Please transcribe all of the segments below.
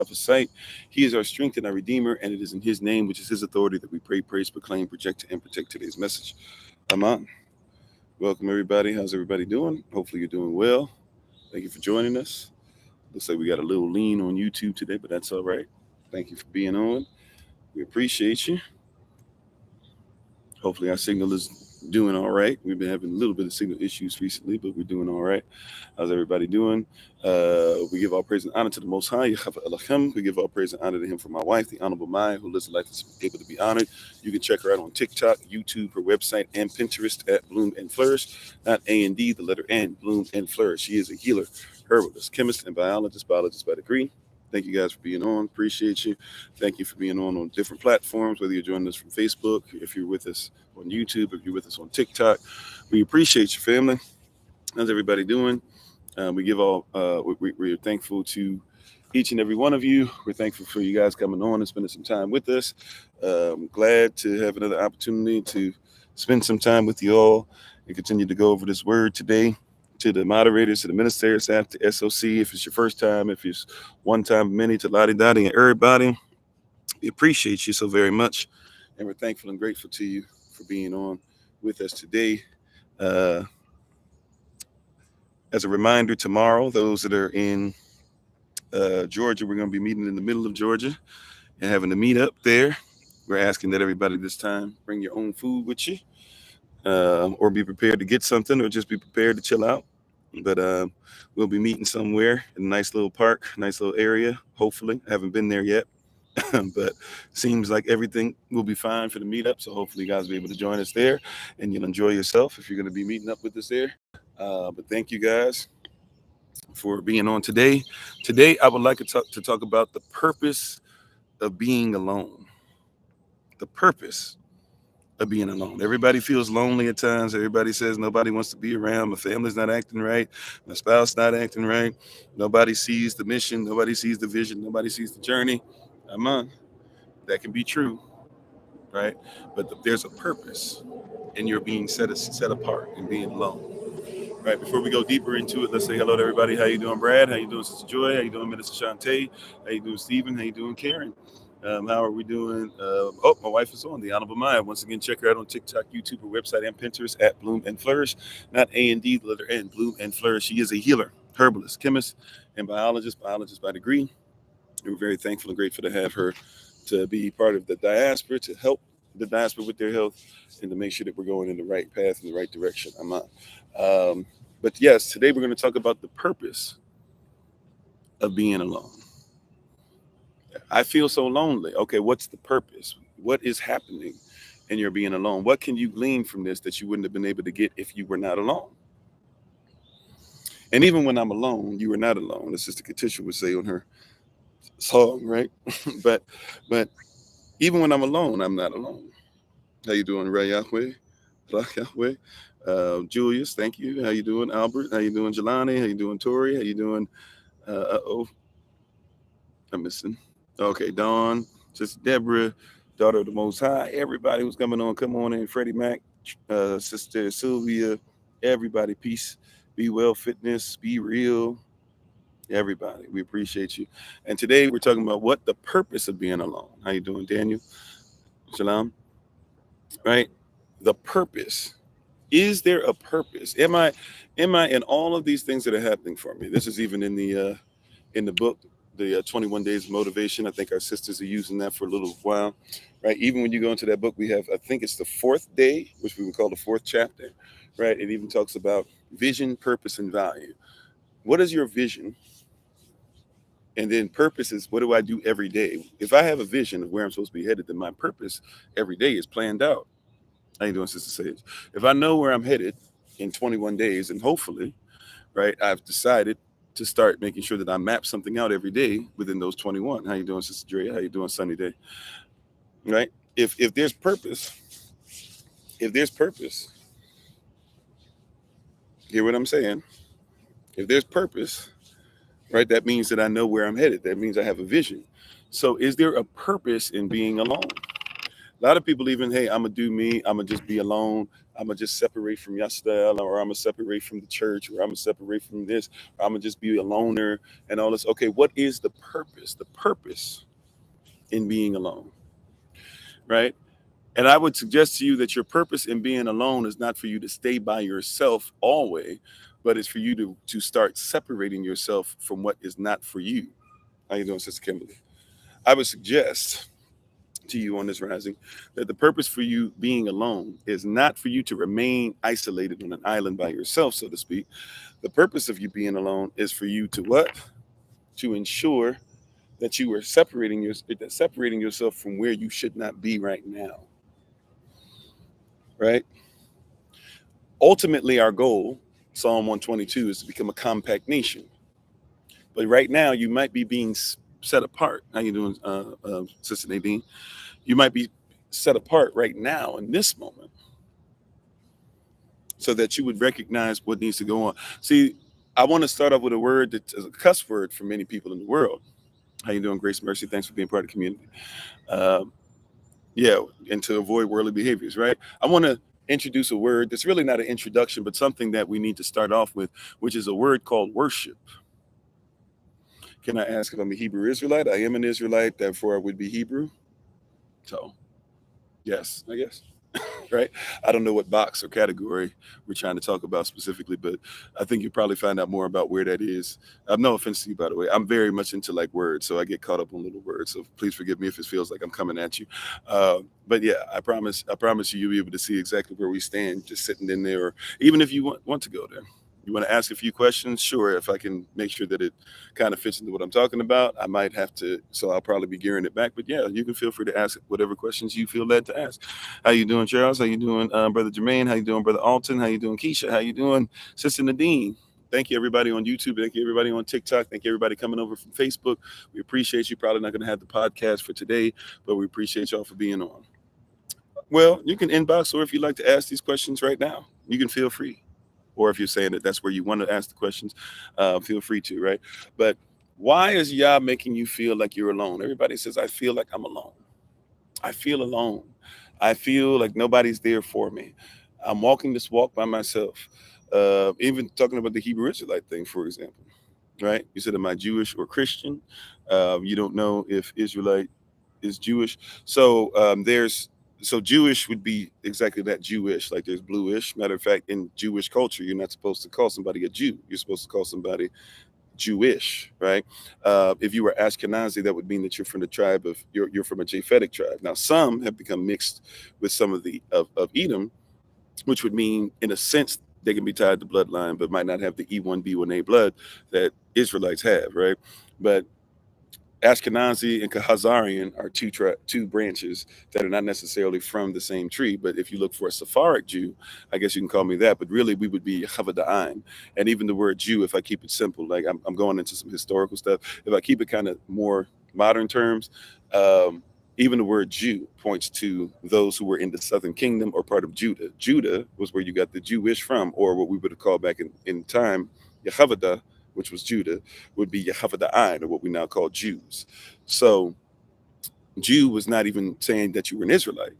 of his sight. He is our strength and our redeemer, and it is in his name, which is his authority, that we pray, praise, proclaim, project, and protect today's message. Amen. Welcome, everybody. How's everybody doing? Hopefully you're doing well. Thank you for joining us. Looks like we got a little lean on YouTube today, but that's all right. Thank you for being on. We appreciate you. Hopefully our signal is doing all right. We've been having a little bit of signal issues recently, but we're doing all right. How's everybody doing? We give all praise and honor to the Most High. We give all praise and honor to him for my wife, the Honorable Maya, who lives a life that's able to be honored. You can check her out on TikTok, YouTube, her website, and Pinterest at Bloom and Flourish. Not A&D, the letter N, Bloom and Flourish. She is a healer, herbalist, chemist, and biologist by degree. Thank you guys for being on. Appreciate you. Thank you for being on different platforms, whether you're joining us from Facebook, if you're with us on YouTube, if you're with us on TikTok. We appreciate you, family. How's everybody doing? We're thankful to each and every one of you. We're thankful for you guys coming on and spending some time with us. Glad to have another opportunity to spend some time with you all and continue to go over this word today. To the moderators, to the ministers, to SOC, if it's your first time, if it's one time, many, to Lottie Dottie and everybody, we appreciate you so very much. And we're thankful and grateful to you for being on with us today. As a reminder, tomorrow, those that are in Georgia, we're going to be meeting in the middle of Georgia and having a meet up there. We're asking that everybody this time bring your own food with you, or be prepared to get something, or just be prepared to chill out. But we'll be meeting somewhere in a nice little park, nice little area, hopefully. I haven't been there yet, but seems like everything will be fine for the meetup. So hopefully you guys will be able to join us there, and you'll enjoy yourself if you're going to be meeting up with us there. But thank you guys for being on today. Today, I would like to talk about the purpose of being alone. The purpose of being alone. Everybody feels lonely at times. Everybody says nobody wants to be around. My family's not acting right. My spouse not acting right. Nobody sees the mission. Nobody sees the vision. Nobody sees the journey. That can be true, right? But there's a purpose in your being set apart and being alone. Right, before we go deeper into it, let's say hello to everybody. How you doing, Brad? How you doing, Sister Joy? How you doing, Minister Shantae? How you doing, Stephen? How you doing, Karen? How are we doing? My wife is on, the Honorable Maya. Once again, check her out on TikTok, YouTube, her website, and Pinterest at Bloom and Flourish. Not A&D, the letter N, Bloom and Flourish. She is a healer, herbalist, chemist, and biologist by degree. We're very thankful and grateful to have her to be part of the diaspora, to help the diaspora with their health, and to make sure that we're going in the right path, in the right direction. But yes, today we're going to talk about the purpose of being alone. I feel so lonely. Okay, what's the purpose? What is happening in your being alone? What can you glean from this that you wouldn't have been able to get if you were not alone? And even when I'm alone, you are not alone. As Sister Katisha would say on her song, right? but even when I'm alone, I'm not alone. How you doing, Ray Yahweh? Yahweh? Julius, thank you. How you doing, Albert? How you doing, Jelani? How you doing, Tori? How you doing? I'm missing. Okay, Dawn, Sister Deborah, daughter of the Most High. Everybody who's coming on, come on in. Freddie Mac, Sister Sylvia, everybody. Peace, be well, fitness, be real. Everybody, we appreciate you. And today we're talking about what the purpose of being alone. How you doing, Daniel? Shalom. Right, the purpose. Is there a purpose? Am I in all of these things that are happening for me? This is even in the book, the 21 Days of Motivation. I think our sisters are using that for a little while, right? Even when you go into that book, we have, I think it's the fourth day, which we would call the fourth chapter, right? It even talks about vision, purpose, and value. What is your vision? And then purpose is, what do I do every day? If I have a vision of where I'm supposed to be headed, then my purpose every day is planned out. How you doing, Sister Sage? If I know where I'm headed in 21 days, and hopefully, right, I've decided to start making sure that I map something out every day within those 21. How you doing, Sister Drea? How you doing, Sunny Day? Right? If there's purpose, hear what I'm saying? If there's purpose, right, that means that I know where I'm headed. That means I have a vision. So is there a purpose in being alone? A lot of people even, hey, I'm going to do me. I'm going to just be alone. I'm going to just separate from Yastel, or I'm going to separate from the church, or I'm going to separate from this, or I'm going to just be a loner and all this. Okay, what is the purpose? The purpose in being alone, right? And I would suggest to you that your purpose in being alone is not for you to stay by yourself always, but it's for you to start separating yourself from what is not for you. How you doing, Sister Kimberly? I would suggest to you on this rising that the purpose for you being alone is not for you to remain isolated on an island by yourself, so to speak. The purpose of you being alone is for you to what? To ensure that you are separating yourself from where you should not be right now. Right? Ultimately, our goal, Psalm 122, is to become a compact nation. But right now, you might be being set apart. How you doing, Sister Nadine? You might be set apart right now in this moment so that you would recognize what needs to go on. See, I want to start off with a word that is a cuss word for many people in the world. How you doing, Grace Mercy? Thanks for being part of the community. Yeah, and to avoid worldly behaviors, right? I want to introduce a word that's really not an introduction, but something that we need to start off with, which is a word called worship. Can I ask if I'm a Hebrew Israelite? I am an Israelite, therefore I would be Hebrew. So, yes, I guess. Right? I don't know what box or category we're trying to talk about specifically, but I think you'll probably find out more about where that is. No offense to you, by the way. I'm very much into like words, so I get caught up on little words. So please forgive me if it feels like I'm coming at you. But yeah, I promise you, you'll be able to see exactly where we stand, just sitting in there, or even if you want to go there. You want to ask a few questions? Sure. If I can make sure that it kind of fits into what I'm talking about, I might have to. So I'll probably be gearing it back. But yeah, you can feel free to ask whatever questions you feel led to ask. How you doing, Charles? How you doing, Brother Jermaine? How you doing, Brother Alton? How you doing, Keisha? How you doing, Sister Nadine? Thank you, everybody on YouTube. Thank you, everybody on TikTok. Thank you, everybody coming over from Facebook. We appreciate you. Probably not going to have the podcast for today, but we appreciate y'all for being on. Well, you can inbox, or if you'd like to ask these questions right now, you can feel free. Or if you're saying that that's where you want to ask the questions, feel free to, right? But why is Yah making you feel like you're alone? Everybody says, I feel like I'm alone. I feel alone. I feel like nobody's there for me. I'm walking this walk by myself. Even talking about the Hebrew Israelite thing, for example, right? You said, am I Jewish or Christian? You don't know if Israelite is Jewish. So so Jewish would be exactly that, Jewish, like there's bluish. Matter of fact, in Jewish culture, you're not supposed to call somebody a Jew. You're supposed to call somebody Jewish, right? If you were Ashkenazi, that would mean that you're from the tribe of, you're from a Japhetic tribe. Now, some have become mixed with some of of Edom, which would mean, in a sense, they can be tied to bloodline, but might not have the E1B1A blood that Israelites have, right? But Ashkenazi and Khazarian are two branches that are not necessarily from the same tree. But if you look for a Sephardic Jew, I guess you can call me that. But really, we would be Chavada'im. And even the word Jew, if I keep it simple, like I'm going into some historical stuff. If I keep it kind of more modern terms, even the word Jew points to those who were in the southern kingdom or part of Judah. Judah was where you got the Jewish from, or what we would have called back in time, Yehovah, which was Judah, would be Yehovah, or what we now call Jews. So Jew was not even saying that you were an Israelite,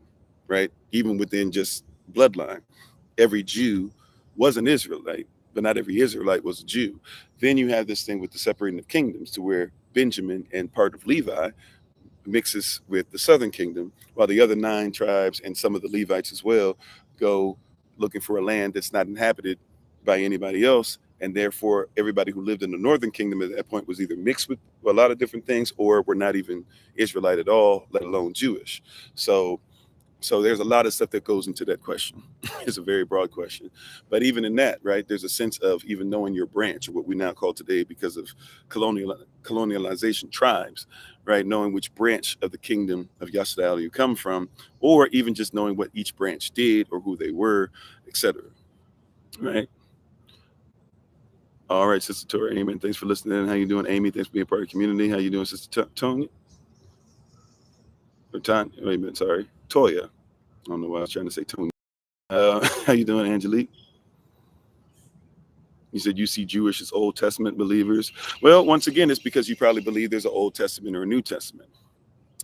right? Even within just bloodline, every Jew was an Israelite, but not every Israelite was a Jew. Then you have this thing with the separating of kingdoms, to where Benjamin and part of Levi mixes with the southern kingdom, while the other 9 tribes and some of the Levites as well go looking for a land that's not inhabited by anybody else. And therefore, everybody who lived in the northern kingdom at that point was either mixed with a lot of different things, or were not even Israelite at all, let alone Jewish. So there's a lot of stuff that goes into that question. It's a very broad question. But even in that, right, there's a sense of even knowing your branch, or what we now call today, because of colonialization, tribes, right? Knowing which branch of the kingdom of Yashda'el you come from, or even just knowing what each branch did or who they were, etc. Right? All right, Sister Tori, amen. Thanks for listening. How you doing, Amy? Thanks for being part of the community. How you doing, Sister Tony? Or Tanya? Wait a minute, sorry. Toya. I don't know why I was trying to say Tony. How you doing, Angelique? You said you see Jewish as Old Testament believers. Well, once again, it's because you probably believe there's an Old Testament or a New Testament.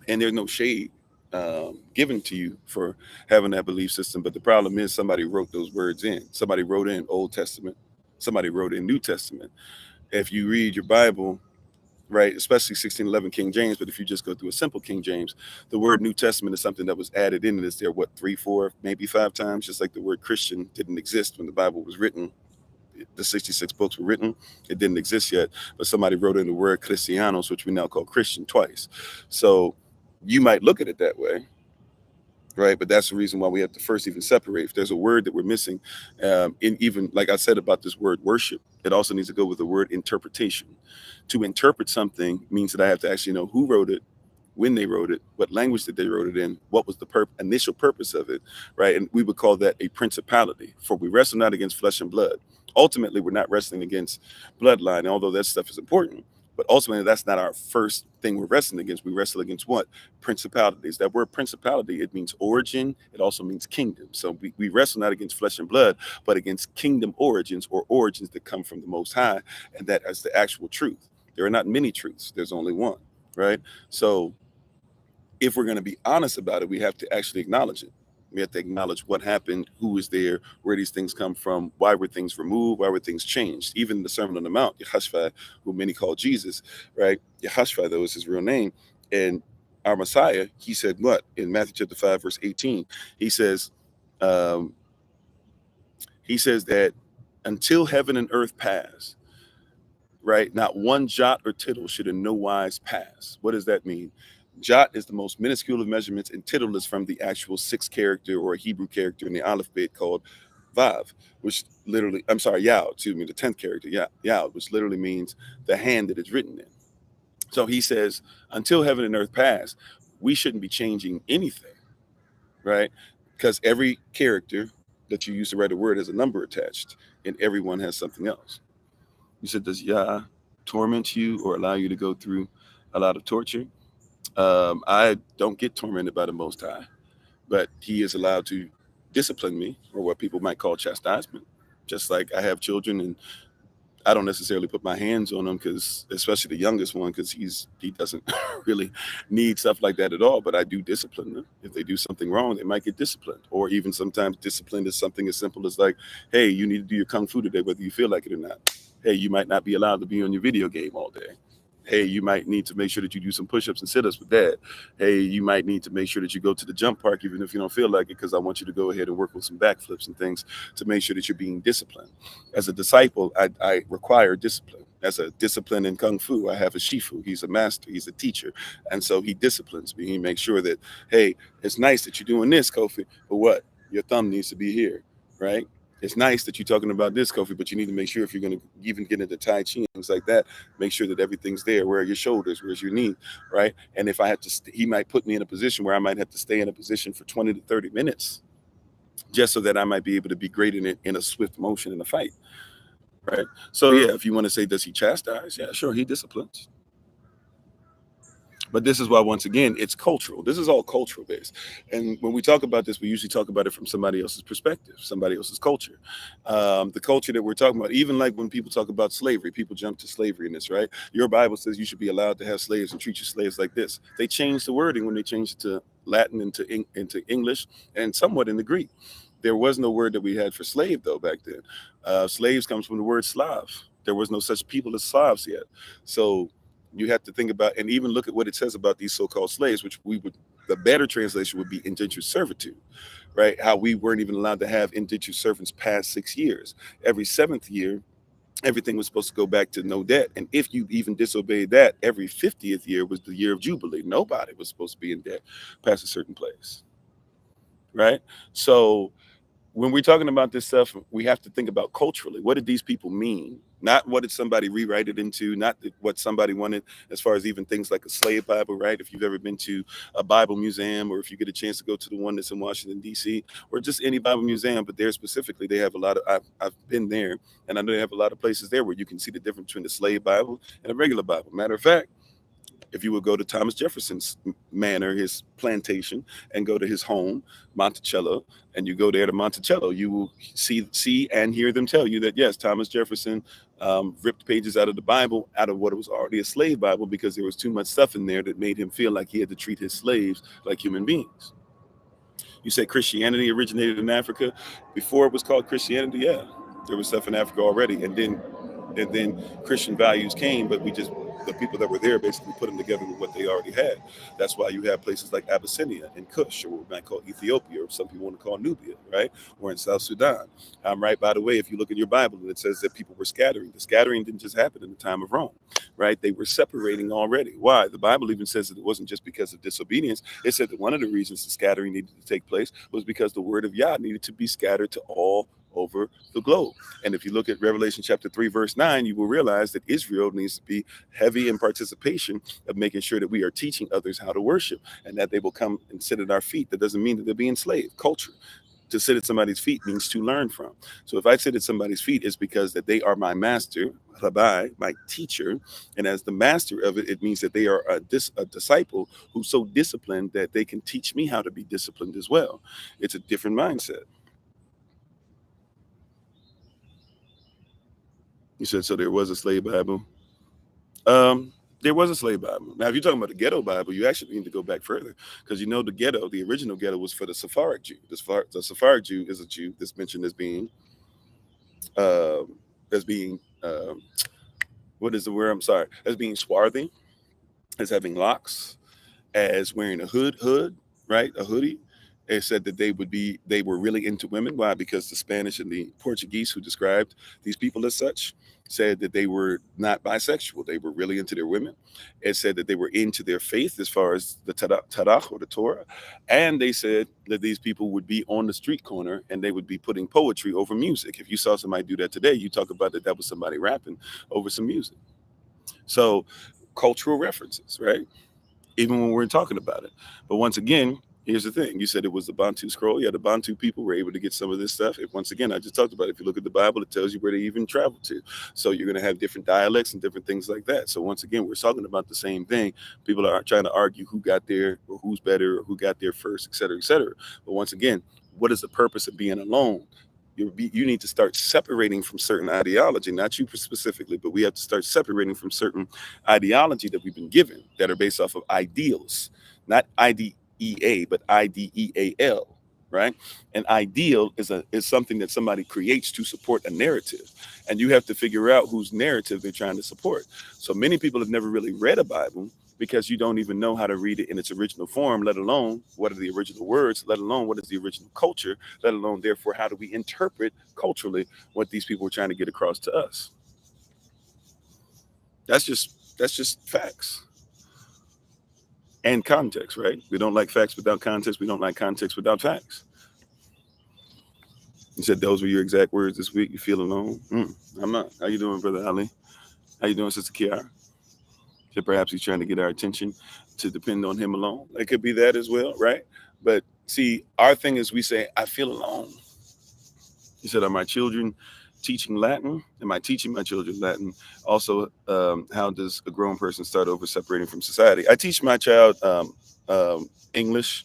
And there's no shade given to you for having that belief system. But the problem is somebody wrote those words in. Somebody wrote in Old Testament. Somebody wrote in New Testament. If you read your Bible, right, especially 1611 King James, but if you just go through a simple King James, the word New Testament is something that was added in, and it's there, what, 3, 4, maybe 5 times, just like the word Christian didn't exist when the Bible was written. The 66 books were written. It didn't exist yet, but somebody wrote in the word Christianos, which we now call Christian, twice. So you might look at it that way, right? But that's the reason why we have to first even separate. If there's a word that we're missing, in even like I said about this word worship, it also needs to go with the word interpretation. To interpret something means that I have to actually know who wrote it, when they wrote it, what language that they wrote it in, what was the initial purpose of it, right? And we would call that a principality. For we wrestle not against flesh and blood. Ultimately, we're not wrestling against bloodline, although that stuff is important. But ultimately, that's not our first thing we're wrestling against. We wrestle against what? Principalities. That word principality, it means origin. It also means kingdom. So we wrestle not against flesh and blood, but against kingdom origins, or origins that come from the Most High. And that is the actual truth. There are not many truths. There's only one, right? So if we're going to be honest about it, we have to actually acknowledge it. We have to acknowledge what happened, who was there, where these things come from, why were things removed, why were things changed. Even the Sermon on the Mount, Yehoshua, who many call Jesus, right? Yehoshua, though, is his real name. And our Messiah, he said what? In Matthew chapter 5, verse 18, he says that until heaven and earth pass, right, not one jot or tittle should in no wise pass. What does that mean? Jot is the most minuscule of measurements, and tittle is from the actual 6 character or Hebrew character in the alphabet called Vav, which literally, I'm sorry, Yao, excuse me, the 10th character, Yao, which literally means the hand that it's written in. So he says, until heaven and earth pass, we shouldn't be changing anything, right? Because every character that you use to write a word has a number attached, and everyone has something else. You said, does Yah torment you or allow you to go through a lot of torture? I don't get tormented by the Most High, but he is allowed to discipline me, or what people might call chastisement. Just like I have children, and I don't necessarily put my hands on them, because especially the youngest one, because he doesn't really need stuff like that at all. But I do discipline them. If they do something wrong, they might get disciplined. Or even sometimes discipline is something as simple as like, hey, you need to do your kung fu today, whether you feel like it or not. Hey, you might not be allowed to be on your video game all day. Hey, you might need to make sure that you do some push-ups and sit-ups with dad. Hey, you might need to make sure that you go to the jump park even if you don't feel like it, because I want you to go ahead and work with some backflips and things to make sure that you're being disciplined. As a disciple, I require discipline. As a discipline in Kung Fu, I have a Shifu. He's a master. He's a teacher. And so he disciplines me. He makes sure that, hey, it's nice that you're doing this, Kofi, but what? Your thumb needs to be here, right? It's nice that you're talking about this, Kofi, but you need to make sure if you're going to even get into Tai Chi and things like that, make sure that everything's there. Where are your shoulders? Where's your knee, right? And if I have to, he might put me in a position where I might have to stay in a position for 20 to 30 minutes just so that I might be able to be great in it in a swift motion in a fight, right? So yeah, if you want to say, does he chastise? Yeah, sure, he disciplines. But this is why, once again, it's cultural. This is all cultural based. And when we talk about this, we usually talk about it from somebody else's perspective, somebody else's culture. The culture that we're talking about, even like when people talk about slavery, people jump to slavery in this, right? Your Bible says you should be allowed to have slaves and treat your slaves like this. They changed the wording when they changed it to Latin into English and somewhat into Greek. There was no word that we had for slave, though, back then. Slaves comes from the word Slav. There was no such people as Slavs yet. So you have to think about, and even look at what it says about these so-called slaves, which the better translation would be indentured servitude, right? How we weren't even allowed to have indentured servants past 6 years. Every 7th year, everything was supposed to go back to no debt. And if you even disobeyed that, every 50th year was the year of Jubilee. Nobody was supposed to be in debt past a certain place, right? So when we're talking about this stuff, we have to think about culturally. What did these people mean? Not what did somebody rewrite it into, not what somebody wanted, as far as even things like a slave Bible, right? If you've ever been to a Bible museum, or if you get a chance to go to the one that's in Washington, D.C., or just any Bible museum, but there specifically, they have a lot of, I've been there, and I know they have a lot of places there where you can see the difference between the slave Bible and a regular Bible. Matter of fact, If you would go to Thomas Jefferson's manor, his plantation, and go to his home, Monticello, and you go there to Monticello, you will see and hear them tell you that, yes, Thomas Jefferson ripped pages out of the Bible, out of what was already a slave Bible, because there was too much stuff in there that made him feel like he had to treat his slaves like human beings. You say Christianity originated in Africa. Before it was called Christianity, yeah, there was stuff in Africa already. And then Christian values came, but the people that were there basically put them together with what they already had. That's why you have places like Abyssinia and Kush, or what we might call Ethiopia, or some people want to call Nubia, right? Or in South Sudan. Right, by the way, if you look in your Bible, it says that people were scattering. The scattering didn't just happen in the time of Rome, right? They were separating already. Why? The Bible even says that it wasn't just because of disobedience. It said that one of the reasons the scattering needed to take place was because the word of Yah needed to be scattered to all over the globe. And if you look at Revelation chapter 3, verse 9, you will realize that Israel needs to be heavy in participation of making sure that we are teaching others how to worship, and that they will come and sit at our feet. That doesn't mean that they're being enslaved. Culture. To sit at somebody's feet means to learn from. So if I sit at somebody's feet, it's because that they are my master, Rabbi, my teacher. And as the master of it, it means that they are a disciple who's so disciplined that they can teach me how to be disciplined as well. It's a different mindset. You said, so there was a slave Bible. There was a slave Bible. Now, if you're talking about the ghetto Bible, you actually need to go back further, because you know the ghetto, the original ghetto, was for the Sephardic Jew. The Sephardic Jew is a Jew that's mentioned as being, uh, what is the word? I'm sorry, as being swarthy, as having locks, as wearing a hood, right? A hoodie. It said that they were really into women. Why? Because the Spanish and the Portuguese who described these people as such said that they were not bisexual. They were really into their women. It said that they were into their faith as far as the Tanakh or the Torah. And they said that these people would be on the street corner and they would be putting poetry over music. If you saw somebody do that today, you talk about that was somebody rapping over some music. So cultural references, right? Even when we're talking about it. But once again, here's the thing. You said it was the Bantu scroll. Yeah, the Bantu people were able to get some of this stuff. Once again, I just talked about it. If you look at the Bible, it tells you where they even traveled to. So you're going to have different dialects and different things like that. So once again, we're talking about the same thing. People are trying to argue who got there or who's better or who got there first, et cetera, et cetera. But once again, what is the purpose of being alone? You need to start separating from certain ideology, not you specifically, but we have to start separating from certain ideology that we've been given that are based off of ideals, not IDEA, but IDEAL, right? An ideal is something that somebody creates to support a narrative, and you have to figure out whose narrative they're trying to support. So many people have never really read a Bible, because you don't even know how to read it in its original form, let alone what are the original words, let alone what is the original culture, let alone, therefore, how do we interpret culturally what these people are trying to get across to us. That's just facts and context, right? We don't like facts without context. We don't like context without facts. You said those were your exact words this week. You feel alone? I'm not. How you doing, Brother Ali? How you doing, Sister Kiara? So perhaps he's trying to get our attention to depend on him alone. It could be that as well, right? But see, our thing is we say, I feel alone. He said, are my children teaching Latin? Am I teaching my children Latin? Also, how does a grown person start over separating from society? I teach my child English,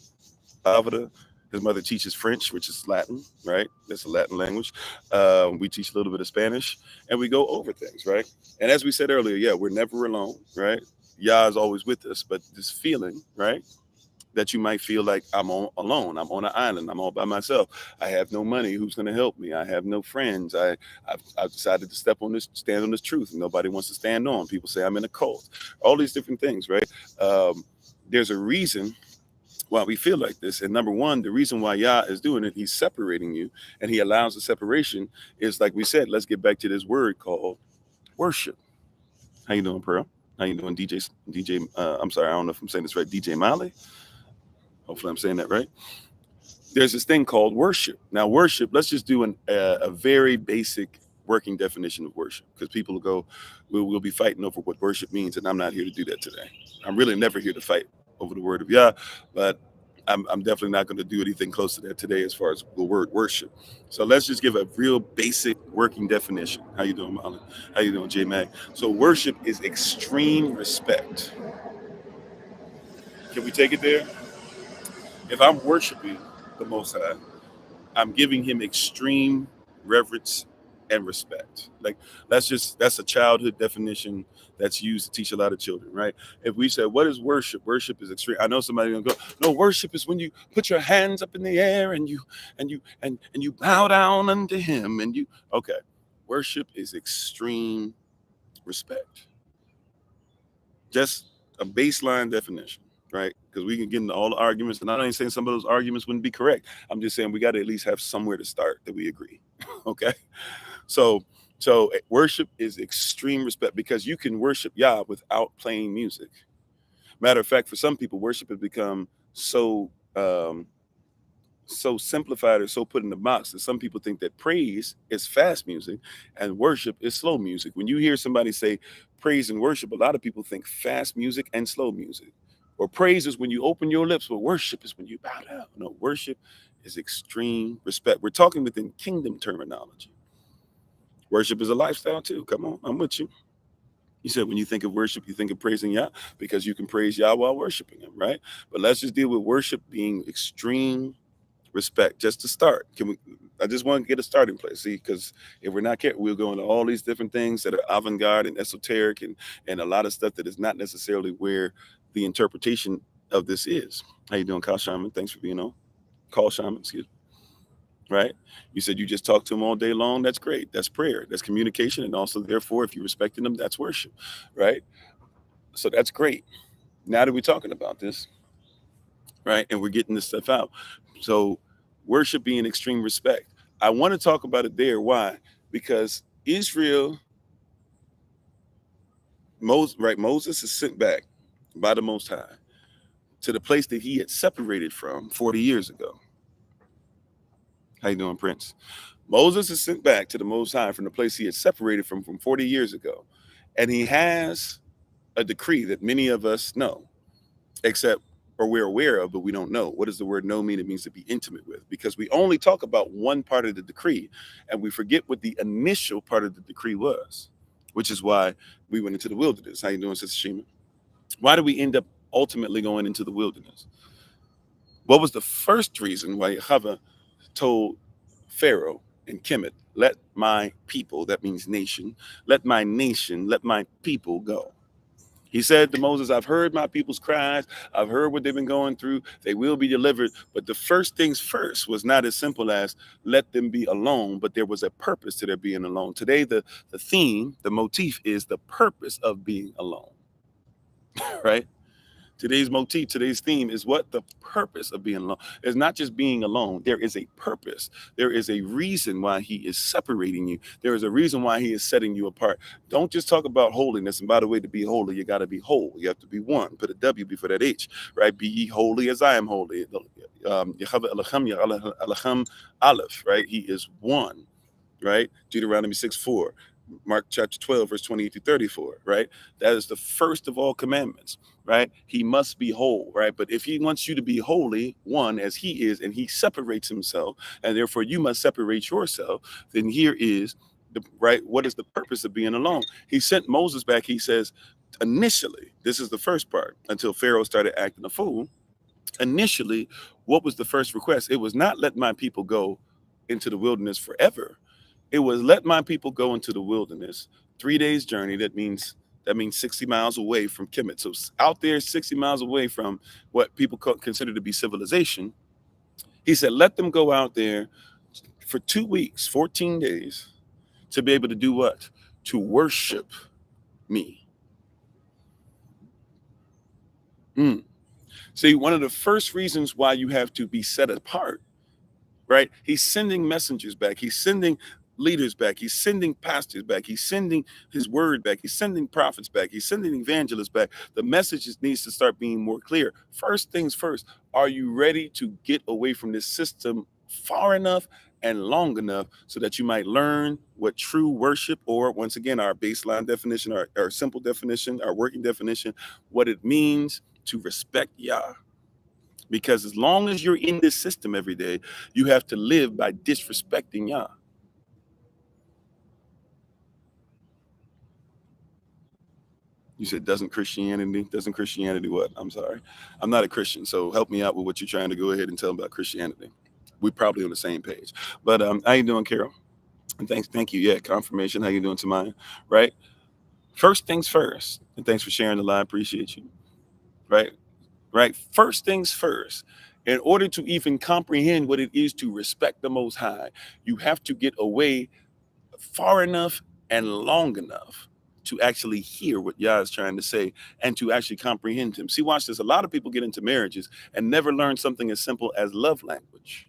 Avada. His mother teaches French, which is Latin, right? That's a Latin language. We teach a little bit of Spanish, and we go over things, right? And as we said earlier, yeah, we're never alone, right? Yah is always with us, but this feeling, right, that you might feel like I'm alone, I'm on an island, I'm all by myself. I have no money. Who's going to help me? I have no friends. I've decided to stand on this truth, and nobody wants to stand on. People say I'm in a cult. All these different things, right? There's a reason why we feel like this. And number one, the reason why Yah is doing it, he's separating you, and he allows the separation is, like we said, let's get back to this word called worship. How you doing, Pearl? How you doing, DJ? I'm sorry, I don't know if I'm saying this right. DJ Molly. Hopefully I'm saying that right. There's this thing called worship. Now, worship, let's just do a very basic working definition of worship, because people will go, we'll be fighting over what worship means, and I'm not here to do that today. I'm really never here to fight over the word of Yah, but I'm definitely not going to do anything close to that today as far as the word worship. So let's just give a real basic working definition. How you doing, Molly? How you doing, J Mac? So worship is extreme respect. Can we take it there? If I'm worshiping the Most High, I'm giving him extreme reverence and respect. Like that's a childhood definition that's used to teach a lot of children, right? If we say, what is worship? Worship is extreme. I know somebody gonna go, no, worship is when you put your hands up in the air and you bow down unto him and you okay. Worship is extreme respect. Just a baseline definition, right? Because we can get into all the arguments, and I'm not even saying some of those arguments wouldn't be correct. I'm just saying we got to at least have somewhere to start that we agree. Okay, so worship is extreme respect because you can worship Yah without playing music. Matter of fact, for some people, worship has become so simplified or so put in the box that some people think that praise is fast music and worship is slow music. When you hear somebody say praise and worship, a lot of people think fast music and slow music. Or praise is when you open your lips, but worship is when you bow down. No, worship is extreme respect. We're talking within kingdom terminology. Worship is a lifestyle too. Come on, I'm with you. You said when you think of worship, you think of praising Yah because you can praise Yah while worshiping him, right? But let's just deal with worship being extreme respect just to start. Can we? I just want to get a starting place. See, because if we're not careful, we'll go into all these different things that are avant-garde and esoteric and a lot of stuff that is not necessarily where the interpretation of this is. How you doing, Kyle Sharman? Thanks for being on. Call Sharman, excuse me. Right? You said you just talked to him all day long. That's great. That's prayer. That's communication. And also, therefore, if you're respecting them, that's worship. Right? So that's great. Now that we're talking about this, right? And we're getting this stuff out. So worship being extreme respect. I want to talk about it there. Why? Because Israel, Moses is sent back by the Most High to the place that he had separated from 40 years ago. How you doing, Prince? Moses is sent back to the Most High from the place he had separated from 40 years ago. And he has a decree that many of us know, except or we're aware of, but we don't know. What does the word know mean? It means to be intimate with, because we only talk about one part of the decree and we forget what the initial part of the decree was, which is why we went into the wilderness. How you doing, Sister Shima? Why did we end up ultimately going into the wilderness? What was the first reason why Yahweh told Pharaoh and Kemet, let my people, that means nation, let my nation, let my people go? He said to Moses, I've heard my people's cries. I've heard what they've been going through. They will be delivered. But the first things first was not as simple as let them be alone, but there was a purpose to their being alone. Today, the theme, the motif is the purpose of being alone, right? Today's motif, today's theme is what? The purpose of being alone. It's not just being alone. There is a purpose. There is a reason why he is separating you. There is a reason why he is setting you apart. Don't just talk about holiness. And by the way, to be holy, you got to be whole. You have to be one. Put a W before that H, right? Be ye holy as I am holy. Yahweh Elohim, Yahweh Elohim Aleph, right? He is one, right? Deuteronomy 6:4. Mark chapter 12, verse 28 to 34, right? That is the first of all commandments, right? He must be whole, right? But if he wants you to be holy, one, as he is, and he separates himself, and therefore you must separate yourself, then here is the right. What is the purpose of being alone? He sent Moses back. He says, initially, this is the first part, until Pharaoh started acting a fool. Initially, what was the first request? It was not let my people go into the wilderness forever. It was let my people go into the wilderness, 3 days journey. That means 60 miles away from Kemet. So out there, 60 miles away from what people consider to be civilization. He said, let them go out there for 2 weeks, 14 days, to be able to do what? To worship me. See, one of the first reasons why you have to be set apart, right? He's sending messengers back. He's sending leaders back. He's sending pastors back. He's sending his word back. He's sending prophets back. He's sending evangelists back. The message needs to start being more clear. First things first, are you ready to get away from this system far enough and long enough so that you might learn what true worship, or once again, our baseline definition, our simple definition, our working definition, what it means to respect Yah? Because as long as you're in this system every day, you have to live by disrespecting Yah. You said doesn't Christianity what? I'm sorry. I'm not a Christian, so help me out with what you're trying to go ahead and tell about Christianity. We're probably on the same page. But how you doing, Carol? And thank you. Yeah, confirmation. How you doing, Tamaya? Right? First things first. And thanks for sharing the live. Appreciate you. Right? Right? First things first. In order to even comprehend what it is to respect the Most High, you have to get away far enough and long enough to actually hear what Yah is trying to say and to actually comprehend him. See, watch this. A lot of people get into marriages and never learn something as simple as love language.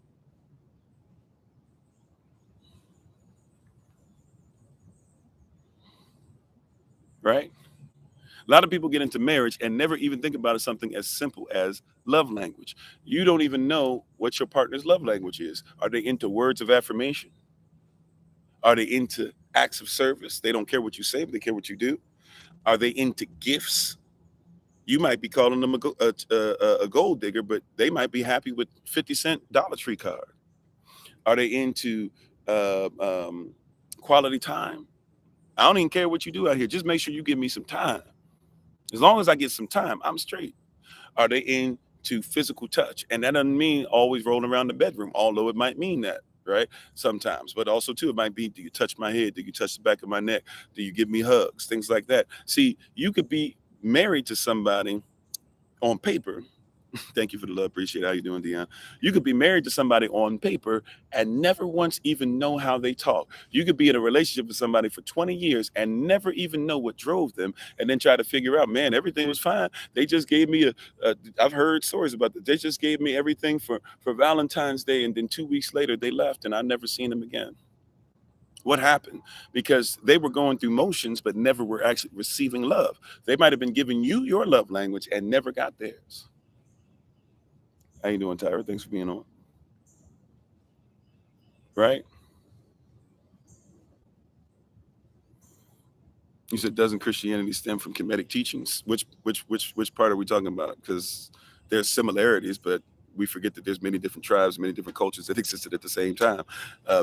Right? A lot of people get into marriage and never even think about something as simple as love language. You don't even know what your partner's love language is. Are they into words of affirmation? Are they into acts of service? They don't care what you say, but they care what you do. Are they into gifts? You might be calling them a gold digger, but they might be happy with 50-cent Dollar Tree card. Are they into uh, um, quality time? I don't even care what you do out here. Just make sure you give me some time. As long as I get some time, I'm straight. Are they into physical touch? And that doesn't mean always rolling around the bedroom, although it might mean that, right? Sometimes. But also, too, it might be, do you touch my head? Do you touch the back of my neck? Do you give me hugs? Things like that. See, you could be married to somebody on paper. Thank you for the love. Appreciate it. How you doing, Dion? You could be married to somebody on paper and never once even know how they talk. You could be in a relationship with somebody for 20 years and never even know what drove them, and then try to figure out, man, everything was fine. They just gave me I've heard stories about that. They just gave me everything for Valentine's Day, and then 2 weeks later they left, and I never seen them again. What happened? Because they were going through motions, but never were actually receiving love. They might have been giving you your love language and never got theirs. How you doing, Tyra? Thanks for being on. Right? You said, doesn't Christianity stem from Kemetic teachings? Which part are we talking about? Because there's similarities, but we forget that there's many different tribes, many different cultures that existed at the same time.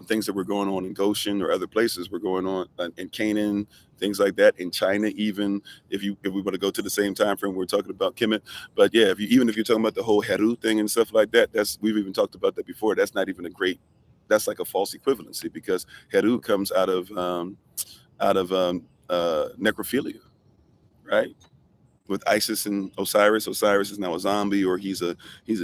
Things that were going on in Goshen or other places were going on in Canaan, things like that. In China, even if we want to go to the same time frame, we're talking about Kemet. But yeah, even if you're talking about the whole Heru thing and stuff like that, we've even talked about that before. That's not even that's like a false equivalency, because Heru comes out of necrophilia, right? With Isis and Osiris. Osiris is now a zombie, or he's a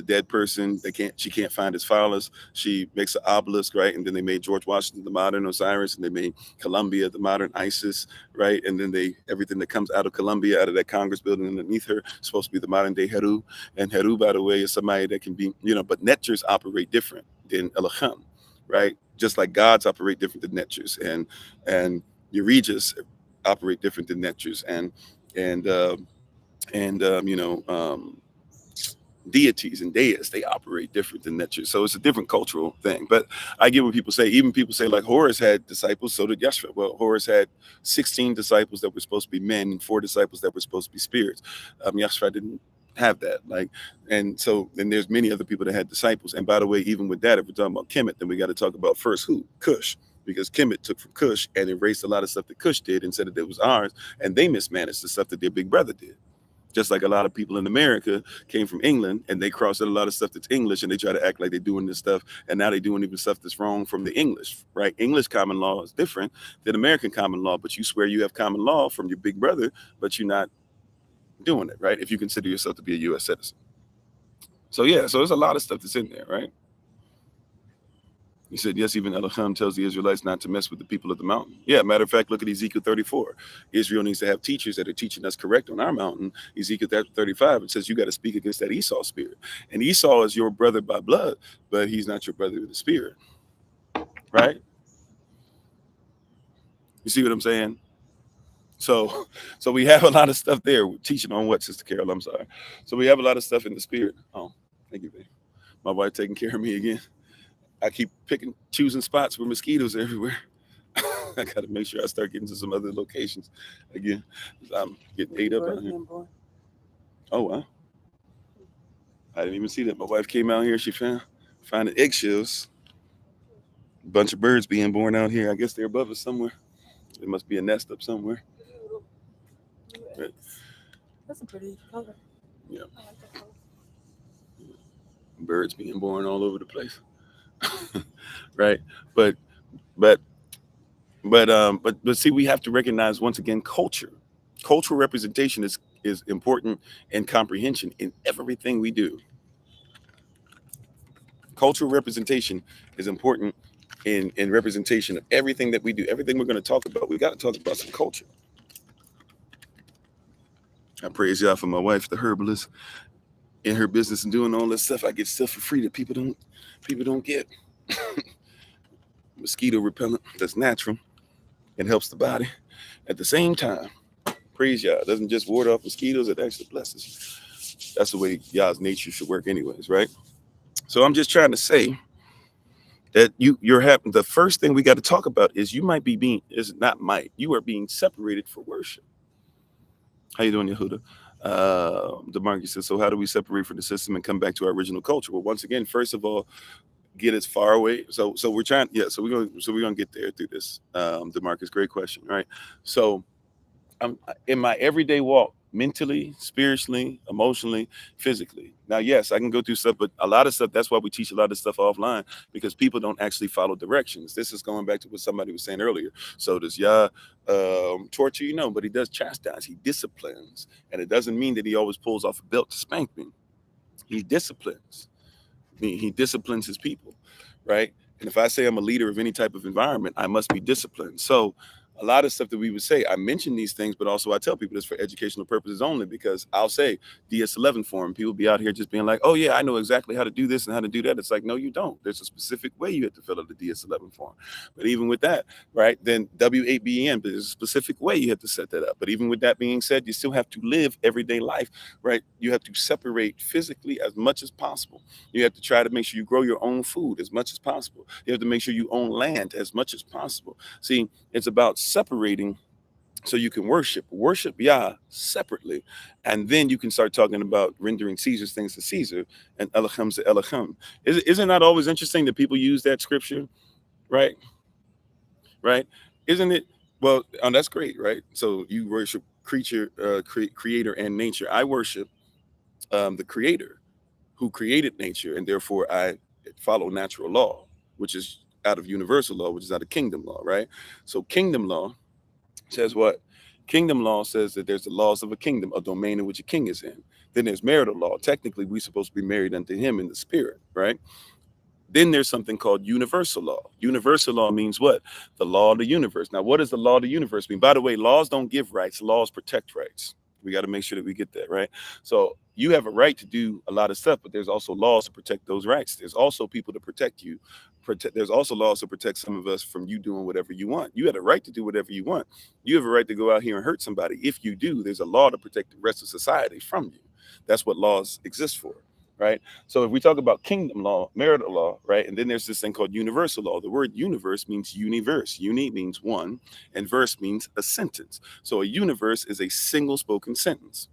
dead person. She can't find his fathers. She makes an obelisk, right? And then they made George Washington the modern Osiris, and they made Columbia the modern Isis, right? And then everything that comes out of Columbia, out of that Congress building underneath her, is supposed to be the modern day Heru. And Heru, by the way, is somebody that can be, but Netchers operate different than Elohim, right? Just like gods operate different than Netchers, and Euregius operate different than Netchers, and deities and deists, they operate different than Netchers. So it's a different cultural thing. But I get what people say. Even people say, like, Horus had disciples, so did Yeshua. Well, Horus had 16 disciples that were supposed to be men and 4 disciples that were supposed to be spirits. Yeshua didn't have that. And there's many other people that had disciples. And by the way, even with that, if we're talking about Kemet, then we got to talk about first who? Cush. Because Kemet took from Cush and erased a lot of stuff that Cush did and said that it was ours, and they mismanaged the stuff that their big brother did. Just like a lot of people in America came from England and they crossed out a lot of stuff that's English, and they try to act like they're doing this stuff, and now they're doing even stuff that's wrong from the English, right? English common law is different than American common law, but you swear you have common law from your big brother, but you're not doing it, right? If you consider yourself to be a U.S. citizen. So yeah, so there's a lot of stuff that's in there, right? He said, yes, even Elohim tells the Israelites not to mess with the people of the mountain. Yeah, matter of fact, look at Ezekiel 34. Israel needs to have teachers that are teaching us correct on our mountain. Ezekiel 35, it says you got to speak against that Esau spirit. And Esau is your brother by blood, but he's not your brother in the spirit, right? You see what I'm saying? So we have a lot of stuff there. We're teaching on what, Sister Carol? I'm sorry. So we have a lot of stuff in the spirit. Oh, thank you, babe. My wife taking care of me again. I keep choosing spots where mosquitoes are everywhere. I got to make sure I start getting to some other locations again. I'm getting ate up out here. Oh, wow. I didn't even see that. My wife came out here. She found eggshells. A bunch of birds being born out here. I guess they're above us somewhere. There must be a nest up somewhere. Right. That's a pretty color. Yeah. I like that color. Birds being born all over the place. Right. But but but see, we have to recognize once again culture. Cultural representation is important and comprehension in everything we do. Cultural representation is important in representation of everything that we do. Everything we're going to talk about, we got to talk about some culture. I praise y'all for my wife, the herbalist, in her business and doing all this stuff. I get stuff for free that people don't get. Mosquito repellent that's natural and helps the body. At the same time, praise y'all. It doesn't just ward off mosquitoes, it actually blesses you. That's the way y'all's nature should work anyways, right? So I'm just trying to say that you're having, the first thing we got to talk about is you might be being, is not might, you are being separated for worship. How you doing, Yehuda? DeMarcus says, so how do we separate from the system and come back to our original culture? Well, once again, first of all, get as far away. So we're trying, yeah. So we're gonna get there through this. DeMarcus, great question, right? So I'm in my everyday walk, mentally, spiritually, emotionally, physically. Now, yes, I can go through stuff, but a lot of stuff, that's why we teach a lot of stuff offline, because people don't actually follow directions. This is going back to what somebody was saying earlier. So does Yah torture? But he does chastise, he disciplines. And it doesn't mean that he always pulls off a belt to spank me. He disciplines. He disciplines his people, right? And if I say I'm a leader of any type of environment, I must be disciplined. So a lot of stuff that we would say, I mention these things, but also I tell people this for educational purposes only, because I'll say DS11 forum. People be out here just being like, oh yeah, I know exactly how to do this and how to do that. It's like, no, you don't. There's a specific way you have to fill out the DS11 form. But even with that, right, then W8BN, there's a specific way you have to set that up. But even with that being said, you still have to live everyday life, right? You have to separate physically as much as possible. You have to try to make sure you grow your own food as much as possible. You have to make sure you own land as much as possible. See, it's about separating so you can worship Yah separately. And then you can start talking about rendering Caesar's things to Caesar and Elohim to Elohim. Isn't that always interesting that people use that scripture? Right? Right? Isn't it? Well, that's great, right? So you worship creator and nature. I worship the creator who created nature, and therefore I follow natural law, which is out of universal law, which is out of kingdom law, right? So kingdom law says what? Kingdom law says that there's the laws of a kingdom, a domain in which a king is in. Then there's marital law. Technically, we're supposed to be married unto him in the spirit, right? Then there's something called universal law. Universal law means what? The law of the universe. Now, what does the law of the universe mean? By the way, laws don't give rights, laws protect rights. We got to make sure that we get that, right? So you have a right to do a lot of stuff, but there's also laws to protect those rights. There's also people to protect you. There's also laws to protect some of us from you doing whatever you want. You have a right to do whatever you want. You have a right to go out here and hurt somebody. If you do, there's a law to protect the rest of society from you. That's what laws exist for, right? So if we talk about kingdom law, marital law, right, and then there's this thing called universal law. The word universe means universe. Uni means one, and verse means a sentence. So a universe is a single spoken sentence,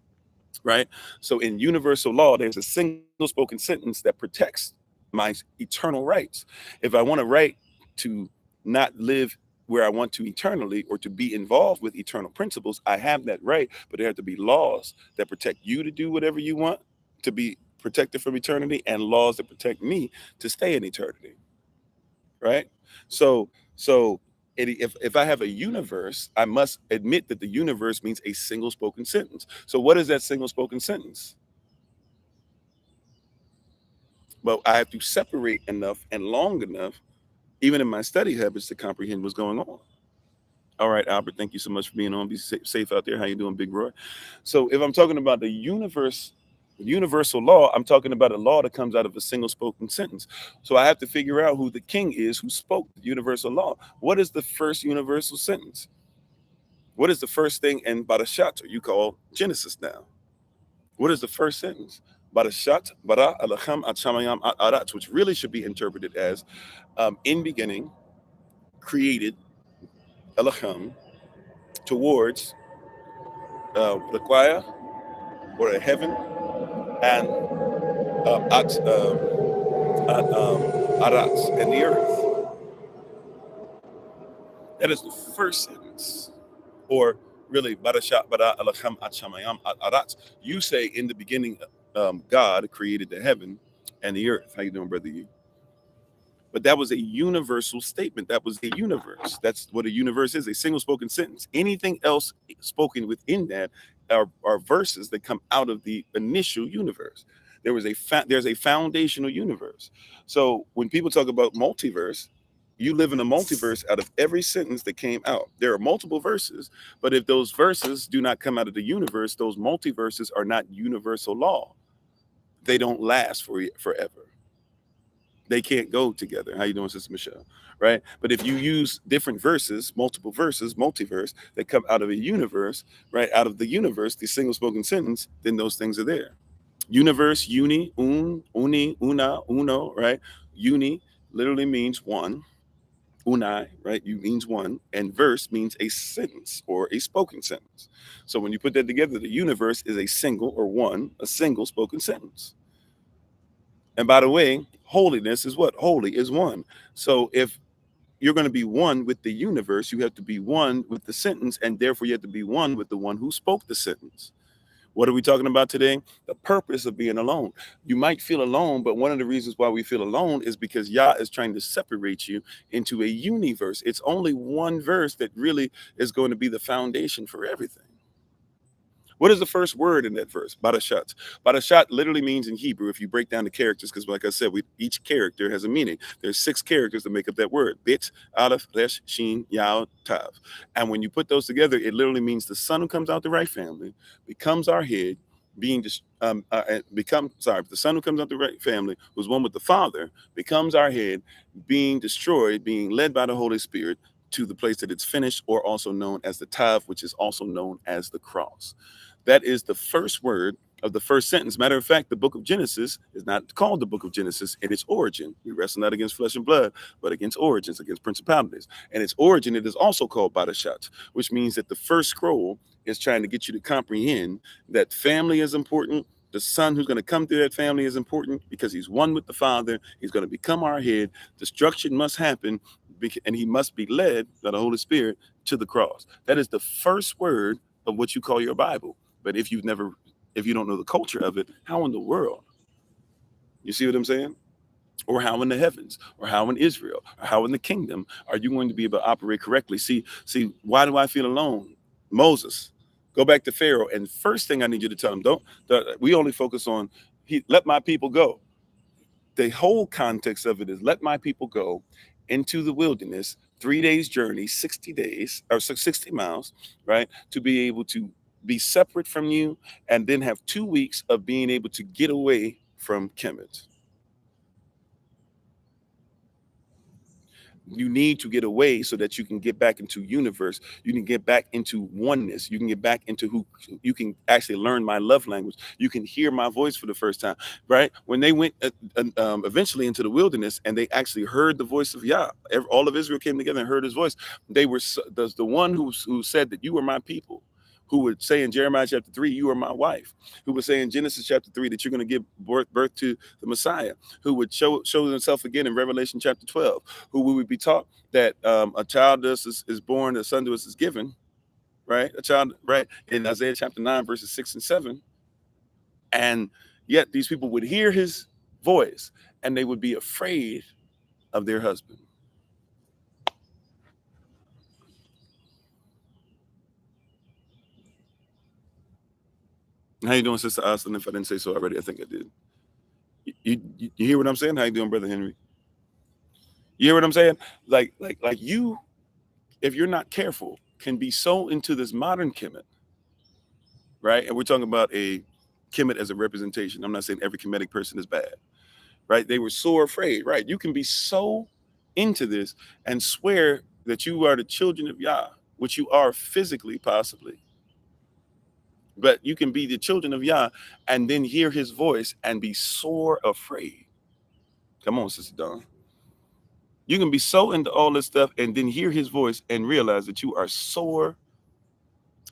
right? So in universal law, there's a single spoken sentence that protects my eternal rights. If I want a right to not live where I want to eternally or to be involved with eternal principles, I have that right, but there have to be laws that protect you to do whatever you want, to be protected from eternity, and laws that protect me to stay in eternity, right? So if I have a universe, I must admit that the universe means a single spoken sentence. So what is that single spoken sentence? Well, I have to separate enough and long enough, even in my study habits, to comprehend what's going on. All right, Albert, thank you so much for being on. Be safe out there. How you doing, Big Roy? So if I'm talking about the universal law, I'm talking about a law that comes out of a single spoken sentence. So I have to figure out who the king is who spoke the universal law. What is the first universal sentence? What is the first thing in Barashat, or you call Genesis now? What is the first sentence? Barashat bara alacham at shamayam at arat, which really should be interpreted as in beginning created Elohim towards the choir or the heaven and at arat and the earth. That is the first sentence. Or really, you say in the beginning, God created the heaven and the earth. How you doing, brother? You? But that was a universal statement. That was a universe. That's what a universe is, a single spoken sentence. Anything else spoken within that are verses that come out of the initial universe. There's a foundational universe. So when people talk about multiverse, you live in a multiverse out of every sentence that came out. There are multiple verses, but if those verses do not come out of the universe, those multiverses are not universal law. They don't last forever. They can't go together. How you doing, Sister Michelle? Right? But if you use different verses, multiple verses, multiverse that come out of a universe, right? Out of the universe, the single spoken sentence, then those things are there. Universe, uni, una, uno, right? Uni literally means one. Unai, right? You means one, and verse means a sentence or a spoken sentence. So when you put that together, the universe is a single or one, a single spoken sentence. And by the way, holiness is what? Holy is one. So if you're going to be one with the universe, you have to be one with the sentence, and therefore you have to be one with the one who spoke the sentence. What are we talking about today? The purpose of being alone. You might feel alone, but one of the reasons why we feel alone is because Yah is trying to separate you into a universe. It's only one verse that really is going to be the foundation for everything. What is the first word in that verse? Barashat. Barashat literally means in Hebrew, if you break down the characters, because like I said, each character has a meaning. There's 6 characters that make up that word. Bit, Aleph, Resh, Shin, Yao, Tav. And when you put those together, it literally means the son who comes out the right family becomes our head, the son who comes out the right family, who's one with the Father, becomes our head, being destroyed, being led by the Holy Spirit to the place that it's finished, or also known as the Tav, which is also known as the cross. That is the first word of the first sentence. Matter of fact, the book of Genesis is not called the book of Genesis in its origin. We wrestle not against flesh and blood, but against origins, against principalities. And its origin, it is also called Badashat, which means that the first scroll is trying to get you to comprehend that family is important. The son who's going to come through that family is important because he's one with the Father. He's going to become our head. Destruction must happen, and he must be led by the Holy Spirit to the cross. That is the first word of what you call your Bible. But if you don't know the culture of it, how in the world? You see what I'm saying? Or how in the heavens, or how in Israel, or how in the kingdom are you going to be able to operate correctly? See, why do I feel alone? Moses, go back to Pharaoh, and first thing I need you to tell him, we only focus on let my people go. The whole context of it is let my people go into the wilderness, 3 days journey, 60 days or 60 miles, right? To be able to be separate from you, and then have 2 weeks of being able to get away from Kemet. You need to get away so that you can get back into universe. You can get back into oneness. You can get back into who you can actually learn my love language. You can hear my voice for the first time, right? When they went eventually into the wilderness and they actually heard the voice of Yah, all of Israel came together and heard his voice. They were the one who said that you are my people, who would say in Jeremiah chapter 3, you are my wife, who would say in Genesis chapter 3 that you're going to give birth to the Messiah, who would show himself again in Revelation chapter 12, who we would be taught that a child to us is born, a son to us is given, right? A child, right? In Isaiah chapter 9, verses 6 and 7. And yet these people would hear his voice and they would be afraid of their husband. How you doing, Sister Austin? If I didn't say so already, I think I did. You hear what I'm saying? How you doing, Brother Henry? You hear what I'm saying? Like you, if you're not careful, can be so into this modern Kemet, right? And we're talking about a Kemet as a representation. I'm not saying every Kemetic person is bad, right? They were so afraid, right? You can be so into this and swear that you are the children of Yah, which you are physically, possibly. But you can be the children of Yah and then hear his voice and be sore afraid. Come on, Sister Dawn. You can be so into all this stuff and then hear his voice and realize that you are sore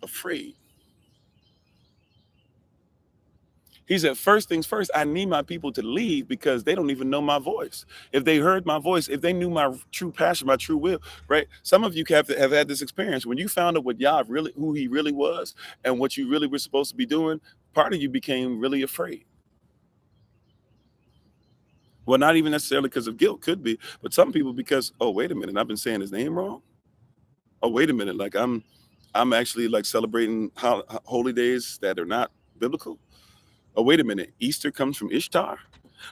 afraid. He said, first things first, I need my people to leave because they don't even know my voice. If they heard my voice, if they knew my true passion, my true will, right? Some of you have had this experience. When you found out what Yah really, who he really was and what you really were supposed to be doing, part of you became really afraid. Well, not even necessarily because of guilt, could be, but some people because, oh, wait a minute, I've been saying his name wrong. Oh, wait a minute, like I'm actually like celebrating holy days that are not biblical. Oh, wait a minute, Easter comes from Ishtar.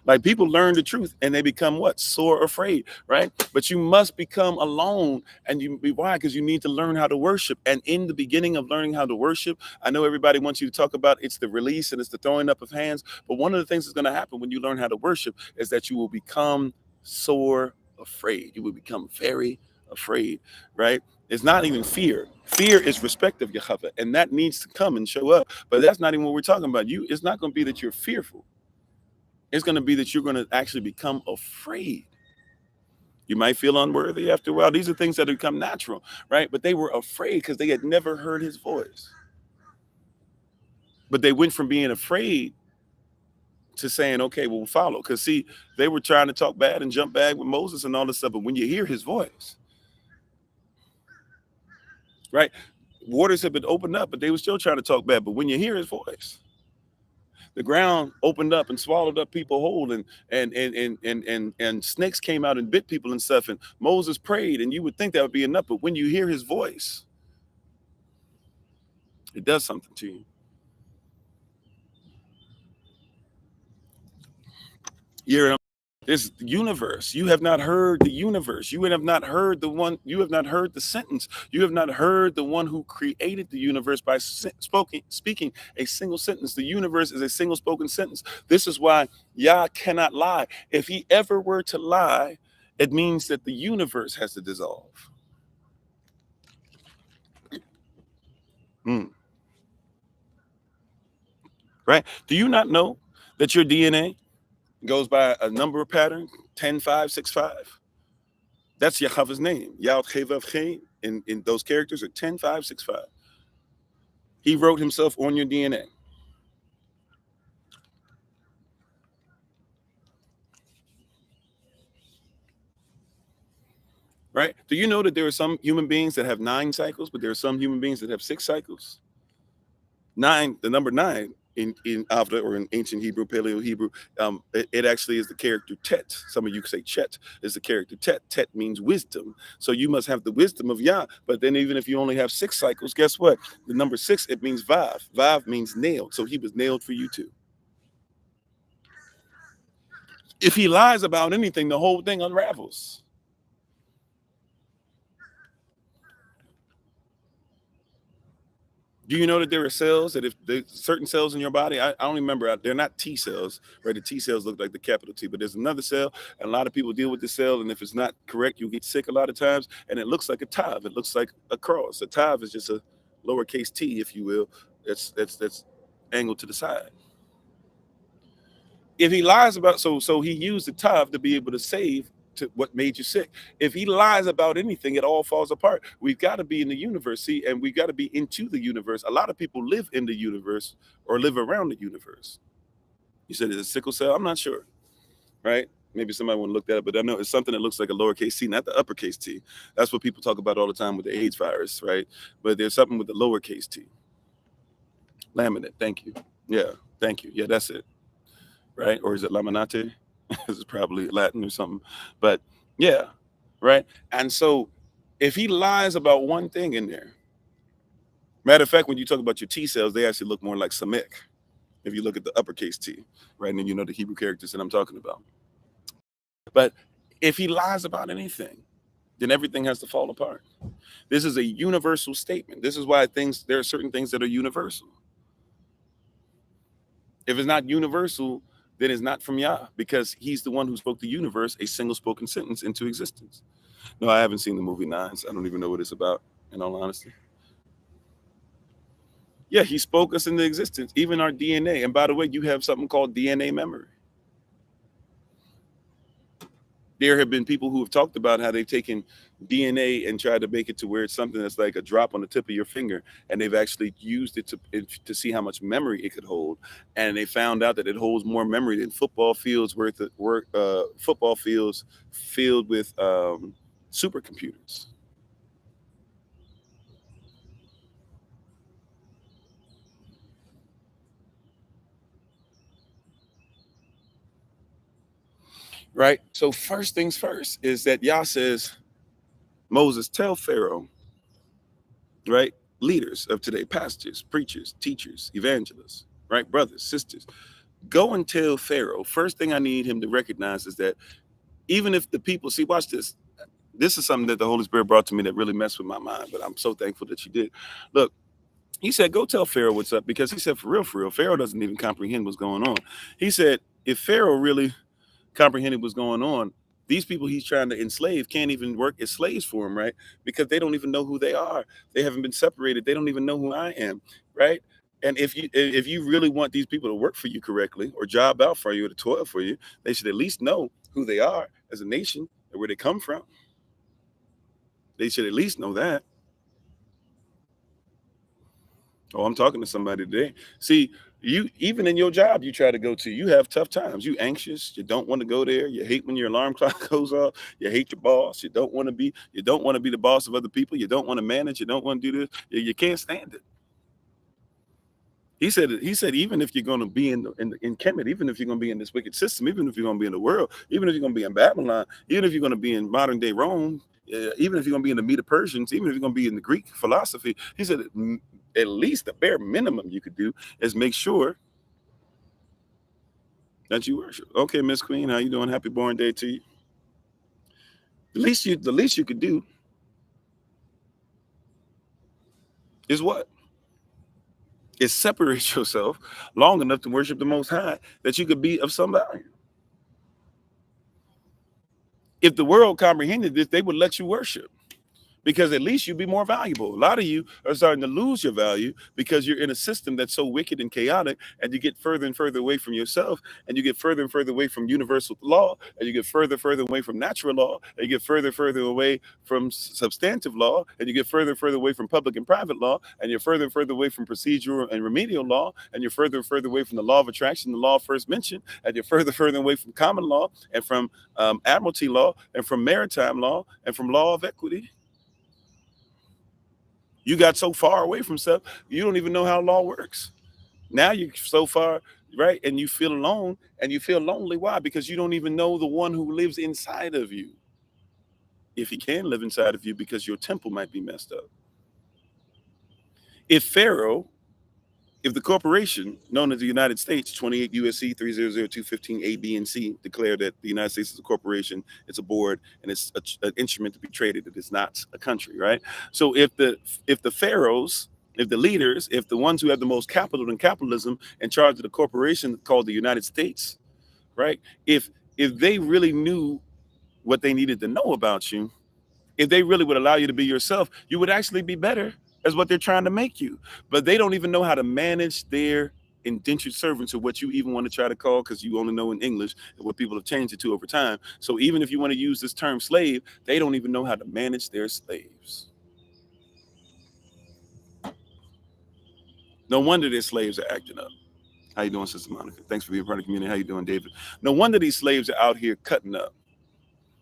Like people learn the truth and they become what? Sore afraid, right? But you must become alone. And why? Because you need to learn how to worship. And in the beginning of learning how to worship, I know everybody wants you to talk about it's the release and it's the throwing up of hands. But one of the things that's going to happen when you learn how to worship is that you will become sore afraid. You will become very afraid, right? It's not even fear. Fear is respect of Yahweh, and that needs to come and show up. But that's not even what we're talking about. It's not going to be that you're fearful. It's going to be that you're going to actually become afraid. You might feel unworthy after a while. These are things that become natural, right? But they were afraid because they had never heard his voice. But they went from being afraid to saying, okay, we'll follow. Because see, they were trying to talk bad and jump back with Moses and all this stuff. But when you hear his voice, right? Waters have been opened up, but they were still trying to talk bad. But when you hear his voice, the ground opened up and swallowed up people whole, and snakes came out and bit people and stuff. And Moses prayed, and you would think that would be enough, but when you hear his voice, it does something to you. You're this universe. You have not heard the universe. You have not heard the one. You have not heard the sentence. You have not heard the one who created the universe by speaking a single sentence. The universe is a single spoken sentence. This is why Yah cannot lie. If he ever were to lie, it means that the universe has to dissolve. Right? Do you not know that your DNA goes by a number of patterns? 10, 5, 6, 5. That's Yahweh's name. Yahweh Chevav in those characters are 10, 5, 6, 5. He wrote himself on your DNA. Right? Do you know that there are some human beings that have 9 cycles, but there are some human beings that have 6 cycles? 9, the number 9 in Avda or in ancient Hebrew, Paleo Hebrew, it actually is the character Tet. Some of you say Chet is the character Tet. Tet means wisdom. So you must have the wisdom of Yah. But then even if you only have 6 cycles, guess what? The number 6, it means Vav. Vav means nailed. So he was nailed for you too. If he lies about anything, the whole thing unravels. Do you know that there are cells that if there's certain cells in your body, I don't remember, they're not T cells, right? The T cells look like the capital T, but there's another cell, and a lot of people deal with this cell, and if it's not correct, you get sick a lot of times, and it looks like a tav. It looks like a cross. A tav is just a lowercase t, if you will, that's angled to the side. If he lies about, so he used the tav to be able to save to what made you sick. If he lies about anything, it all falls apart. We've got to be in the universe, see, and we've got to be into the universe. A lot of people live in the universe or live around the universe. You said it's a sickle cell? I'm not sure, right? Maybe somebody want to look that up, but I know it's something that looks like a lowercase t, not the uppercase t. That's what people talk about all the time with the AIDS virus, right? But there's something with the lowercase t. Laminate, thank you. Yeah, thank you. Yeah, that's it, right? Or is it laminate? This is probably Latin or something, but yeah, right. And so if he lies about one thing in there, matter of fact, when you talk about your T cells, they actually look more like Semitic. If you look at the uppercase T, right, and then you know the Hebrew characters that I'm talking about. But if he lies about anything, then everything has to fall apart. This is a universal statement. This is why there are certain things that are universal. If it's not universal, then it's not from Yah, because he's the one who spoke the universe a single spoken sentence into existence. No, I haven't seen the movie Nines. I don't even know what it's about, in all honesty. Yeah, he spoke us into existence, even our DNA. And by the way, you have something called DNA memory. There have been people who have talked about how they've taken DNA and tried to make it to where it's something that's like a drop on the tip of your finger, and they've actually used it to see how much memory it could hold, and they found out that it holds more memory than football fields worth of work, football fields filled with supercomputers. Right. So first things first is that Yah says, Moses, tell Pharaoh, right? Leaders of today, pastors, preachers, teachers, evangelists, right? Brothers, sisters, go and tell Pharaoh. First thing I need him to recognize is that even if the people see, watch this. This is something that the Holy Spirit brought to me that really messed with my mind, but I'm so thankful that you did. Look, he said, go tell Pharaoh what's up, because he said, for real, Pharaoh doesn't even comprehend what's going on. He said, if Pharaoh really comprehended what's going on, these people he's trying to enslave can't even work as slaves for him, right? Because they don't even know who they are. They haven't been separated. They don't even know who I am, right? And if you really want these people to work for you correctly, or job out for you, or to toil for you, they should at least know who they are as a nation and where they come from. They should at least know that. Oh, I'm talking to somebody today. See, you, even in your job you try to go to, you have tough times. You anxious. You don't want to go there. You hate when your alarm clock goes off. You hate your boss. You don't want to be the boss of other people. You don't want to manage. You don't want to do this. You can't stand it. He said, even if you're going to be in Kemet, even if you're going to be in this wicked system, even if you're going to be in the world, even if you're going to be in Babylon, even if you're going to be in modern day Rome, even if you're going to be in the Medo Persians, even if you're going to be in the Greek philosophy, he said, at least the bare minimum you could do is make sure that you worship. Okay, Miss Queen, how you doing? Happy born day to you. The least you could do is what? Is separate yourself long enough to worship the Most High, that you could be of some value. If the world comprehended this, they would let you worship, because at least you'd be more valuable. A lot of you are starting to lose your value because you're in a system that's so wicked and chaotic, and you get further and further away from yourself, and you get further and further away from universal law, and you get further and further away from natural law, and you get further and further away from substantive law, and you get further and further away from public and private law, and you're further and further away from procedural and remedial law, and you're further and further away from the law of attraction, the law first mentioned, and you're further and further away from common law, and from admiralty law, and from maritime law, and from law of equity. You got so far away from stuff, you don't even know how law works. Now you're so far, right? And you feel alone, and you feel lonely. Why? Because you don't even know the one who lives inside of you. If he can live inside of you, because your temple might be messed up. If Pharaoh, if the corporation known as the United States, 28 USC 300215 A, B, and C, declare that the United States is a corporation, it's a board, and it's an instrument to be traded, it is not a country, right? So if the pharaohs, if the leaders, if the ones who have the most capital and capitalism in charge of the corporation called the United States, right? If they really knew what they needed to know about you, if they really would allow you to be yourself, you would actually be better as what they're trying to make you. But they don't even know how to manage their indentured servants, or what you even want to try to call, because you only know in English and what people have changed it to over time. So even if you want to use this term slave, they don't even know how to manage their slaves. No wonder their slaves are acting up. How you doing, Sister Monica? Thanks for being part of the community. How you doing, David? No wonder these slaves are out here cutting up.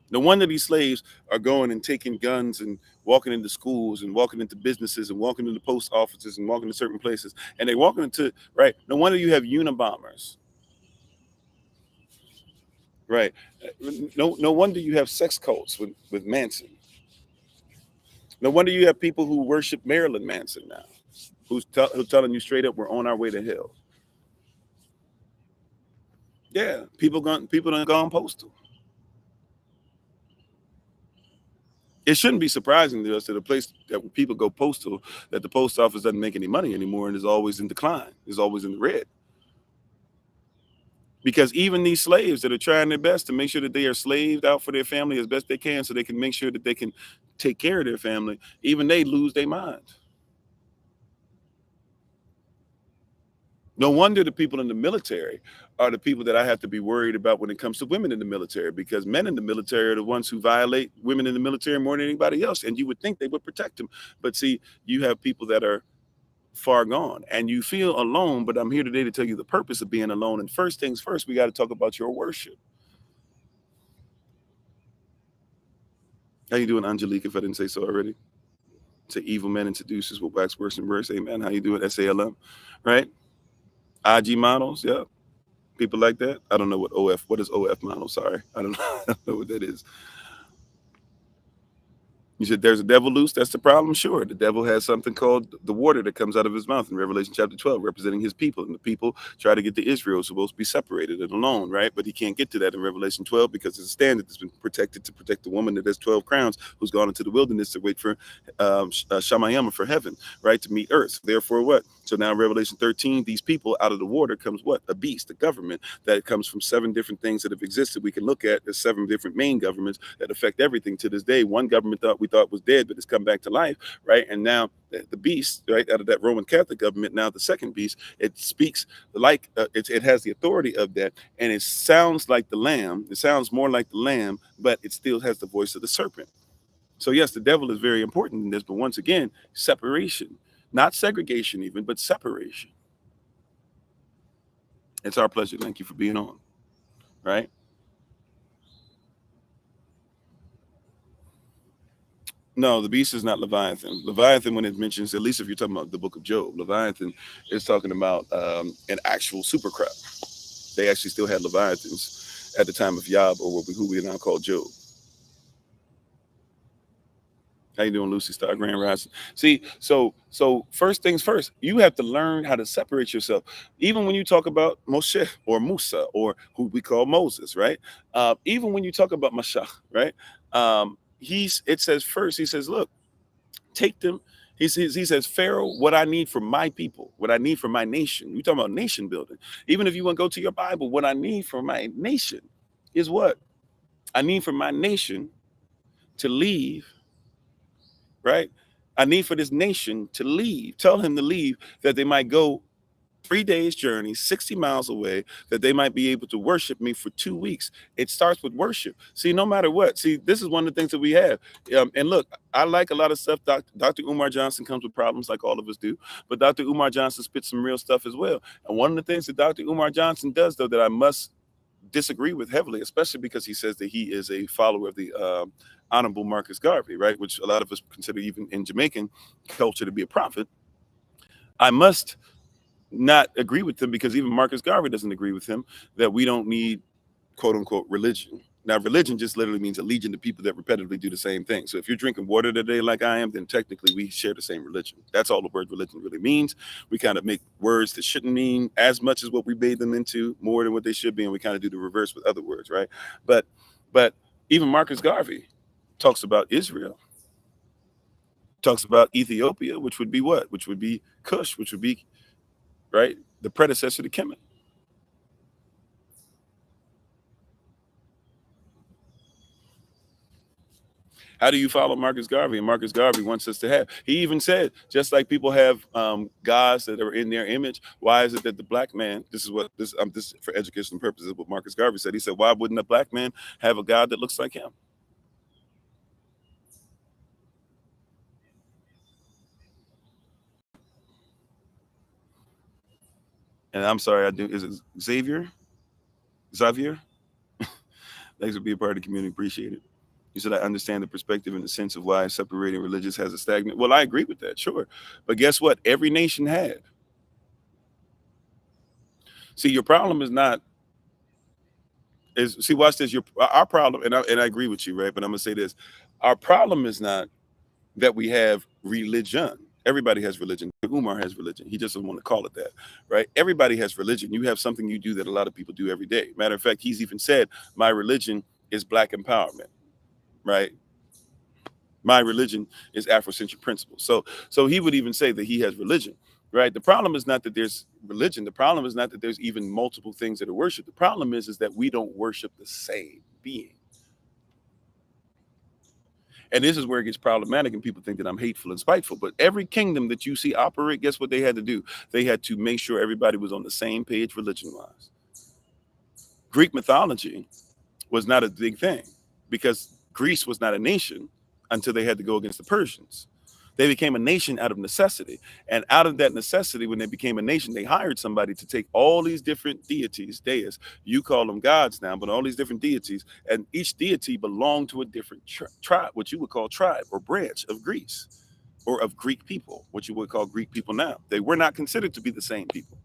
No wonder these slaves are going and taking guns and walking into schools and walking into businesses and walking into post offices and walking to certain places. And they're walking into, right? No wonder you have Unabombers, right? No wonder you have sex cults with Manson. No wonder you have people who worship Marilyn Manson now, who's telling you straight up, we're on our way to hell. Yeah, people done gone postal. It shouldn't be surprising to us that a place that when people go postal, that the post office doesn't make any money anymore and is always in decline, is always in the red. Because even these slaves that are trying their best to make sure that they are slaved out for their family as best they can, so they can make sure that they can take care of their family, even they lose their mind. No wonder the people in the military are the people that I have to be worried about when it comes to women in the military, because men in the military are the ones who violate women in the military more than anybody else. And you would think they would protect them. But see, you have people that are far gone and you feel alone. But I'm here today to tell you the purpose of being alone. And first things first, we got to talk about your worship. How you doing, Angelique, if I didn't say so already? To evil men and seducers will wax worse and worse. Amen. How you doing, SALM? Right? IG models, yeah. People like that. I don't know what is OF model. Sorry. I don't know, I don't know what that is. You said there's a devil loose. That's the problem. Sure, the devil has something called the water that comes out of his mouth in Revelation chapter 12, representing his people. And the people try to get to Israel, supposed to be separated and alone, right? But he can't get to that in Revelation 12 because there's a standard that's been protected to protect the woman that has 12 crowns, who's gone into the wilderness to wait for Shamayama, for heaven, right, to meet earth. Therefore, what? So now in Revelation 13, these people, out of the water comes what? A beast, a government that comes from 7 different things that have existed. We can look at the 7 different main governments that affect everything to this day. One government we thought was dead, but it's come back to life, right? And now the beast, right, out of that Roman Catholic government, now the second beast, it speaks like it has the authority of that, and it sounds like the lamb. It sounds more like the lamb, but it still has the voice of the serpent. So yes, the devil is very important in this, but once again, separation, not segregation even, but separation. It's our pleasure. Thank you for being on, right? No, the beast is not Leviathan. Leviathan, when it mentions, at least if you're talking about the book of Job, Leviathan is talking about an actual super crop. They actually still had Leviathans at the time of Yob, or who we now call Job. How you doing, Lucy Star Grand Rising? See, so first things first, you have to learn how to separate yourself. Even when you talk about Moshe or Musa or who we call Moses, right? Even when you talk about Mashiach, right? It says first, he says, look, take them. He says, Pharaoh, what I need for my people, what I need for my nation. You talking about nation building. Even if you want to go to your Bible, what I need for my nation is what? I need for my nation to leave, right? I need for this nation to leave. Tell him to leave, that they might go 3 days journey, 60 miles away, that they might be able to worship me for 2 weeks. It starts with worship. See, no matter what, see, this is one of the things that we have. And look, I like a lot of stuff. Dr. Umar Johnson comes with problems like all of us do, but Dr. Umar Johnson spits some real stuff as well. And one of the things that Dr. Umar Johnson does, though, that I must disagree with heavily, especially because he says that he is a follower of the Honorable Marcus Garvey, right, which a lot of us consider even in Jamaican culture to be a prophet. I must not agree with him, because even Marcus Garvey doesn't agree with him, that we don't need quote unquote religion. Now, religion just literally means a legion of people that repetitively do the same thing. So if you're drinking water today like I am, then technically we share the same religion. That's all the word religion really means. We kind of make words that shouldn't mean as much as what we made them into, more than what they should be, and we kind of do the reverse with other words, right? But even Marcus Garvey talks about Israel, talks about Ethiopia, which would be what? Which would be Cush, which would be, right, the predecessor to Kemet. How do you follow Marcus Garvey? And Marcus Garvey wants us to have. He even said, just like people have gods that are in their image, why is it that the black man? This is for educational purposes. What Marcus Garvey said. He said, why wouldn't a black man have a god that looks like him? And I'm sorry, I do. Is it Xavier? Xavier? Thanks for being part of the community. Appreciate it. You said I understand the perspective and the sense of why separating religious has a stagnant. Well, I agree with that, sure. But guess what? Every nation had. See, your problem is not see, watch this. Our problem, and I agree with you, right? But I'm gonna say this: our problem is not that we have religion. Everybody has religion. Umar has religion. He just doesn't want to call it that, right? Everybody has religion. You have something you do that a lot of people do every day. Matter of fact, he's even said, "My religion is Black empowerment," right? My religion is Afrocentric principles. So he would even say that he has religion, right? The problem is not that there's religion. The problem is not that there's even multiple things that are worshiped. The problem is that we don't worship the same being. And this is where it gets problematic, and people think that I'm hateful and spiteful. But every kingdom that you see operate, guess what they had to do? They had to make sure everybody was on the same page religion-wise. Greek mythology was not a big thing because Greece was not a nation until they had to go against the Persians. They became a nation out of necessity. And out of that necessity, when they became a nation, they hired somebody to take all these different deities, deists, you call them gods now, but all these different deities, and each deity belonged to a different tribe, what you would call tribe or branch of Greece or of Greek people, what you would call Greek people now. They were not considered to be the same people.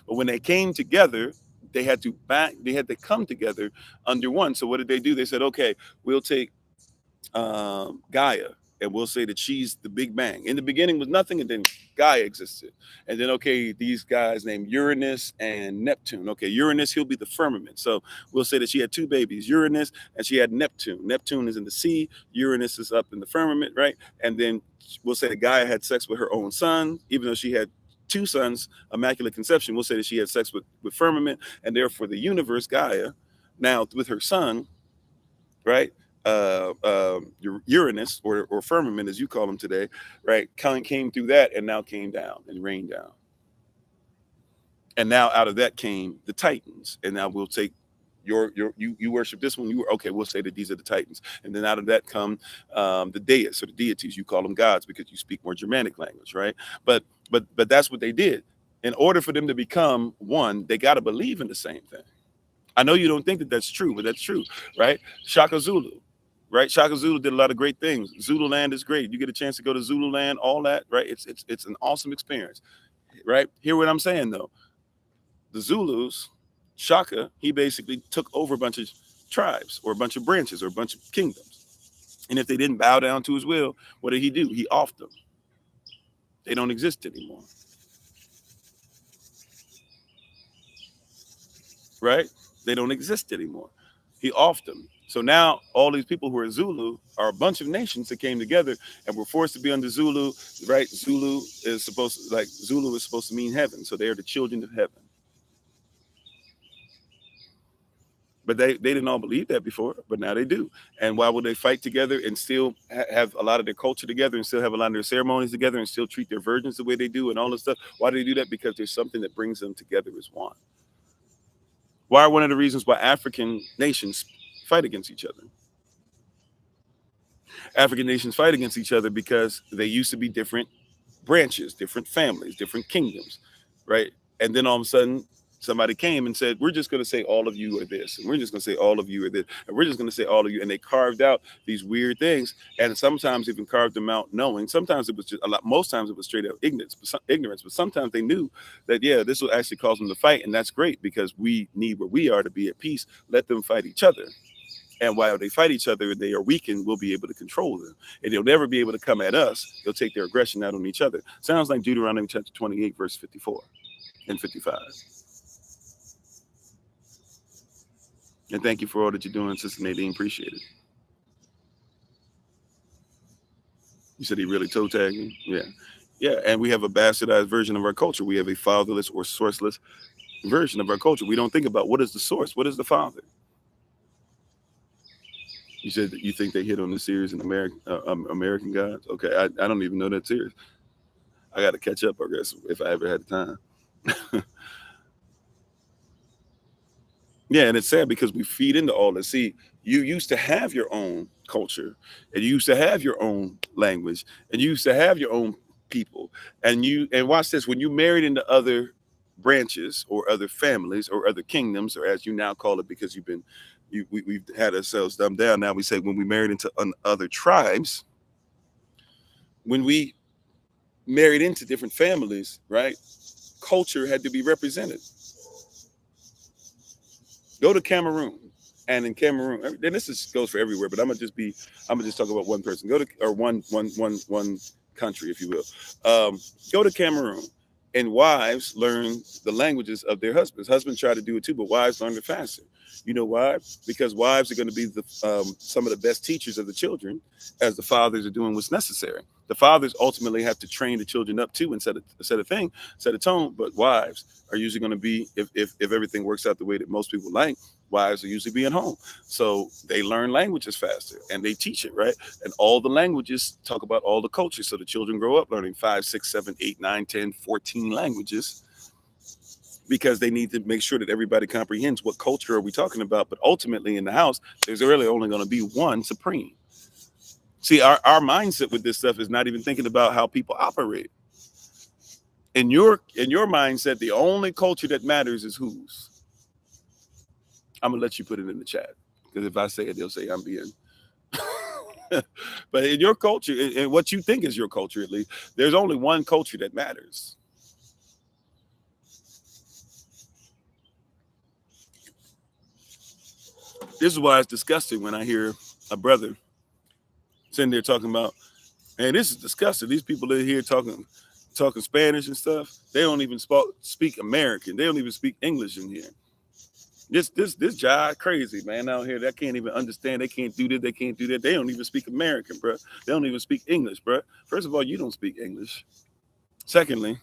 But when they came together, they had to come together under one. So what did they do? They said, okay, we'll take Gaia, and we'll say that she's the Big Bang. In the beginning was nothing, and then Gaia existed. And then, okay, these guys named Uranus and Neptune. Okay, Uranus, he'll be the firmament. So we'll say that she had two babies, Uranus, and she had Neptune. Neptune is in the sea, Uranus is up in the firmament, right? And then we'll say that Gaia had sex with her own son, even though she had two sons, immaculate conception. We'll say that she had sex with firmament, and therefore the universe, Gaia, now with her son, right? Uranus or firmament, as you call them today, right? Came through that and now came down and rained down. And now out of that came the Titans. And now we'll take you worship this one. Okay. We'll say that these are the Titans. And then out of that come the deists or the deities. You call them gods because you speak more Germanic language, right? But that's what they did. In order for them to become one, they got to believe in the same thing. I know you don't think that that's true, but that's true, right? Shaka Zulu, right? Shaka Zulu did a lot of great things. Zululand is great. You get a chance to go to Zululand, all that, right? It's an awesome experience, right? Hear what I'm saying though. The Zulus, Shaka, he basically took over a bunch of tribes or a bunch of branches or a bunch of kingdoms. And if they didn't bow down to his will, what did he do? He offed them. They don't exist anymore. Right? They don't exist anymore. He offed them. So now all these people who are Zulu are a bunch of nations that came together and were forced to be under Zulu, right? Zulu is supposed to mean heaven. So they are the children of heaven. But they didn't all believe that before, but now they do. And why would they fight together and still have a lot of their culture together and still have a lot of their ceremonies together and still treat their virgins the way they do and all this stuff? Why do they do that? Because there's something that brings them together as one. Why are one of the reasons why African nations fight against each other? African nations fight against each other because they used to be different branches, different families, different kingdoms, right? And then all of a sudden, somebody came and said, we're just going to say all of you are this, and we're just going to say all of you are this, and we're just going to say all of you. And they carved out these weird things, and sometimes even carved them out knowing. Sometimes it was just most times it was straight up ignorance, but sometimes they knew that, yeah, this will actually cause them to fight, and that's great because we need where we are to be at peace. Let them fight each other. And while they fight each other and they are weakened, we'll be able to control them. And they'll never be able to come at us. They'll take their aggression out on each other. Sounds like Deuteronomy chapter 28, verse 54 and 55. And thank you for all that you're doing, Sister Nadine. Appreciate it. You said he really toe tagging? Yeah. Yeah. And we have a bastardized version of our culture. We have a fatherless or sourceless version of our culture. We don't think about what is the source? What is the father? You said that you think they hit on the series in American Gods? Okay, I don't even know that series. I got to catch up, I guess, if I ever had the time. Yeah, and it's sad because we feed into all this. See, you used to have your own culture, and you used to have your own language, and you used to have your own people. And watch this, when you married into other branches or other families or other kingdoms, or as you now call it, because we've had ourselves dumbed down. Now we say when we married into other tribes, when we married into different families, right? Culture had to be represented. Go to Cameroon, and in Cameroon, and this goes for everywhere, but I'm gonna just talk about one person. Go to or one country, if you will. Go to Cameroon, and wives learn the languages of their husbands. Husbands try to do it too, but wives learn it faster. You know why? Because wives are going to be some of the best teachers of the children, as the fathers are doing what's necessary. The fathers ultimately have to train the children up too and set a tone. But wives are usually going to be, if everything works out the way that most people like, wives are usually being home. So they learn languages faster and they teach it, right? And all the languages talk about all the cultures. So the children grow up learning 5, 6, 7, 8, 9, 10, 14 languages. because they need to make sure that everybody comprehends what culture are we talking about. But ultimately in the house, there's really only going to be one supreme. See, our mindset with this stuff is not even thinking about how people operate. In your mindset, the only culture that matters is whose. I'm gonna let you put it in the chat, because if I say it, they'll say I'm being. But in your culture, and what you think is your culture, at least, there's only one culture that matters. This is why it's disgusting when I hear a brother sitting there talking about, "Man, this is disgusting. These people in here talking Spanish and stuff. They don't even speak American. They don't even speak English in here. This jive crazy, man, out here. That can't even understand. They can't do this. They can't do that. They don't even speak American, bro. They don't even speak English, bro. First of all, you don't speak English. Secondly,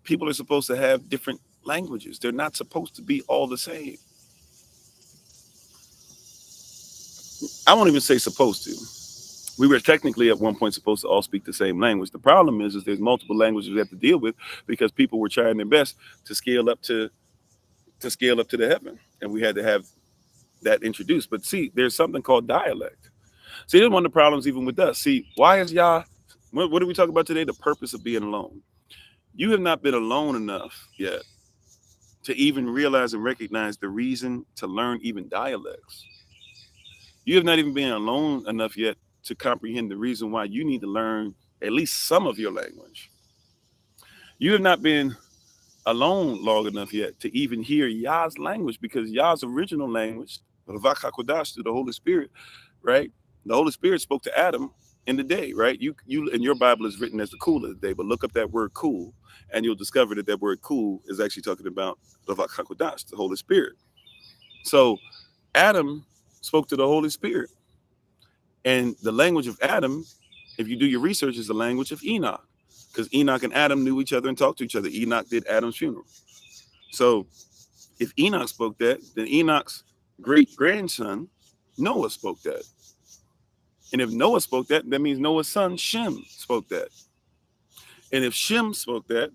people are supposed to have different languages. They're not supposed to be all the same. I won't even say supposed to. We were technically at one point supposed to all speak the same language. The problem is there's multiple languages we have to deal with because people were trying their best to scale up to the heaven, and we had to have that introduced. But see, there's something called dialect. See, this is one of the problems even with us. See, why is y'all? What do we talk about today? The purpose of being alone. You have not been alone enough yet to even realize and recognize the reason to learn even dialects. You have not even been alone enough yet to comprehend the reason why you need to learn at least some of your language. You have not been alone long enough yet to even hear Yah's language, because Yah's original language, Ravak HaKodash, through the Holy Spirit, right? The Holy Spirit spoke to Adam in the day, right? You in your Bible is written as the cool of the day, but look up that word cool, and you'll discover that word cool is actually talking about Ravak HaKodash, the Holy Spirit. So Adam spoke to the Holy Spirit. And the language of Adam, if you do your research, is the language of Enoch, because Enoch and Adam knew each other and talked to each other. Enoch did Adam's funeral. So if Enoch spoke that, then Enoch's great grandson, Noah, spoke that. And if Noah spoke that, that means Noah's son, Shem, spoke that. And if Shem spoke that,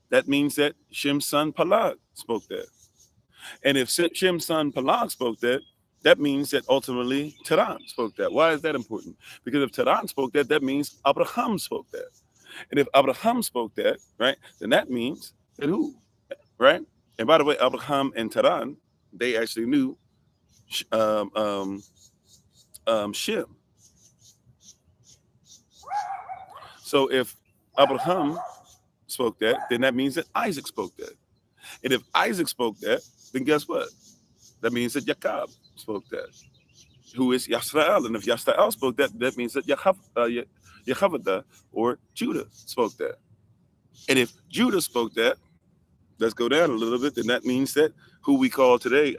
that means that Shem's son, Peleg, spoke that. And if Shem's son, Peleg, spoke that, that means that ultimately Tehran spoke that. Why is that important? Because if Tehran spoke that, that means Abraham spoke that. And if Abraham spoke that, right, then that means that who, right? And by the way, Abraham and Tehran, they actually knew Shem. So if Abraham spoke that, then that means that Isaac spoke that. And if Isaac spoke that, then guess what? That means that Jacob spoke that, who is Yisrael. And if Yisrael spoke that, that means that Yehovah or Judah spoke that. And if Judah spoke that, let's go down a little bit, then that means that who we call today,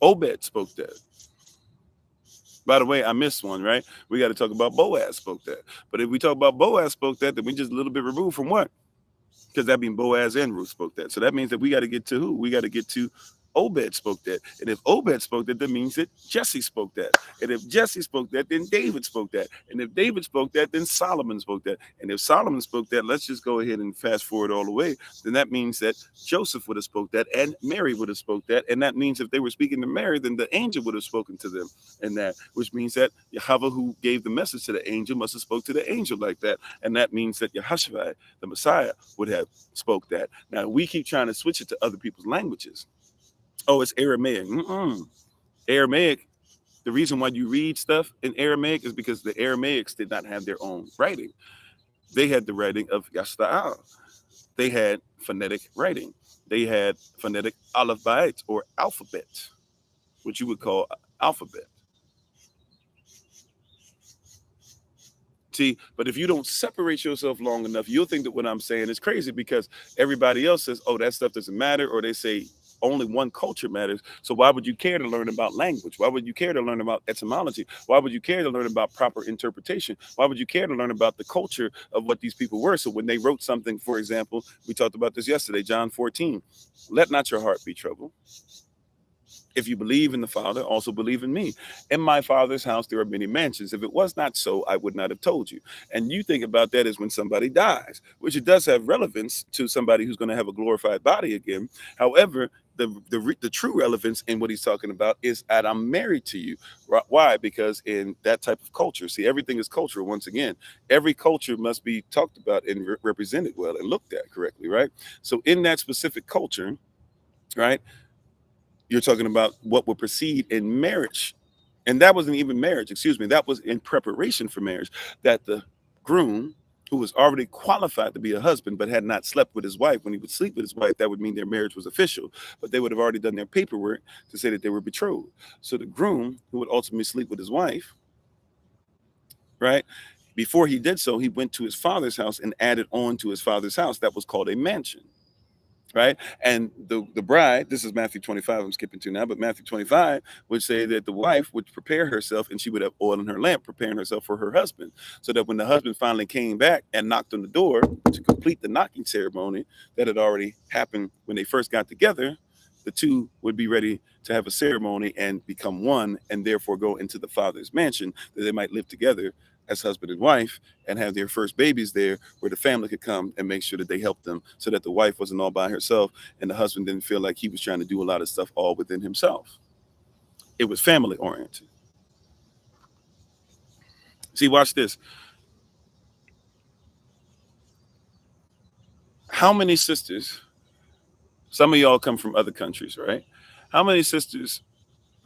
Obed spoke that. By the way, I missed one, right? We got to talk about Boaz spoke that. But if we talk about Boaz spoke that, then we just a little bit removed from what? Because that means Boaz and Ruth spoke that. So that means that we got to get to who? We got to get to Obed spoke that. And if Obed spoke that, that means that Jesse spoke that. And if Jesse spoke that, then David spoke that. And if David spoke that, then Solomon spoke that. And if Solomon spoke that, let's just go ahead and fast forward all the way. Then that means that Joseph would have spoke that, and Mary would have spoke that. And that means if they were speaking to Mary, then the angel would have spoken to them. And that, which means that Yehovah, who gave the message to the angel, must have spoke to the angel like that. And that means that Yehoshua, the Messiah, would have spoke that. Now we keep trying to switch it to other people's languages. Oh, it's Aramaic. Aramaic, the reason why you read stuff in Aramaic is because the Aramaics did not have their own writing. They had the writing of Yashta'al. They had phonetic writing. They had phonetic aleph bait, or alphabet, which you would call alphabet. See, but if you don't separate yourself long enough, you'll think that what I'm saying is crazy, because everybody else says, oh, that stuff doesn't matter, or they say only one culture matters. So why would you care to learn about language? Why would you care to learn about etymology? Why would you care to learn about proper interpretation? Why would you care to learn about the culture of what these people were? So when they wrote something, for example, we talked about this yesterday, John 14, let not your heart be troubled. If you believe in the Father, also believe in me. In my Father's house, there are many mansions. If it was not so, I would not have told you. And you think about that as when somebody dies, which it does have relevance to somebody who's going to have a glorified body again. However, the true relevance in what he's talking about is that I'm married to you. Why? Because in that type of culture, see, everything is cultural. Once again, every culture must be talked about and represented well and looked at correctly, right? So in that specific culture, right, you're talking about what would precede in marriage. And that wasn't even marriage, excuse me. That was in preparation for marriage, that the groom, who was already qualified to be a husband but had not slept with his wife, when he would sleep with his wife, that would mean their marriage was official. But they would have already done their paperwork to say that they were betrothed. So the groom, who would ultimately sleep with his wife, right, before he did so, he went to his father's house and added on to his father's house. That was called a mansion. Right. And the bride, this is Matthew 25, I'm skipping to now, but Matthew 25 would say that the wife would prepare herself and she would have oil in her lamp, preparing herself for her husband, so that when the husband finally came back and knocked on the door to complete the knocking ceremony that had already happened when they first got together, the two would be ready to have a ceremony and become one, and therefore go into the Father's mansion, that they might live together as husband and wife and have their first babies there, where the family could come and make sure that they helped them, so that the wife wasn't all by herself and the husband didn't feel like he was trying to do a lot of stuff all within himself. It was family oriented. See, watch this. How many sisters, some of y'all come from other countries, right? How many sisters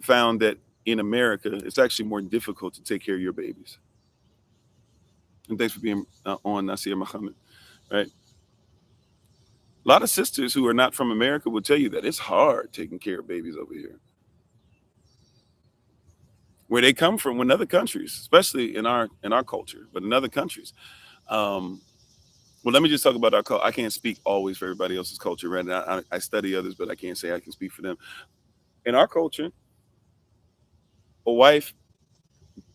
found that in America it's actually more difficult to take care of your babies? And thanks for being on, Nasir Muhammad, right? A lot of sisters who are not from America will tell you that it's hard taking care of babies over here. Where they come from, in other countries, especially in our culture, but in other countries. Um, well, let me just talk about our culture. I can't speak always for everybody else's culture, right? And I study others, but I can't say I can speak for them. In our culture, a wife,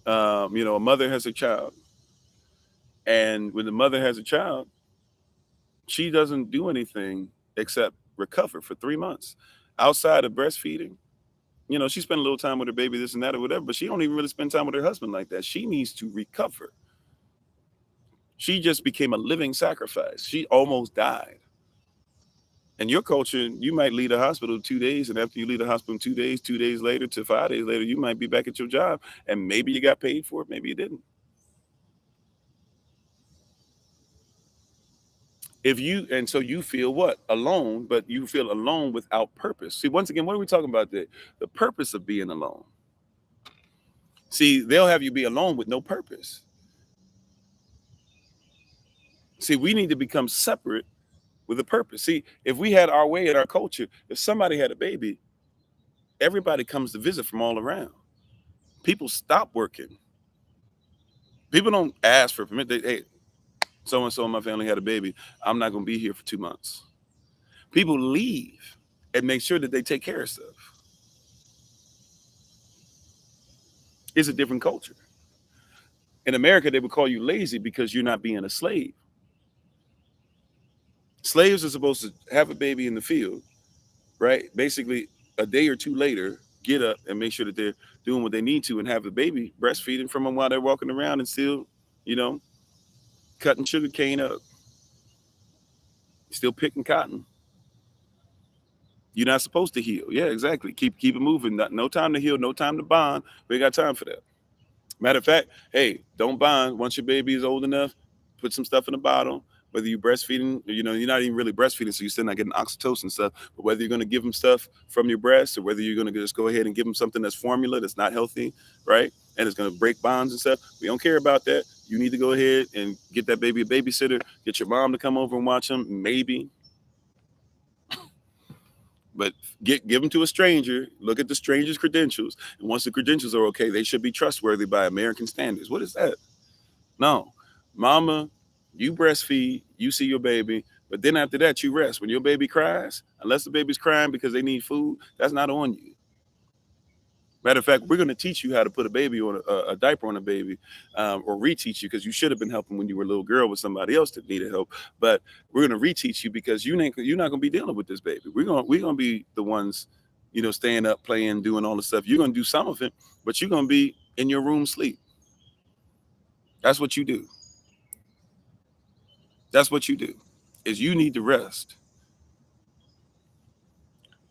a mother has a child, and when the mother has a child, she doesn't do anything except recover for 3 months. Outside of breastfeeding, she spent a little time with her baby, this and that or whatever, but she don't even really spend time with her husband like that. She needs to recover. She just became a living sacrifice. She almost died. In your culture, you might leave the hospital 2 days, and after you leave the hospital 2 days, 2 days later to 5 days later, you might be back at your job, and maybe you got paid for it, maybe you didn't. So you feel what? Alone, but you feel alone without purpose. See, once again, what are we talking about there? The purpose of being alone. See, they'll have you be alone with no purpose. See, we need to become separate with a purpose. See, if we had our way in our culture, if somebody had a baby, everybody comes to visit from all around. People stop working. People don't ask for permission. Hey, so and so in my family had a baby. I'm not going to be here for 2 months. People leave and make sure that they take care of stuff. It's a different culture. In America, they would call you lazy because you're not being a slave. Slaves are supposed to have a baby in the field, right? Basically, a day or two later, get up and make sure that they're doing what they need to and have the baby breastfeeding from them while they're walking around and still, cutting sugar cane up, still picking cotton. You're not supposed to heal. Yeah, exactly. Keep it moving. No time to heal, no time to bond. We ain't got time for that. Matter of fact, hey, don't bond. Once your baby is old enough, put some stuff in the bottle. Whether you're breastfeeding, you're not even really breastfeeding, so you're still not getting oxytocin stuff. But whether you're going to give them stuff from your breast, or whether you're going to just go ahead and give them something that's formula, that's not healthy, right? And it's going to break bonds and stuff. We don't care about that. You need to go ahead and get that baby a babysitter. Get your mom to come over and watch them, maybe. But give them to a stranger. Look at the stranger's credentials, and once the credentials are okay, they should be trustworthy by American standards. What is that? No, mama, you breastfeed, you see your baby, but then after that, you rest. When your baby cries, unless the baby's crying because they need food, that's not on you. Matter of fact, we're going to teach you how to put a baby on a diaper on a baby, or reteach you, because you should have been helping when you were a little girl with somebody else that needed help. But we're going to reteach you because you're not going to be dealing with this baby. We're going to be the ones staying up, playing, doing all the stuff. You're going to do some of it, but you're going to be in your room sleep. That's what you do. That's what you do, is you need to rest.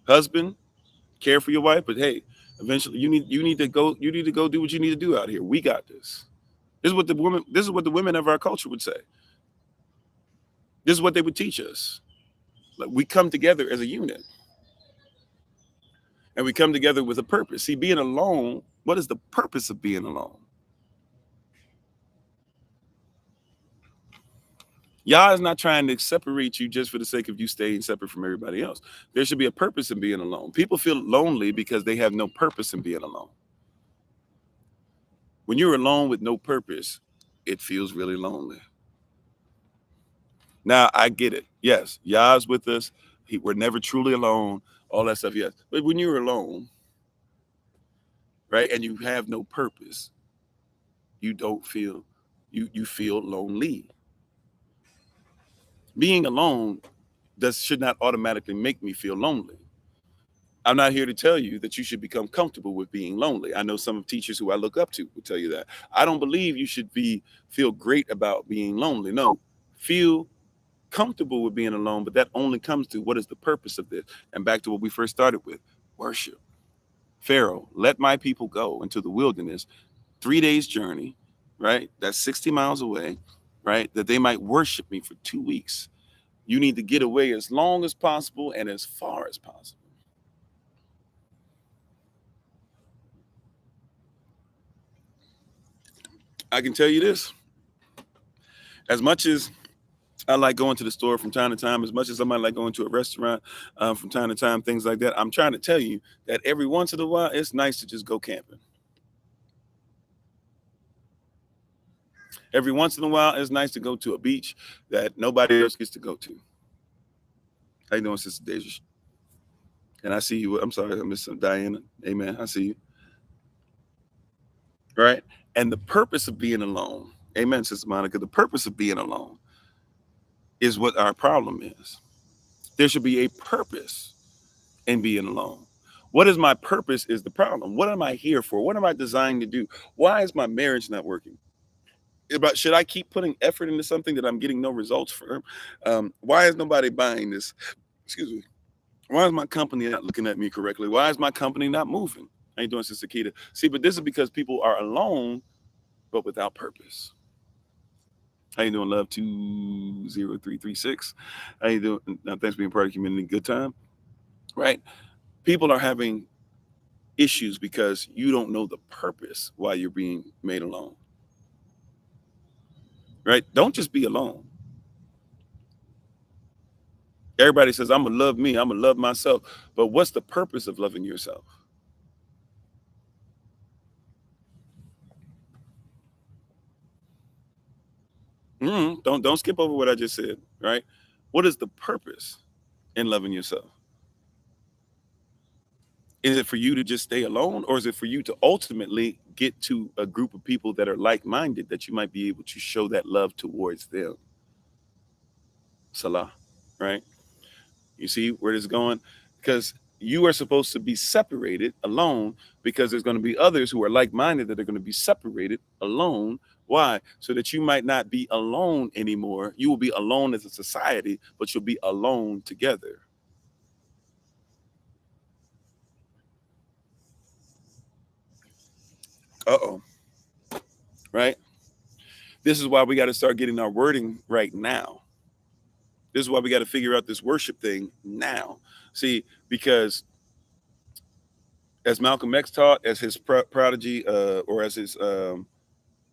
Husband, care for your wife, but hey, eventually you need to go do what you need to do out here. We got this. This is what the women of our culture would say. This is what they would teach us. Like, we come together as a unit. And we come together with a purpose. See, being alone, what is the purpose of being alone? Yah is not trying to separate you just for the sake of you staying separate from everybody else. There should be a purpose in being alone. People feel lonely because they have no purpose in being alone. When you're alone with no purpose, it feels really lonely. Now, I get it. Yes, Yah's with us. We're never truly alone. All that stuff, yes. But when you're alone, right, and you have no purpose, you don't feel, you feel lonely. Being alone should not automatically make me feel lonely. I'm not here to tell you that you should become comfortable with being lonely. I know some teachers who I look up to will tell you that. I don't believe you should feel great about being lonely. No, feel comfortable with being alone, but that only comes to what is the purpose of this. And back to what we first started with, worship. Pharaoh, let my people go into the wilderness, 3 days journey, right? That's 60 miles away, right? That they might worship me for 2 weeks. You need to get away as long as possible and as far as possible. I can tell you this. As much as I like going to the store from time to time, as much as I might like going to a restaurant from time to time, things like that, I'm trying to tell you that every once in a while, it's nice to just go camping. Every once in a while, it's nice to go to a beach that nobody else gets to go to. How you doing, Sister Deja? And I see you. I'm sorry, I missed some Diana. Amen. I see you. Right? And the purpose of being alone, amen, Sister Monica, the purpose of being alone is what our problem is. There should be a purpose in being alone. What is my purpose is the problem. What am I here for? What am I designed to do? Why is my marriage not working? Should I keep putting effort into something that I'm getting no results from? Why is nobody buying this? Excuse me. Why is my company not looking at me correctly? Why is my company not moving? How you doing, Sister Keita? See, but this is because people are alone, but without purpose. How you doing, love? 20336. How you doing? Thanks for being part of the community. Good time. Right? People are having issues because you don't know the purpose why you're being made alone. Right? Don't just be alone. Everybody says, I'm going to love me. I'm going to love myself. But what's the purpose of loving yourself? Don't skip over what I just said, right? What is the purpose in loving yourself? Is it for you to just stay alone, or is it for you to ultimately get to a group of people that are like-minded that you might be able to show that love towards them? Salah, right? You see where this is going? Because you are supposed to be separated alone because there's going to be others who are like-minded that are going to be separated alone. Why? So that you might not be alone anymore. You will be alone as a society, but you'll be alone together. Uh-oh. Right? This is why we got to start getting our wording right now. This is why we got to figure out this worship thing now. See, because as Malcolm X taught, as his prodigy, or as his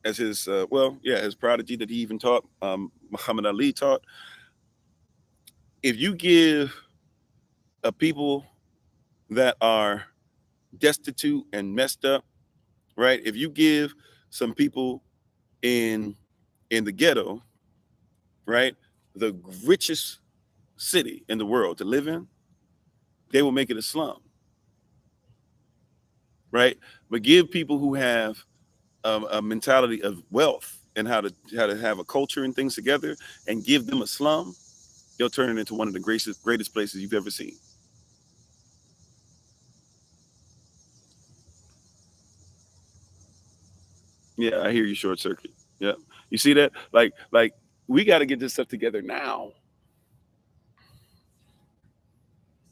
his prodigy that he even taught, Muhammad Ali taught, if you give a people that are destitute and messed up, right? If you give some people in the ghetto, right, the richest city in the world to live in, they will make it a slum, right? But give people who have a mentality of wealth and how to have a culture and things together, and give them a slum, they'll turn it into one of the greatest places you've ever seen. Yeah, I hear you, short circuit. Yeah. You see that? Like we got to get this stuff together now.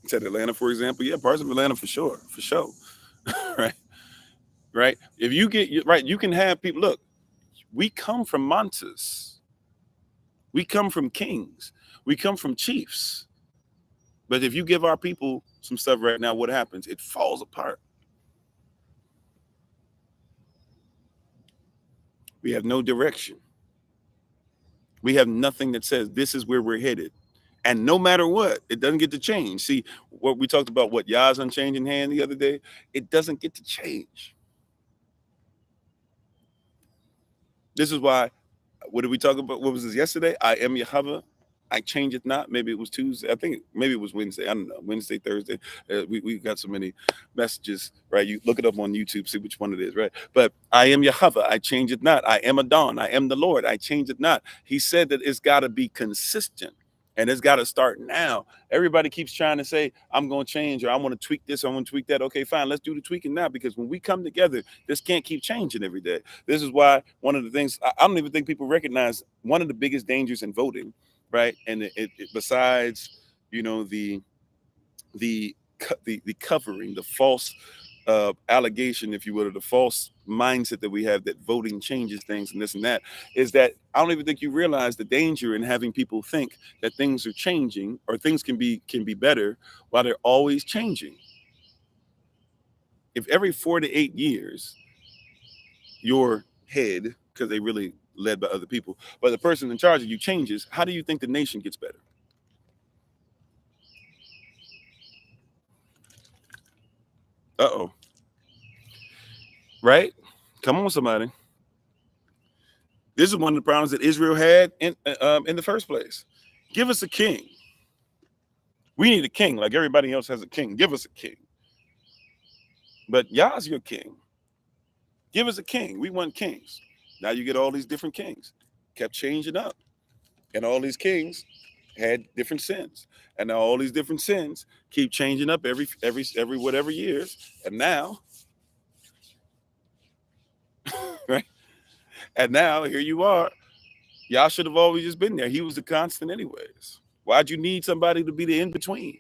Said Atlanta, for example. Yeah, parts of Atlanta for sure. For sure. right. Right. If you get right, you can have people look, we come from monsters. We come from kings. We come from chiefs. But if you give our people some stuff right now, what happens? It falls apart. We have no direction. We have nothing that says this is where we're headed. And no matter what, it doesn't get to change. See, what we talked about, what Yah's unchanging hand the other day, it doesn't get to change. This is why, what did we talk about? What was this yesterday? I am Yahweh. I change it not. Maybe it was Tuesday. I think maybe it was Wednesday. I don't know. Wednesday, Thursday. We got so many messages, right? You look it up on YouTube, see which one it is, right? But I am Yahweh. I change it not. I am Adon. I am the Lord. I change it not. He said that it's got to be consistent. And it's got to start now. Everybody keeps trying to say, I'm going to change or I want to tweak this, I want to tweak that. Okay, fine. Let's do the tweaking now because when we come together, this can't keep changing every day. This is why one of the things, I don't even think people recognize one of the biggest dangers in voting, right? And besides, you know, the covering, the false allegation, if you will, or the false mindset that we have that voting changes things and this and that, is that I don't even think you realize the danger in having people think that things are changing or things can be better while they're always changing. If every 4 to 8 years your head, because they really led by other people, but the person in charge of you changes, how do you think the nation gets better? Uh-oh. Right? Come on, somebody. This is one of the problems that Israel had in the first place. Give us a king. We need a king like everybody else has a king. Give us a king. But Yah's your king. Give us a king. We want kings. Now you get all these different kings. Kept changing up. And all these kings had different sins. And now all these different sins keep changing up every whatever years. And now, right? And now here you are. Yah should have always just been there. He was the constant anyways. Why'd you need somebody to be the in-between?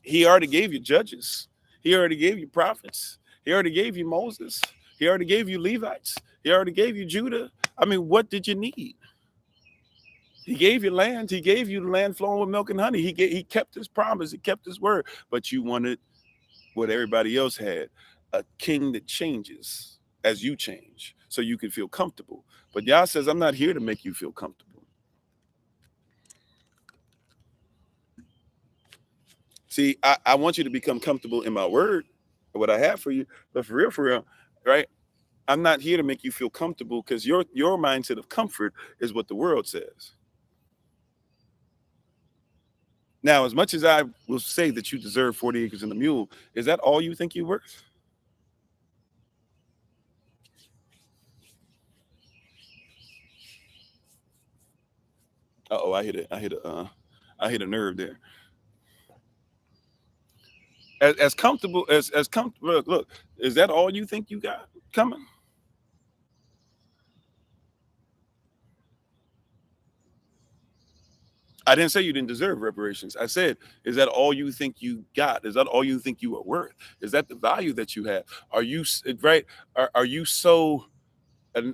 He already gave you judges. He already gave you prophets. He already gave you Moses. He already gave you Levites. He already gave you Judah. I mean, what did you need? He gave you land. He gave you the land flowing with milk and honey. He kept his promise. He kept his word. But you wanted what everybody else had, a king that changes as you change so you can feel comfortable. But Yah says, I'm not here to make you feel comfortable. See, I want you to become comfortable in my word, what I have for you. But for real, right? I'm not here to make you feel comfortable because your mindset of comfort is what the world says. Now, as much as I will say that you deserve 40 acres and a mule, is that all you think you're worth? Uh-oh, I hit a nerve there. As comfortable as comfortable. Look, is that all you think you got coming? I didn't say you didn't deserve reparations. I said, is that all you think you got? Is that all you think you are worth? Is that the value that you have? Are you right? Are you so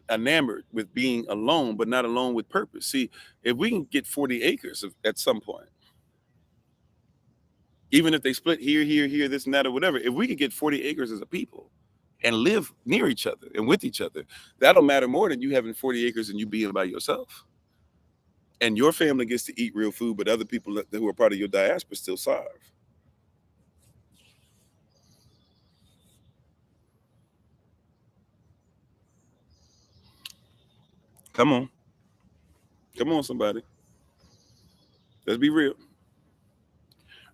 enamored with being alone, but not alone with purpose? See, if we can get 40 acres at some point, even if they split here, this and that, or whatever, if we could get 40 acres as a people and live near each other and with each other, that'll matter more than you having 40 acres and you being by yourself. And your family gets to eat real food, but other people who are part of your diaspora still starve. Come on. Come on, somebody. Let's be real.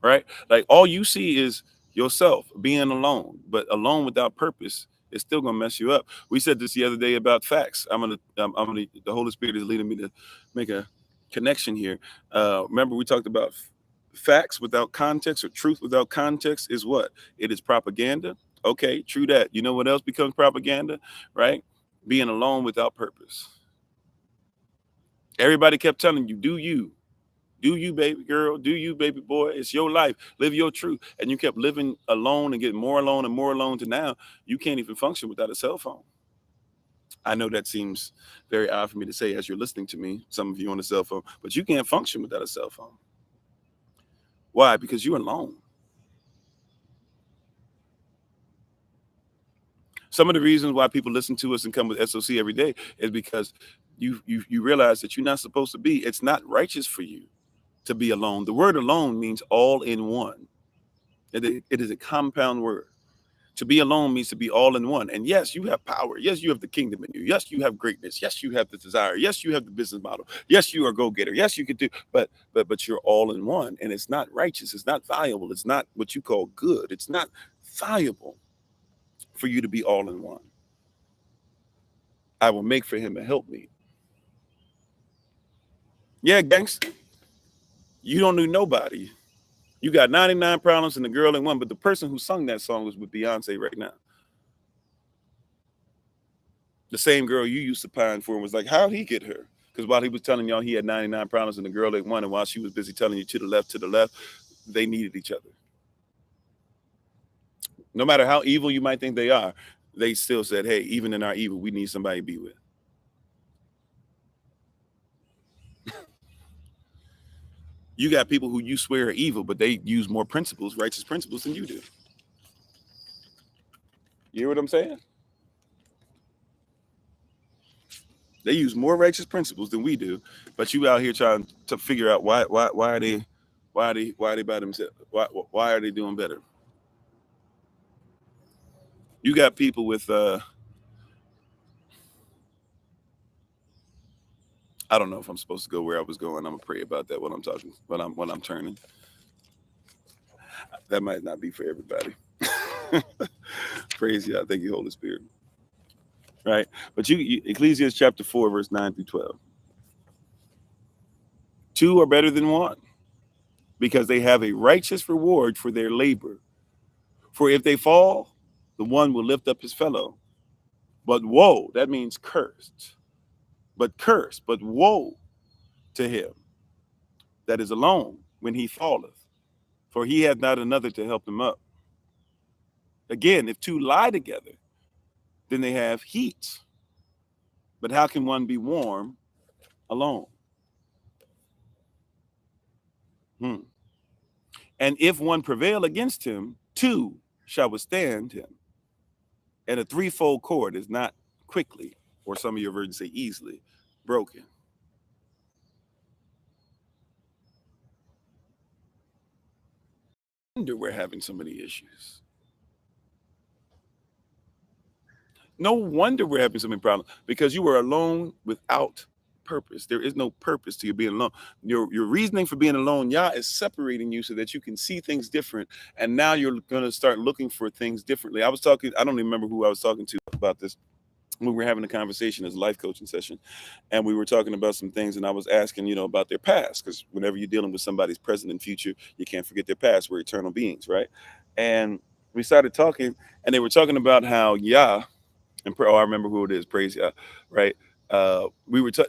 Right? Like all you see is yourself being alone, but alone without purpose is still gonna mess you up. We said this the other day about facts. The Holy Spirit is leading me to make a connection here. Remember we talked about facts without context or truth without context is what? It is propaganda Okay, true that. You know what else becomes propaganda, right? Being alone without purpose. Everybody kept telling you, do you, baby girl, do you, baby boy. It's your life. Live your truth. And you kept living alone and getting more alone and more alone to now you can't even function without a cell phone. I know that seems very odd for me to say as you're listening to me, some of you on a cell phone, but you can't function without a cell phone. Why? Because you're alone. Some of the reasons why people listen to us and come with SOC every day is because you realize that you're not supposed to be. It's not righteous for you to be alone. The word alone means all in one. It is a compound word. To be alone means to be all in one. And yes, you have power. Yes, you have the kingdom in you. Yes, you have greatness. Yes, you have the desire. Yes, you have the business model. Yes, you are a go-getter. Yes, you can do, but you're all in one. And it's not righteous. It's not valuable. It's not what you call good. It's not valuable for you to be all in one. I will make for him a helpmeet. Yeah, gangster. You don't need nobody. You got 99 problems and the girl in one, but the person who sung that song was with Beyonce right now. The same girl you used to pine for and was like, how'd he get her? Because while he was telling y'all he had 99 problems and the girl ain't one, and while she was busy telling you to the left, they needed each other. No matter how evil you might think they are, they still said, hey, even in our evil, we need somebody to be with. You got people who you swear are evil, but they use more principles, righteous principles, than you do. You hear what I'm saying? They use more righteous principles than we do, but you out here trying to figure out why are they by themselves? Why are they doing better? You got people with I don't know if I'm supposed to go where I was going. I'm gonna pray about that when I'm talking, when I'm turning. That might not be for everybody. Praise God. Thank you, Holy Spirit. Right. But you Ecclesiastes chapter 4, verse 9 through 12. Two are better than one, because they have a righteous reward for their labor. For if they fall, the one will lift up his fellow. But woe, that means cursed. But woe to him that is alone when he falleth, for he hath not another to help him up. Again, if two lie together, then they have heat. But how can one be warm alone? Hmm. And if one prevail against him, two shall withstand him. And a threefold cord is not quickly, or some of your versions say easily, broken. No wonder we're having so many issues. No wonder we're having so many problems, because you were alone without purpose. There is no purpose to you being alone. Your reasoning for being alone, Yah is separating you so that you can see things different. And now you're going to start looking for things differently. I don't even remember who I was talking to about this. We were having a conversation as a life coaching session, and we were talking about some things, and I was asking, about their past, because whenever you're dealing with somebody's present and future, you can't forget their past. We're eternal beings, right? And we started talking, and they were talking about how Yah, and I remember who it is, praise Yah, right?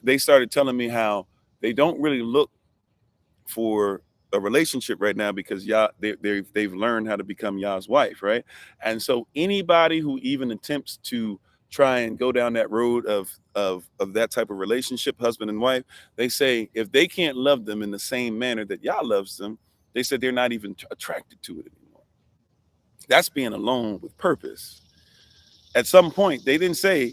They started telling me how they don't really look for a relationship right now, because Yah, they've learned how to become Yah's wife, right? And so anybody who even attempts to try and go down that road of that type of relationship, husband and wife, they say if they can't love them in the same manner that Yah loves them, they said they're not even attracted to it anymore. That's being alone with purpose. At some point, they didn't say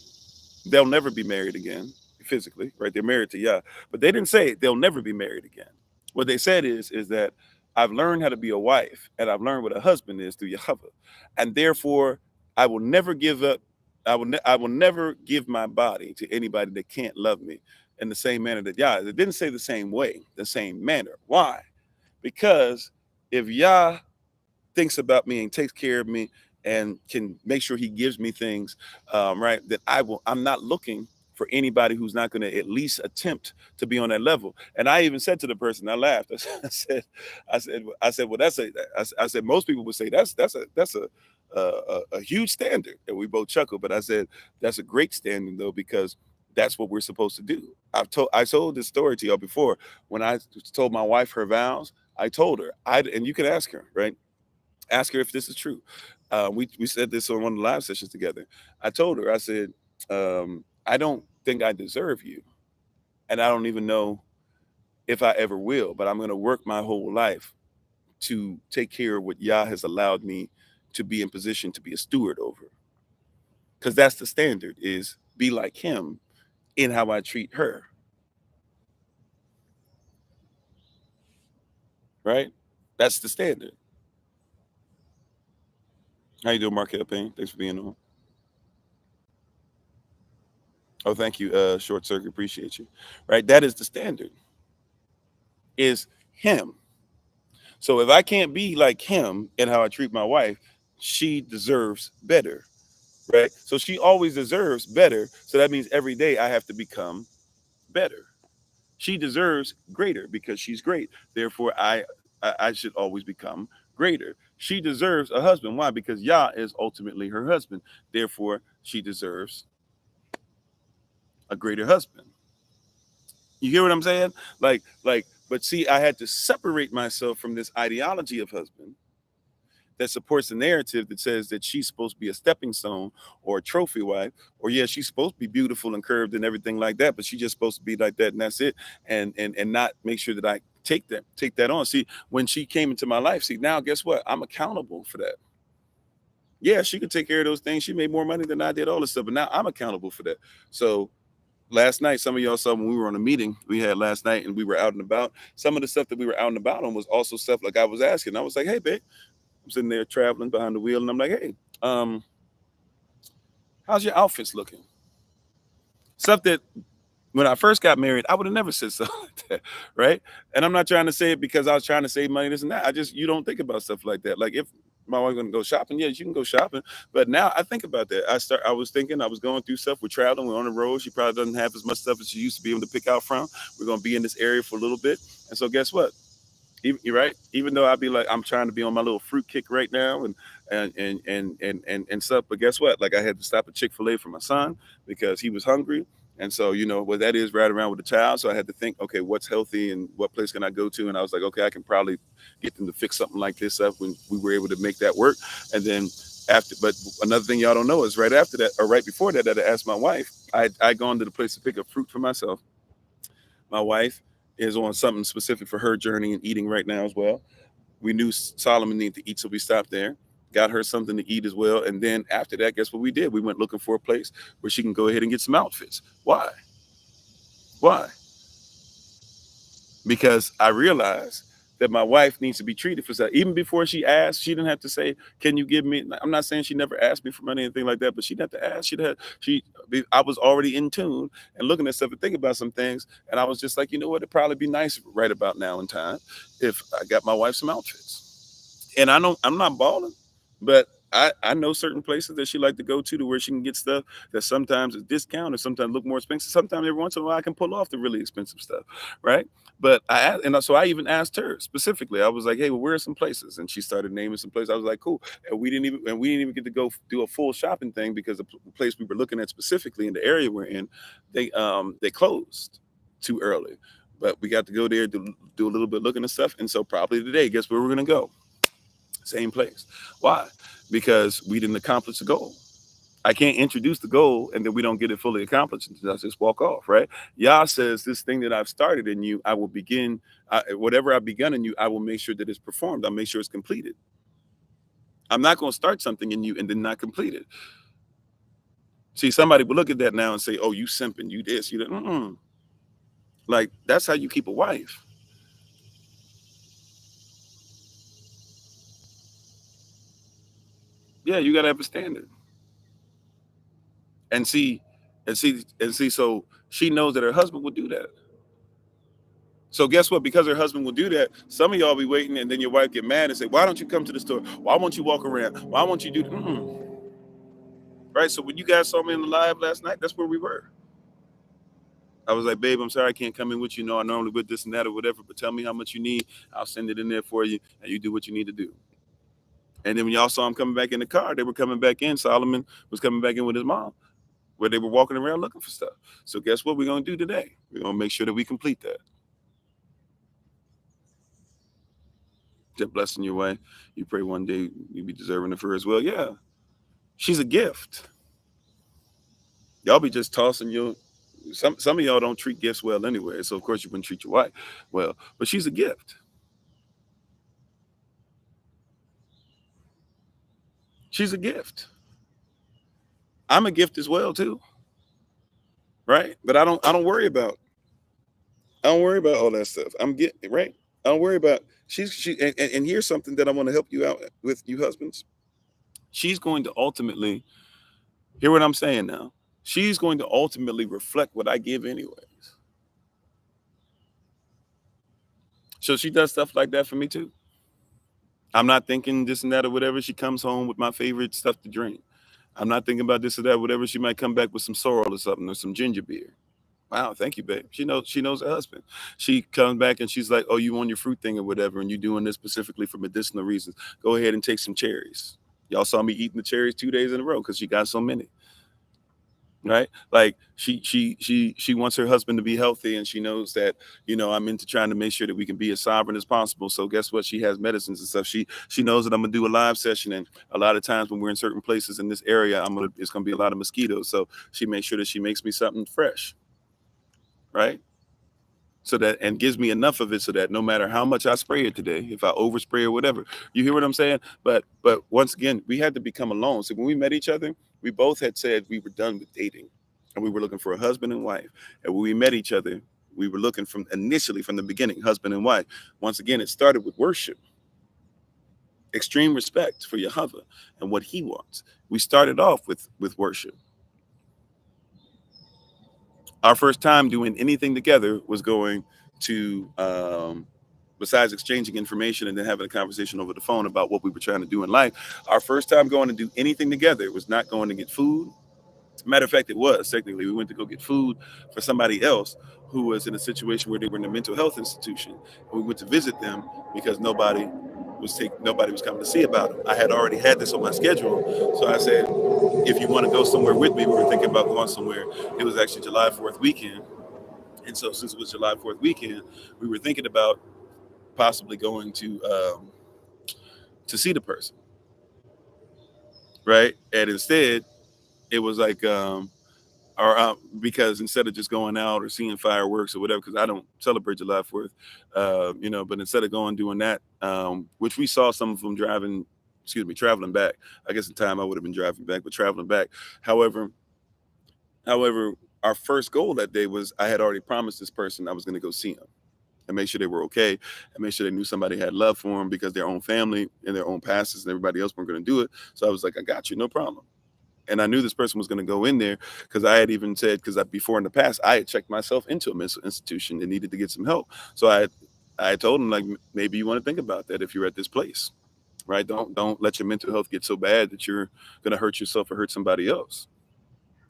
they'll never be married again physically, right? They're married to Yah, but they didn't say they'll never be married again. What they said is that I've learned how to be a wife, and I've learned what a husband is through Yahweh, and therefore I will never give up. I will never give my body to anybody that can't love me in the same manner that Yah. It didn't say the same way, the same manner. Why? Because if Yah thinks about me and takes care of me and can make sure he gives me things, right, that I'm not looking for anybody who's not going to at least attempt to be on that level. And I even said to the person, I laughed. I said, well, I said, most people would say that's a huge standard. And we both chuckled, but I said, that's a great standard though, because that's what we're supposed to do. I told this story to y'all before. When I told my wife her vows, I told her, and you can ask her, right? Ask her if this is true. We said this on one of the live sessions together. I told her, I said, I don't think I deserve you, and I don't even know if I ever will, but I'm going to work my whole life to take care of what Yah has allowed me to be in position to be a steward over. Because that's the standard, is be like him in how I treat her. Right? That's the standard. How you doing, Markel Payne? Thanks for being on. Oh, thank you, Short Circuit. Appreciate you. Right? That is the standard. Is him. So if I can't be like him in how I treat my wife, she deserves better. Right? So she always deserves better. So that means every day I have to become better. She deserves greater because she's great. Therefore, I should always become greater. She deserves a husband. Why? Because Yah is ultimately her husband. Therefore, she deserves a greater husband. You hear what I'm saying? But see, I had to separate myself from this ideology of husband that supports the narrative that says that she's supposed to be a stepping stone or a trophy wife, or yeah, she's supposed to be beautiful and curved and everything like that, but she's just supposed to be like that and that's it, and not make sure that I take that on. See, when she came into my life, see, now guess what? I'm accountable for that. Yeah, she could take care of those things. She made more money than I did, all this stuff, but now I'm accountable for that. So last night, some of y'all saw when we were on a meeting we had last night and we were out and about. Some of the stuff that we were out and about on was also stuff like I was asking. I was like, hey, babe, I'm sitting there traveling behind the wheel, and I'm like, hey, how's your outfits looking? Stuff that when I first got married, I would have never said something like that, right? And I'm not trying to say it because I was trying to save money, this and that. You don't think about stuff like that. Like if my wife going to go shopping, yeah, you can go shopping. But now I think about that. I was thinking, I was going through stuff. We're traveling, we're on the road. She probably doesn't have as much stuff as she used to be able to pick out from. We're going to be in this area for a little bit. And so guess what? You're right. Even though I'd be like, I'm trying to be on my little fruit kick right now and stuff. But guess what? Like I had to stop at Chick-fil-A for my son because he was hungry. And so, what that is right around with a child. So I had to think, okay, what's healthy and what place can I go to? And I was like, okay, I can probably get them to fix something like this up when we were able to make that work. And then but another thing y'all don't know is right after that or right before that, I asked my wife, I gone to the place to pick up fruit for myself. My wife is on something specific for her journey and eating right now as well. We knew Solomon needed to eat, so we stopped there, got her something to eat as well. And then after that, guess what we did? We went looking for a place where she can go ahead and get some outfits. Why? Why? Because I realized that my wife needs to be treated for that. Even before she asked, she didn't have to say, "Can you give me?" I'm not saying she never asked me for money or anything like that, but she didn't have to ask. I was already in tune and looking at stuff and thinking about some things, and I was just like, you know what? It'd probably be nice right about now in time if I got my wife some outfits. And I know I'm not balling, but I know certain places that she like to go to where she can get stuff that sometimes is discounted, sometimes look more expensive. Sometimes every once in a while I can pull off the really expensive stuff, right? But so I even asked her specifically. I was like, "Hey, well, where are some places?" And she started naming some places. I was like, "Cool." And we didn't even get to go do a full shopping thing because the place we were looking at specifically in the area we're in, they closed too early. But we got to go there to do a little bit looking at stuff. And so probably today, guess where we're gonna go? Same place. Why? Because we didn't accomplish the goal. I can't introduce the goal and then we don't get it fully accomplished until I just walk off, right? Yah says, this thing that I've started in you, I will begin, whatever I've begun in you, I will make sure that it's performed. I'll make sure it's completed. I'm not going to start something in you and then not complete it. See, somebody will look at that now and say, oh, you simping, you this, you that. Like, that's how you keep a wife. Yeah, you got to have a standard. And see, so she knows that her husband will do that. So guess what? Because her husband will do that, some of y'all be waiting, and then your wife get mad and say, "Why don't you come to the store? Why won't you walk around? Why won't you do?" Right. So when you guys saw me in the live last night, that's where we were. I was like, "Babe, I'm sorry I can't come in with you. No, I normally with this and that or whatever, but tell me how much you need. I'll send it in there for you, and you do what you need to do." And then when y'all saw him coming back in the car, they were coming back in. Solomon was coming back in with his mom, where they were walking around looking for stuff. So guess what we're going to do today? We're going to make sure that we complete that. That blessing your way. You pray one day you be deserving of her as well. Yeah, she's a gift. Y'all be just tossing your. Some of y'all don't treat gifts well anyway. So of course you wouldn't treat your wife well. But she's a gift. She's a gift. I'm a gift as well too, right? But I don't worry about all that stuff. I'm getting right. I don't worry about and here's something that I want to help you out with, you husbands. She's going to ultimately hear what I'm saying now. She's going to ultimately reflect what I give anyways. So she does stuff like that for me too. I'm not thinking this and that or whatever. She comes home with my favorite stuff to drink. I'm not thinking about this or that, whatever. She might come back with some sorrel or something or some ginger beer. Wow, thank you, babe. She knows her husband. She comes back and she's like, "Oh, you on your fruit thing or whatever, and you doing this specifically for medicinal reasons. Go ahead and take some cherries." Y'all saw me eating the cherries 2 days in a row because she got so many. Right? Like she wants her husband to be healthy, and she knows that I'm into trying to make sure that we can be as sovereign as possible. So guess what? She has medicines and stuff. She knows that I'm gonna do a live session, and a lot of times when we're in certain places in this area, it's gonna be a lot of mosquitoes. So she makes sure that she makes me something fresh, right? So that, and gives me enough of it so that no matter how much I spray it today, if I overspray or whatever, you hear what I'm saying? But once again, we had to become alone. So when we met each other, we both had said we were done with dating, and we were looking for a husband and wife. And when we met each other, we were looking initially from the beginning, husband and wife. Once again, it started with worship, extreme respect for Yahweh and what He wants. We started off with worship. Our first time doing anything together was going to, besides exchanging information and then having a conversation over the phone about what we were trying to do in life. Our first time going to do anything together was not going to get food. Matter of fact, it was technically we went to go get food for somebody else who was in a situation where they were in a mental health institution. And we went to visit them because nobody was coming to see about them. I had already had this on my schedule, so I said, if you want to go somewhere with me, we were thinking about going somewhere. It was actually July 4th weekend, and so since it was July 4th weekend, we were thinking about possibly going to see the person, right? And instead, it was like or because instead of just going out or seeing fireworks or whatever, because I don't celebrate July 4th, but instead of going doing that, which we saw some of them traveling back. I guess the time I would have been driving back, but traveling back. However, however, our first goal that day was I had already promised this person I was going to go see them and make sure they were okay and make sure they knew somebody had love for them because their own family and their own pastors and everybody else weren't going to do it. So I was like, I got you, no problem. And I knew this person was going to go in there because I had even said, before in the past, I had checked myself into a mental institution and needed to get some help. So I told him, like, maybe you want to think about that if you're at this place, right? Don't let your mental health get so bad that you're going to hurt yourself or hurt somebody else.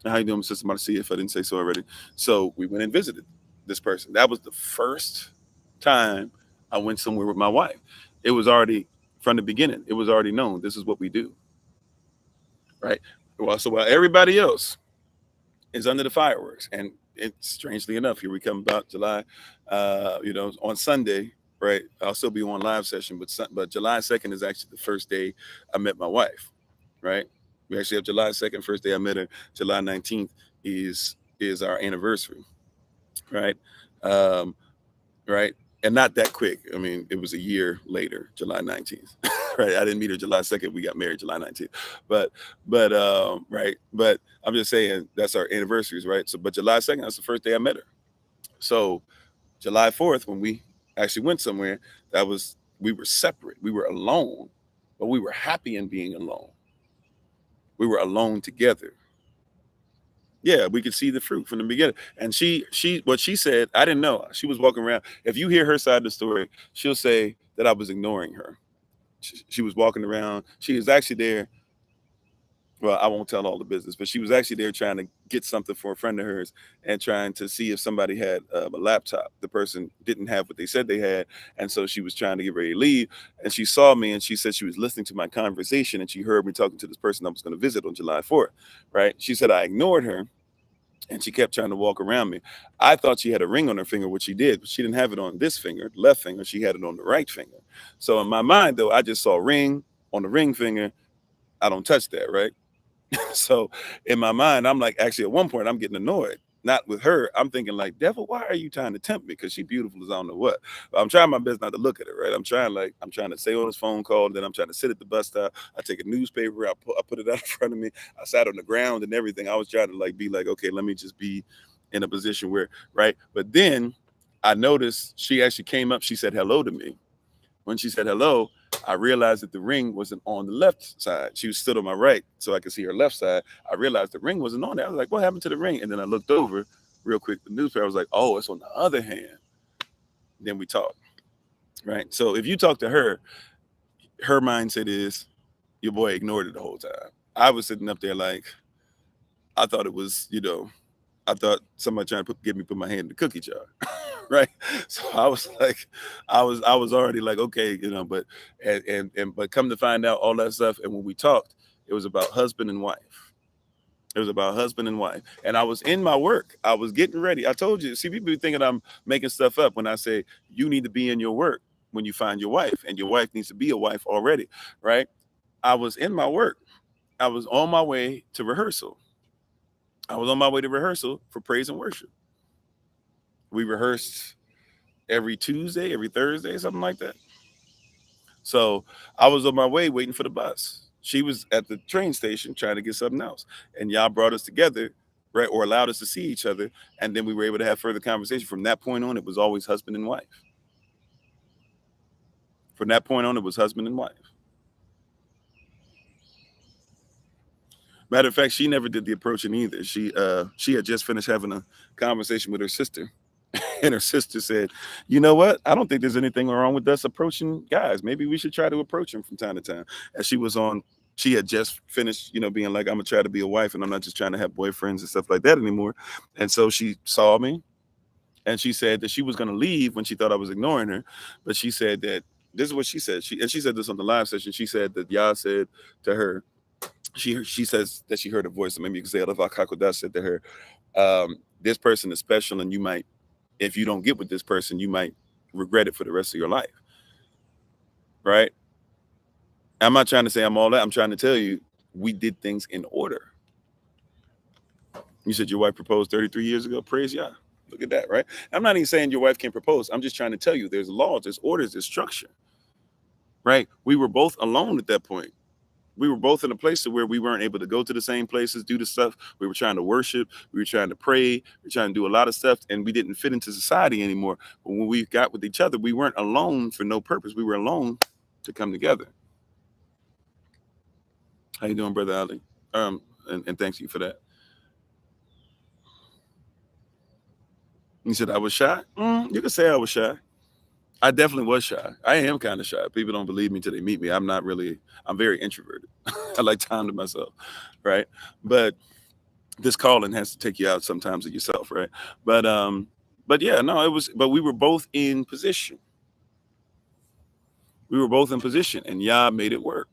How you doing, Sister Marcia? If I didn't say so already. So we went and visited this person. That was the first time I went somewhere with my wife. It was already from the beginning. It was already known. This is what we do, right? Well, so while everybody else is under the fireworks, and strangely enough, here we come about July, on Sunday, right? I'll still be on live session, but July 2nd is actually the first day I met my wife, right? We actually have July 2nd, first day I met her. July 19th is our anniversary, right? Um, right? And not that quick. I mean, it was a year later, July 19th. Right. I didn't meet her July 2nd. We got married July 19th. Right. But I'm just saying that's our anniversaries, right? So but July 2nd, that's the first day I met her. So July 4th, when we actually went somewhere, we were separate. We were alone, but we were happy in being alone. We were alone together. Yeah, we could see the fruit from the beginning. And what she said, I didn't know. She was walking around. If you hear her side of the story, she'll say that I was ignoring her. She was walking around. She was actually there. well, I won't tell all the business, but she was actually there trying to get something for a friend of hers and trying to see if somebody had a laptop. The person didn't have what they said they had. And so she was trying to get ready to leave. And she saw me and she said she was listening to my conversation and she heard me talking to this person I was going to visit on July 4th. Right. She said I ignored her and she kept trying to walk around me. I thought she had a ring on her finger, which she did, but she didn't have it on this finger, left finger. She had it on the right finger. So in my mind, though, I just saw ring on the ring finger. I don't touch that. Right. So in my mind, I'm like, actually, at one point, I'm getting annoyed. Not with her. I'm thinking like, devil, why are you trying to tempt me? Because she beautiful as I don't know what. But I'm trying my best not to look at her, right? I'm trying to stay on this phone call. Then I'm trying to sit at the bus stop. I take a newspaper. I put it out in front of me. I sat on the ground and everything. I was trying to like be like, okay, let me just be in a position where, right? But then I noticed she actually came up. She said hello to me. When she said hello, I realized that the ring wasn't on the left side. She was stood on my right, so I could see her left side. I realized the ring wasn't on there. I was like, what happened to the ring? And then I looked over real quick, the newspaper. I was like, oh, it's on the other hand. Then we talked, right? So if you talk to her mindset is your boy ignored it the whole time. I was sitting up there like, I thought it was, I thought somebody trying to get me put my hand in the cookie jar. Right. So I was like, I was already like, okay, but but come to find out all that stuff. And when we talked, it was about husband and wife. It was about husband and wife. And I was in my work. I was getting ready. I told you, see, people be thinking I'm making stuff up when I say you need to be in your work when you find your wife, and your wife needs to be a wife already. Right. I was in my work. I was on my way to rehearsal. I was on my way to rehearsal for praise and worship. We rehearsed every Tuesday, every Thursday, something like that. So I was on my way waiting for the bus. She was at the train station trying to get something else. And y'all brought us together, right? Or allowed us to see each other. And then we were able to have further conversation. From that point on, it was always husband and wife. From that point on, it was husband and wife. Matter of fact, she never did the approaching either. She had just finished having a conversation with her sister. And her sister said, you know what? I don't think there's anything wrong with us approaching guys. Maybe we should try to approach them from time to time. As she had just finished, being like, I'm gonna try to be a wife and I'm not just trying to have boyfriends and stuff like that anymore. And so she saw me and she said that she was gonna leave when she thought I was ignoring her. But she said that this is what she said. She said this on the live session. She said that Yah said to her, she says that she heard a voice. So maybe you can say Alavakuda said to her, this person is special and you might, if you don't get with this person, you might regret it for the rest of your life. Right? I'm not trying to say I'm all that. I'm trying to tell you, we did things in order. You said your wife proposed 33 years ago. Praise Yah. Look at that, right? I'm not even saying your wife can't propose. I'm just trying to tell you there's laws, there's orders, there's structure. Right? We were both alone at that point. We were both in a place where we weren't able to go to the same places, do the stuff. We were trying to worship. We were trying to pray. We were trying to do a lot of stuff, and we didn't fit into society anymore. But when we got with each other, we weren't alone for no purpose. We were alone to come together. How you doing, Brother Ali? And thanks you for that. You said I was shy? You could say I was shy. I definitely was shy. I am kind of shy. People don't believe me till they meet me. I'm very introverted. I like time to myself, right? But this calling has to take you out sometimes of yourself, right? But yeah, no, but we were both in position. We were both in position and Yah made it work.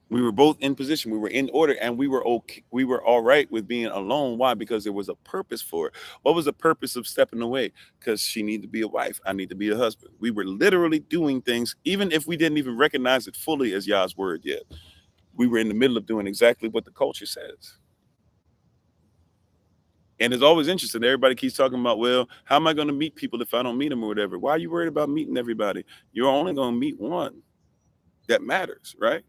We were both in position. We were in order and we were okay. We were all right with being alone. Why? Because there was a purpose for it. What was the purpose of stepping away? Because she needed to be a wife. I need to be a husband. We were literally doing things, even if we didn't even recognize it fully as Yah's word yet. We were in the middle of doing exactly what the culture says. And it's always interesting. Everybody keeps talking about, well, how am I going to meet people if I don't meet them or whatever? Why are you worried about meeting everybody? You're only going to meet one that matters, right?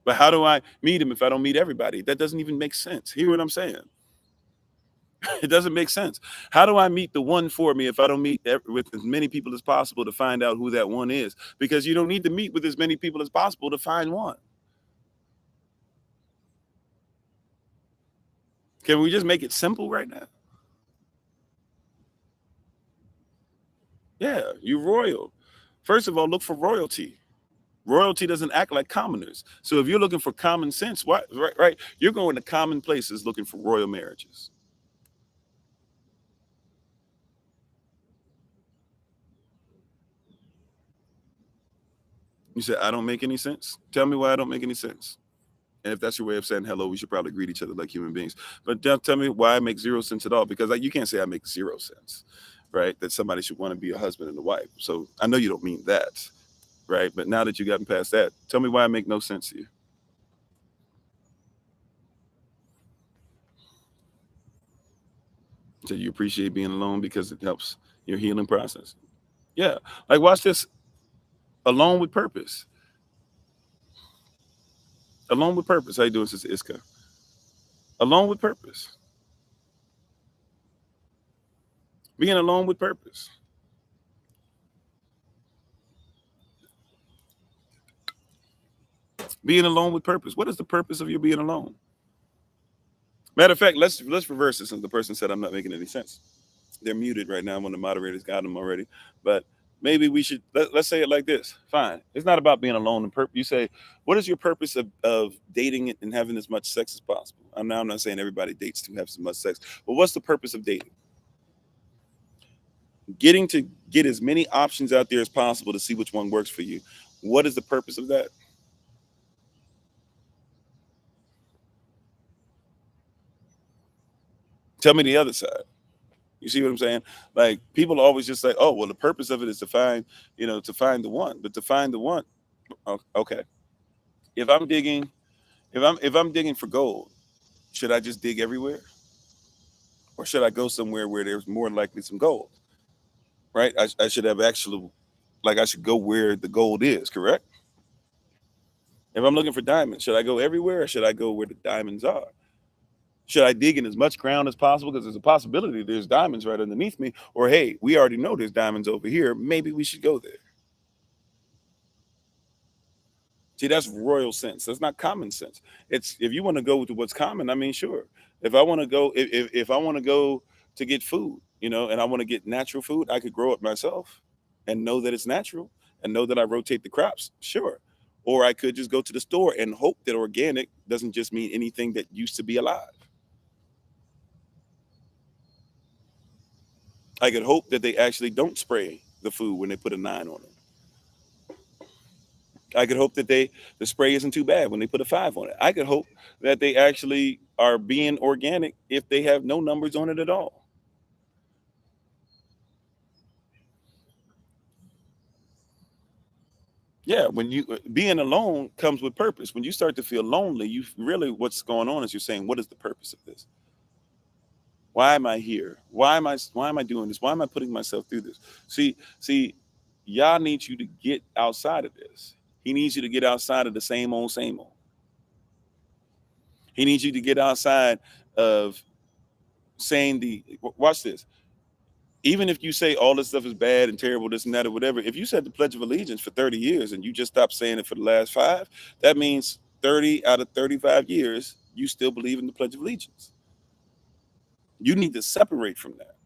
But how do I meet him if I don't meet everybody? That doesn't even make sense. Hear what I'm saying? It doesn't make sense. How do I meet the one for me if I don't meet with as many people as possible to find out who that one is? Because you don't need to meet with as many people as possible to find one. Can we just make it simple right now? Yeah, you're royal. First of all, look for royalty. Royalty doesn't act like commoners. So if you're looking for common sense, why, right, you're going to common places looking for royal marriages. You said, I don't make any sense? Tell me why I don't make any sense. And if that's your way of saying hello, we should probably greet each other like human beings. But tell me why I make zero sense at all. Because like, you can't say I make zero sense, right? That somebody should want to be a husband and a wife. So I know you don't mean that, right? But now that you've gotten past that, tell me why I make no sense to you. So you appreciate being alone because it helps your healing process. Yeah. Like, watch this. Alone with purpose. Alone with purpose. How you doing, Sister Iska? Alone with purpose. Being alone with purpose. Being alone with purpose. What is the purpose of you being alone? Matter of fact, let's reverse this. Since the person said I'm not making any sense, they're muted right now. One of the moderators got them already, but maybe we should let's say it like this. Fine, it's not about being alone and purpose. You say, what is your purpose of dating and having as much sex as possible? I'm not saying everybody dates to have as much sex, but what's the purpose of dating? Getting to get as many options out there as possible to see which one works for you. What is the purpose of that? Tell me the other side. You see what I'm saying? Like, people always just say, "Oh, well, the purpose of it is to find, to find the one." But to find the one, okay. If I'm digging, if I'm digging for gold, should I just dig everywhere, or should I go somewhere where there's more likely some gold? Right? I should have actually, like, I should go where the gold is. Correct? If I'm looking for diamonds, should I go everywhere, or should I go where the diamonds are? Should I dig in as much ground as possible because there's a possibility there's diamonds right underneath me? Or hey, we already know there's diamonds over here. Maybe we should go there. See, that's royal sense. That's not common sense. It's if you want to go with what's common. I mean, sure. If I want to go, if I want to go to get food, and I want to get natural food, I could grow it myself, and know that it's natural, and know that I rotate the crops. Sure. Or I could just go to the store and hope that organic doesn't just mean anything that used to be alive. I could hope that they actually don't spray the food when they put a 9 on it. I could hope that the spray isn't too bad when they put a 5 on it. I could hope that they actually are being organic if they have no numbers on it at all. Yeah, when you being alone comes with purpose. When you start to feel lonely, you really what's going on is you're saying, what is the purpose of this? Why am I here? Why am I doing this? Why am I putting myself through this? See, Yah needs you to get outside of this. He needs you to get outside of the same old, same old. He needs you to get outside of saying watch this. Even if you say all this stuff is bad and terrible, this and that or whatever, if you said the Pledge of Allegiance for 30 years and you just stopped saying it for the last 5, that means 30 out of 35 years, you still believe in the Pledge of Allegiance. You need to separate from that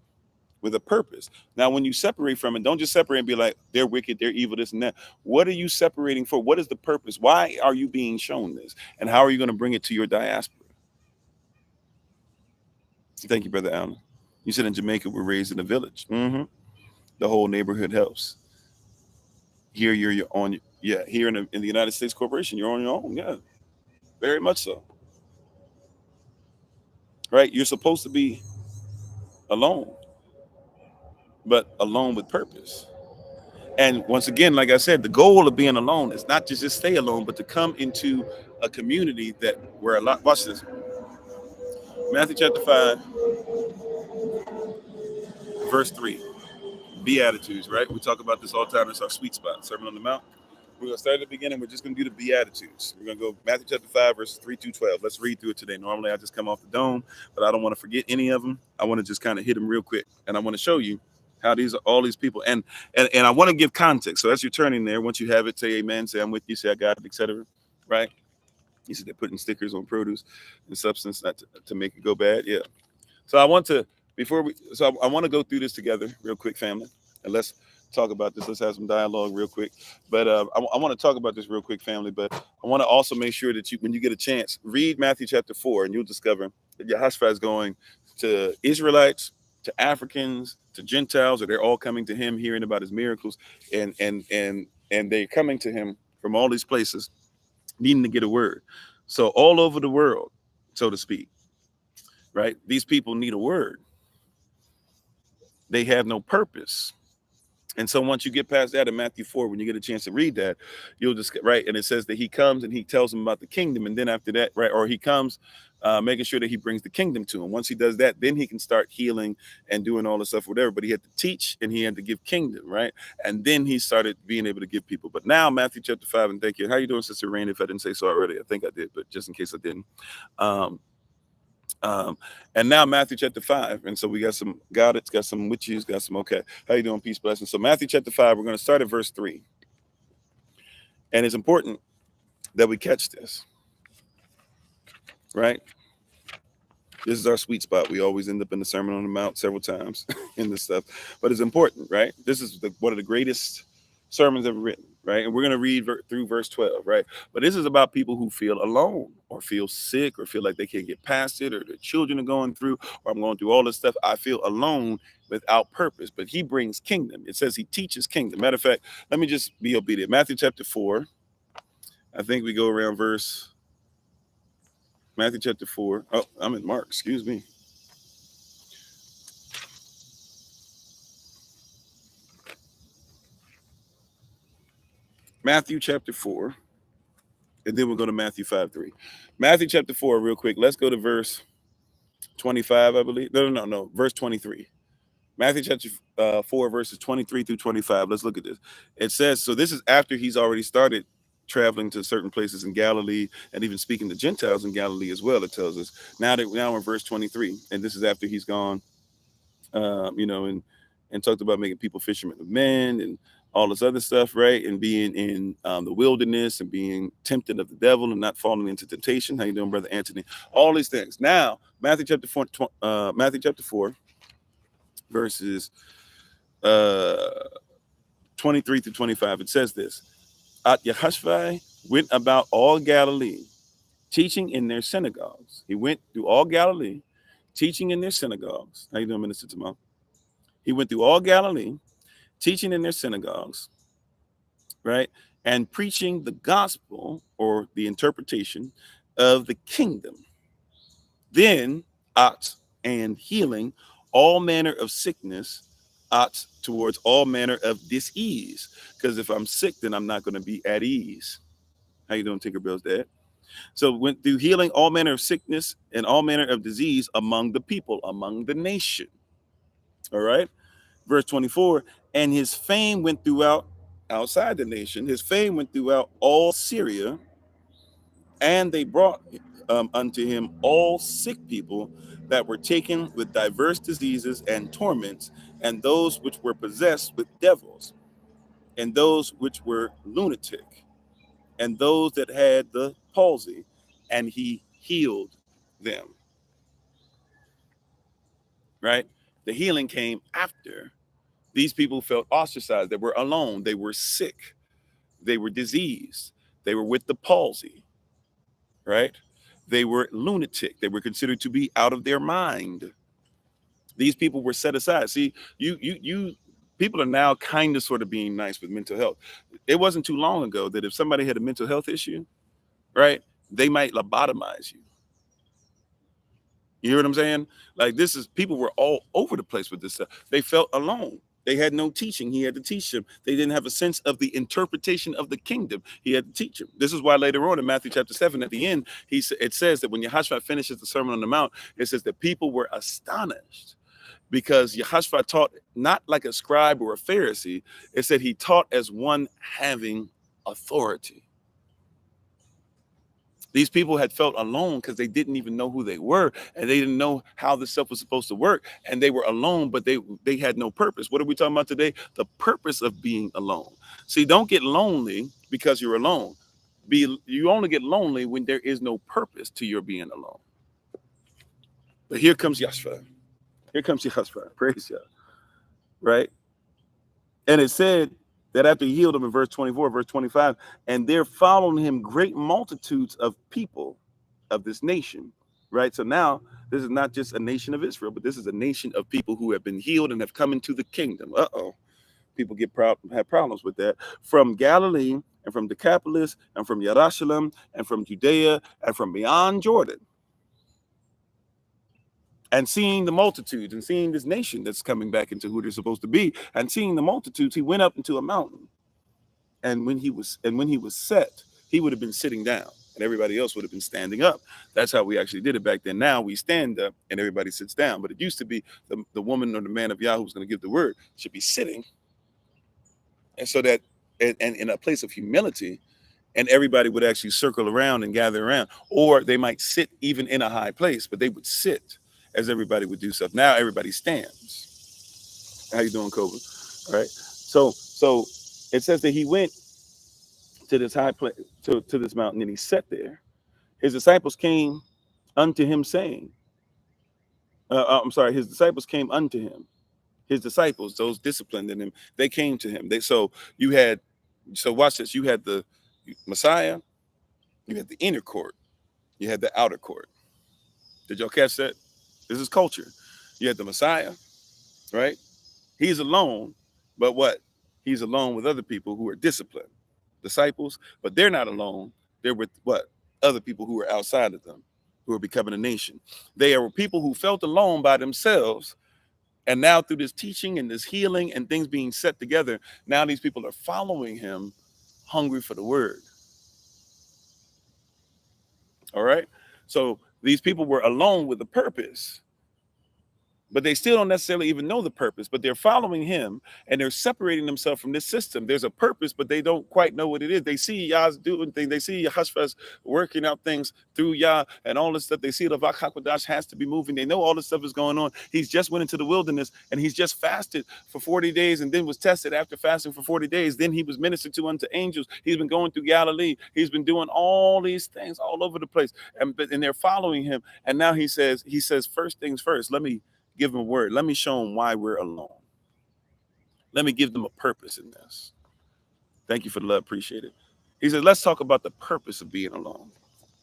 with a purpose. Now, when you separate from it, don't just separate and be like, they're wicked, they're evil, this and that. What are you separating for? What is the purpose? Why are you being shown this? And how are you going to bring it to your diaspora? Thank you, Brother Allen. You said in Jamaica, we're raised in a village. Mm-hmm. The whole neighborhood helps. Here, you're on. Yeah, here in the United States Corporation, you're on your own. Yeah, very much so. Right? You're supposed to be alone, but alone with purpose. And once again, like I said, the goal of being alone is not to just stay alone, but to come into a community that where a lot. Watch this. Matthew chapter 5, verse 3. Beatitudes, right? We talk about this all the time. It's our sweet spot, Sermon on the Mount. We're going to start at the beginning. We're just going to do the Beatitudes. We're going to go Matthew chapter 5, verses 3 through 12. Let's read through it today. Normally, I just come off the dome, but I don't want to forget any of them. I want to just kind of hit them real quick. And I want to show you how these are all these people. And I want to give context. So as you're turning there, once you have it, say amen, say I'm with you, say I got it, etc. Right? You see they're putting stickers on produce and substance not to make it go bad. Yeah. So I want to, I want to go through this together real quick, family. And let's talk about this. Let's have some dialogue real quick. But I want to talk about this real quick, family. But I want to also make sure that you, when you get a chance, read Matthew chapter 4, and you'll discover that Yahushua is going to Israelites, to Africans, to Gentiles, or they're all coming to him, hearing about his miracles, and they're coming to him from all these places, needing to get a word. So all over the world, so to speak, right? These people need a word. They have no purpose. And so once you get past that in Matthew 4, when you get a chance to read that, you'll just get right. And it says that he comes and he tells them about the kingdom. And then after that, right, or he comes making sure that he brings the kingdom to him. Once he does that, then he can start healing and doing all the stuff, whatever. But he had to teach and he had to give kingdom, right? And then he started being able to give people. But now Matthew chapter 5, and thank you. How you doing, Sister Rain? If I didn't say so already, I think I did, but just in case I didn't. And now Matthew chapter 5. And so we got some it's got some witches, got some okay. How you doing? Peace, blessings. So Matthew chapter 5, we're going to start at verse 3. And it's important that we catch this, right? This is our sweet spot. We always end up in the Sermon on the Mount several times in this stuff, but it's important, right? This is one of the greatest sermons ever written, right? And we're going to read through verse 12, right? But this is about people who feel alone or feel sick or feel like they can't get past it, or their children are going through, or I'm going through all this stuff. I feel alone without purpose, but he brings kingdom. It says he teaches kingdom. Matter of fact, let me just be obedient. Matthew chapter 4, I think we go around Matthew chapter 4. Oh, I'm in Mark, excuse me. Matthew chapter 4, and then we'll go to Matthew 5:3. Matthew chapter 4, real quick. Let's go to verse 25, I believe. No, verse 23. Matthew chapter 4, verses 23 through 25. Let's look at this. It says, so this is after he's already started traveling to certain places in Galilee and even speaking to Gentiles in Galilee as well, it tells us. Now we're in verse 23, and this is after he's gone, and talked about making people fishermen of men and all this other stuff, right? And being in the wilderness and being tempted of the devil and not falling into temptation. How you doing, Brother Anthony? All these things. Now, Matthew chapter 4, verses 23 to 25. It says this: At Yahushua went about all Galilee, teaching in their synagogues. He went through all Galilee, teaching in their synagogues. How you doing, Minister Timon? He went through all Galilee, teaching in their synagogues, right? And preaching the gospel, or the interpretation of the kingdom. Then, and healing all manner of sickness, towards all manner of disease. Because if I'm sick, then I'm not going to be at ease. How you doing, Tinkerbell's dad? So went through healing all manner of sickness and all manner of disease among the people, among the nation. All right. Verse 24, and his fame went throughout outside the nation. His fame went throughout all Syria, and they brought unto him all sick people that were taken with diverse diseases and torments, and those which were possessed with devils, and those which were lunatic, and those that had the palsy, and he healed them. Right? The healing came after these people felt ostracized. They were alone. They were sick. They were diseased. They were with the palsy. Right? They were lunatic. They were considered to be out of their mind. These people were set aside. See, you people are now kind of sort of being nice with mental health. It wasn't too long ago that if somebody had a mental health issue, right, they might lobotomize you. You hear what I'm saying? Like, this is, people were all over the place with this stuff. They felt alone. They had no teaching. He had to teach them. They didn't have a sense of the interpretation of the kingdom. He had to teach them. This is why later on in Matthew chapter 7, at the end, it says that when Yahushua finishes the Sermon on the Mount, it says that people were astonished because Yahushua taught not like a scribe or a Pharisee. It said he taught as one having authority. These people had felt alone because they didn't even know who they were, and they didn't know how this stuff was supposed to work, and they were alone, but they had no purpose. What are we talking about today? The purpose of being alone. See, don't get lonely because you're alone. You only get lonely when there is no purpose to your being alone. But here comes Yahshua. Here comes Yahshua. Praise God. Right? And it said that after he healed them in verse 24, verse 25, and there followed him great multitudes of people of this nation, right? So now this is not just a nation of Israel, but this is a nation of people who have been healed and have come into the kingdom. People have problems with that. From Galilee and from Decapolis and from Jerusalem and from Judea and from beyond Jordan. And seeing the multitudes and seeing this nation that's coming back into who they're supposed to be, and seeing the multitudes, he went up into a mountain. And when he was set, he would have been sitting down, and everybody else would have been standing up. That's how we actually did it back then. Now we stand up and everybody sits down. But it used to be the woman or the man of Yah who's going to give the word should be sitting, and so that and in a place of humility, and everybody would actually circle around and gather around, or they might sit even in a high place, but they would sit as everybody would do stuff. Now everybody stands. How you doing, Kobe? All right. So it says that he went to this high place, to this mountain, and he sat there. His disciples came unto him, saying, I'm sorry, his disciples came unto him. His disciples, those disciplined in him, they came to him. So watch this. You had the Messiah, you had the inner court, you had the outer court. Did y'all catch that? This is culture. You had the Messiah, right? He's alone, but what? He's alone with other people who are disciplined, disciples, but they're not alone. They're with what? Other people who are outside of them, who are becoming a nation. They are people who felt alone by themselves. And now through this teaching and this healing and things being set together, now these people are following him, hungry for the word. All right. So these people were alone with a purpose, but they still don't necessarily even know the purpose, but they're following him and they're separating themselves from this system. There's a purpose, but they don't quite know what it is. They see Yah's doing things. They see Yahshua working out things through Yah and all this stuff. They see the Vak HaKodesh has to be moving. They know all this stuff is going on. He's just went into the wilderness and he's just fasted for 40 days and then was tested after fasting for 40 days. Then he was ministered to unto angels. He's been going through Galilee. He's been doing all these things all over the place. And they're following him. And now he says, first things first, let me give them a word. Let me show them why we're alone. Let me give them a purpose in this. Thank you for the love. Appreciate it. He says, let's talk about the purpose of being alone.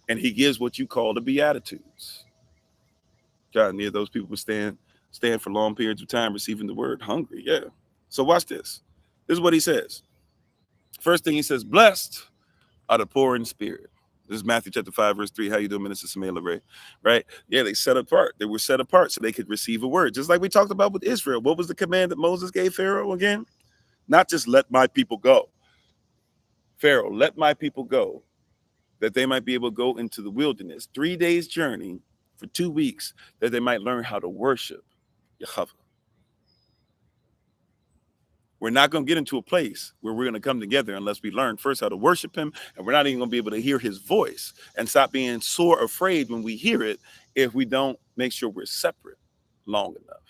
And he gives what you call the Beatitudes. God, near those people stand for long periods of time receiving the word, hungry. Yeah. So watch this. This is what he says. First thing he says, blessed are the poor in spirit. This is Matthew chapter 5, verse 3. How you doing, Minister Samela Ray? Right? Yeah, they set apart. They were set apart so they could receive a word. Just like we talked about with Israel. What was the command that Moses gave Pharaoh again? Not just let my people go. Pharaoh, let my people go, that they might be able to go into the wilderness, 3 days journey for 2 weeks, that they might learn how to worship Yahweh. We're not going to get into a place where we're going to come together unless we learn first how to worship him. And we're not even going to be able to hear his voice and stop being sore afraid when we hear it if we don't make sure we're separate long enough.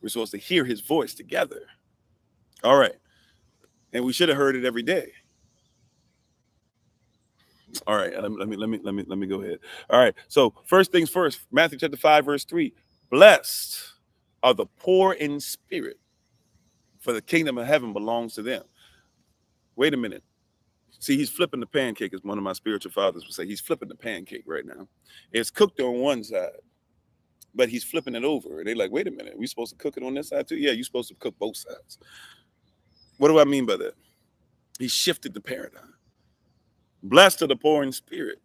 We're supposed to hear his voice together. All right. And we should have heard it every day. All right. Let me go ahead. All right. So first things first, Matthew chapter 5, verse 3. Blessed are the poor in spirit, for the kingdom of heaven belongs to them. Wait a minute. See, he's flipping the pancake, as one of my spiritual fathers would say. He's flipping the pancake right now. It's cooked on one side, but he's flipping it over. And they're like, wait a minute, we supposed to cook it on this side too? Yeah, you're supposed to cook both sides. What do I mean by that? He shifted the paradigm. Blessed are the poor in spirit.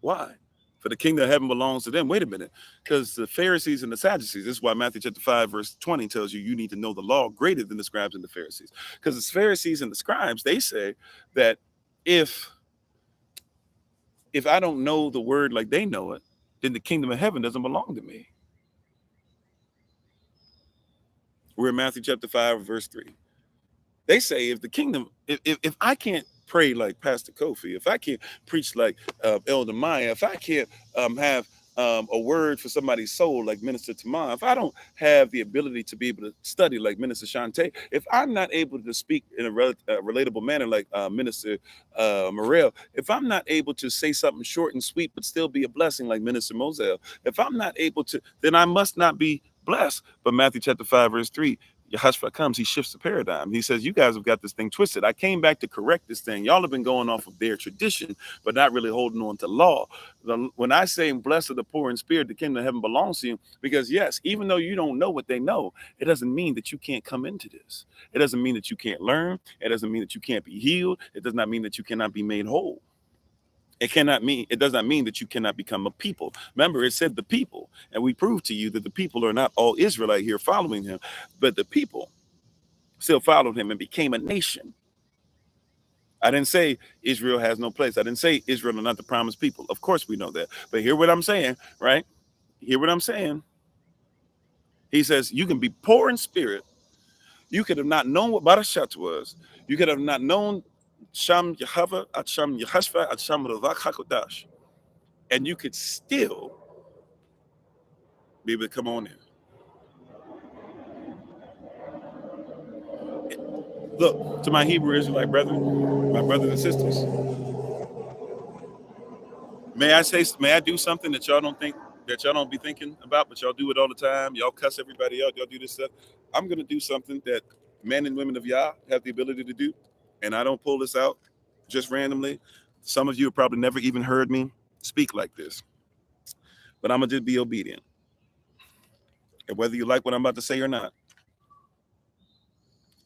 Why? For the kingdom of heaven belongs to them. Wait a minute. Because the Pharisees and the Sadducees, this is why Matthew chapter 5, verse 20 tells you need to know the law greater than the scribes and the Pharisees. Because the Pharisees and the scribes, they say that if I don't know the word like they know it, then the kingdom of heaven doesn't belong to me. We're in Matthew chapter 5, verse 3. They say if the kingdom, if I can't pray like Pastor Kofi, if I can't preach like Elder Maya, if I can't have a word for somebody's soul like Minister Tamar, if I don't have the ability to be able to study like Minister Shante, if I'm not able to speak in a relatable manner like Minister Morel, if I'm not able to say something short and sweet but still be a blessing like Minister Moselle, if I'm not able to, then I must not be blessed. But Matthew chapter 5, verse 3, Yahushua comes, he shifts the paradigm. He says, you guys have got this thing twisted. I came back to correct this thing. Y'all have been going off of their tradition, but not really holding on to law. When I say blessed are the poor in spirit, the kingdom of heaven belongs to you, because yes, even though you don't know what they know, it doesn't mean that you can't come into this. It doesn't mean that you can't learn. It doesn't mean that you can't be healed. It does not mean that you cannot be made whole. It does not mean that you cannot become a people. Remember, it said the people, and we proved to you that the people are not all Israelite here following him, but the people still followed him and became a nation. I didn't say Israel has no place. I didn't say Israel are not the promised people. Of course we know that. But hear what I'm saying, right? Hear what I'm saying. He says you can be poor in spirit. You could have not known what Barashat was. You could have not known Sham Yahava at Sham Yahashva at Sham Ravak HaKodash. And you could still be able to come on in. Look, to my Hebrew Israelite brethren, my brothers and sisters, may I do something that y'all don't be thinking about, but y'all do it all the time. Y'all cuss everybody out. Y'all do this stuff. I'm gonna do something that men and women of Yah have the ability to do, and I don't pull this out just randomly. Some of you have probably never even heard me speak like this, but I'm gonna just be obedient, and whether you like what I'm about to say or not,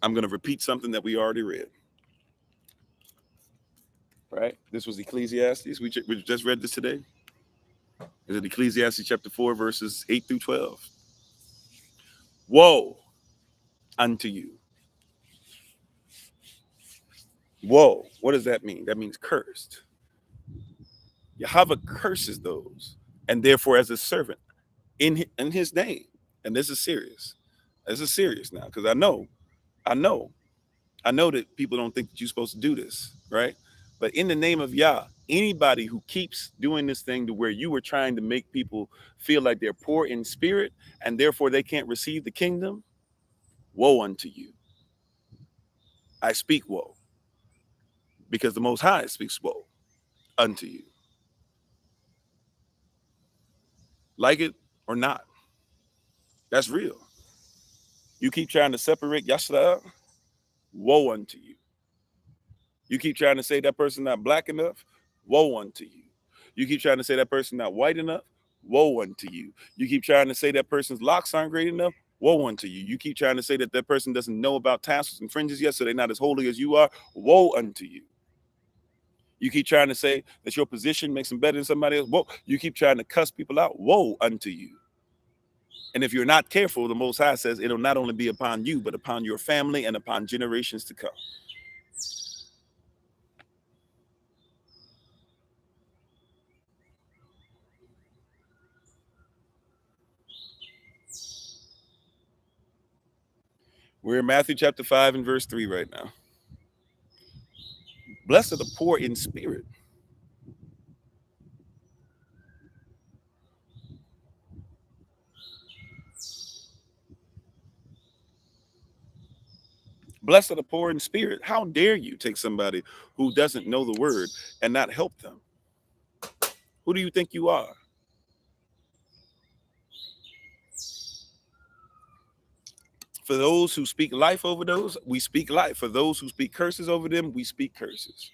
I'm gonna repeat something that we already read. Right? This was Ecclesiastes. We just read this today. Is it Ecclesiastes chapter 4, verses 8 through 12? Woe unto you. Woe. What does that mean? That means cursed. Yahweh curses those, and therefore as a servant in his name. And this is serious. This is serious now, because I know that people don't think that you're supposed to do this, right? But in the name of Yah, anybody who keeps doing this thing to where you were trying to make people feel like they're poor in spirit and therefore they can't receive the kingdom, woe unto you. I speak woe because the Most High speaks woe unto you. Like it or not, that's real. You keep trying to separate Yashla, woe unto you. You keep trying to say that person not black enough, woe unto you. You keep trying to say that person not white enough, woe unto you. You keep trying to say that person's locks aren't great enough, woe unto you. You keep trying to say that that person doesn't know about tassels and fringes yet, so they're not as holy as you are, woe unto you. You keep trying to say that your position makes them better than somebody else, woe. You keep trying to cuss people out, woe unto you. And if you're not careful, the Most High says it'll not only be upon you, but upon your family and upon generations to come. We're in Matthew chapter 5 and verse 3 right now. Blessed are the poor in spirit. Blessed are the poor in spirit. How dare you take somebody who doesn't know the word and not help them? Who do you think you are? For those who speak life over those, we speak life. For those who speak curses over them, we speak curses.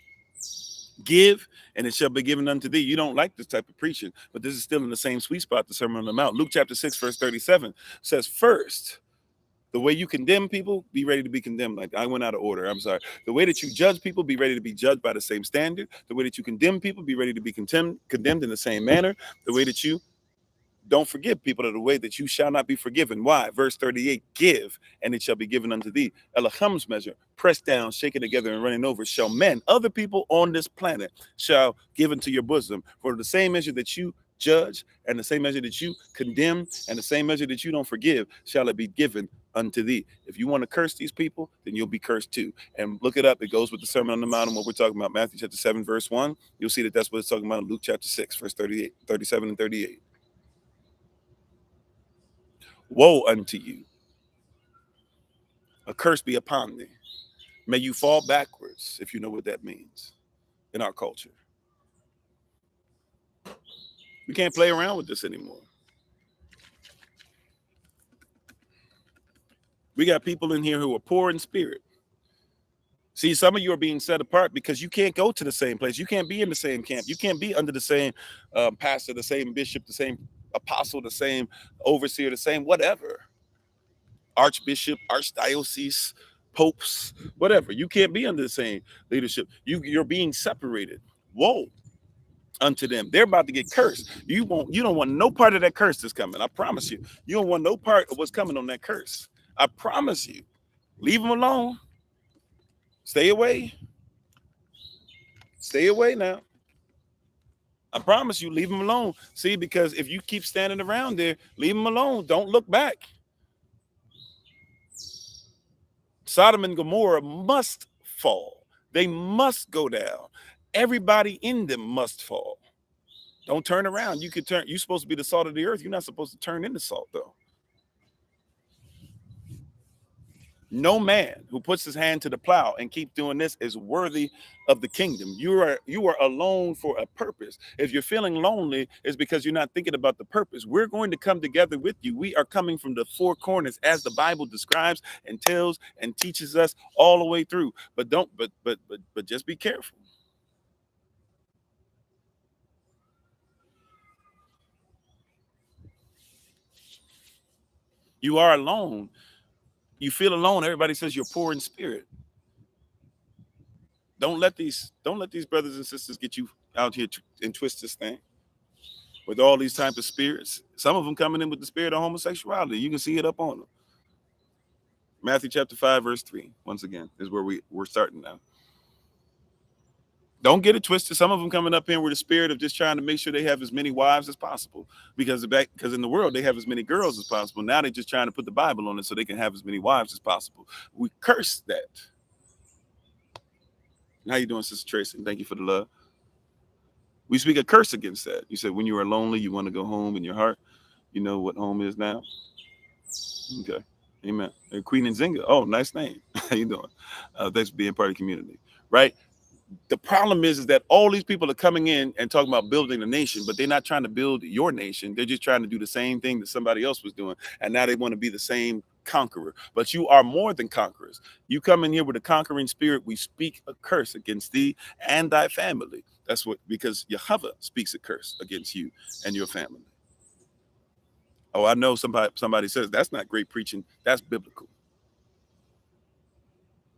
Give, and it shall be given unto thee. You don't like this type of preaching, but this is still in the same sweet spot, the Sermon on the Mount. Luke chapter 6, verse 37 says, first, the way you condemn people, be ready to be condemned. Like I went out of order. I'm sorry. The way that you judge people, be ready to be judged by the same standard. The way that you condemn people, be ready to be condemned in the same manner. The way that you don't forgive people are the way that you shall not be forgiven. Why? Verse 38, give, and it shall be given unto thee. Elohim's measure, pressed down, shaken together, and running over, shall men, other people on this planet, shall give into your bosom. For the same measure that you judge, and the same measure that you condemn, and the same measure that you don't forgive, shall it be given unto thee. If you want to curse these people, then you'll be cursed too. And look it up. It goes with the Sermon on the Mount and what we're talking about. Matthew chapter 7, verse 1. You'll see that that's what it's talking about in Luke chapter 6, verse 38, 37 and 38. Woe unto you. A curse be upon thee. May you fall backwards, if you know what that means in our culture. We can't play around with this anymore. We got people in here who are poor in spirit. See, some of you are being set apart because you can't go to the same place. You can't be in the same camp. You can't be under the same pastor, the same bishop, the same apostle, the same overseer, the same whatever. Archbishop, archdiocese, popes, whatever. You can't be under the same leadership. You're being separated. Whoa. Unto them. They're about to get cursed. You don't want no part of that curse that's coming. I promise you. You don't want no part of what's coming on that curse. I promise you. Leave them alone. Stay away. Stay away now. I promise you, leave them alone. See, because if you keep standing around there, leave them alone. Don't look back. Sodom and Gomorrah must fall. They must go down. Everybody in them must fall. Don't turn around. You could turn. You're supposed to be the salt of the earth. You're not supposed to turn into salt, though. No man who puts his hand to the plow and keep doing this is worthy of the kingdom. You are alone for a purpose. If you're feeling lonely, it's because you're not thinking about the purpose. We're going to come together with you. We are coming from the four corners as the Bible describes and tells and teaches us all the way through. But just be careful. You are alone. You feel alone. Everybody says you're poor in spirit. Don't let these brothers and sisters get you out here and twist this thing with all these types of spirits. Some of them coming in with the spirit of homosexuality. You can see it up on them. Matthew chapter 5, verse 3, once again, is where we're starting now. Don't get it twisted. Some of them coming up here with the spirit of just trying to make sure they have as many wives as possible. Because in the world, they have as many girls as possible. Now they're just trying to put the Bible on it so they can have as many wives as possible. We curse that. How you doing, Sister Tracy? Thank you for the love. We speak a curse against that. You said when you are lonely, you want to go home in your heart. You know what home is now? Okay. Amen. And Queen Nzinga. Oh, nice name. How you doing? Thanks for being part of the community. Right? The problem is that all these people are coming in and talking about building a nation, but they're not trying to build your nation. They're just trying to do the same thing that somebody else was doing. And now they want to be the same conqueror. But you are more than conquerors. You come in here with a conquering spirit. We speak a curse against thee and thy family. That's what, because Jehovah speaks a curse against you and your family. Oh, I know somebody says that's not great preaching. That's biblical.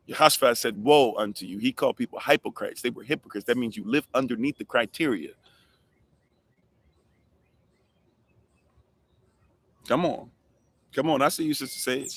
Yehoshaphat said, woe unto you. He called people hypocrites. They were hypocrites. That means you live underneath the criteria. Come on. Come on. I see you, Sister Sage.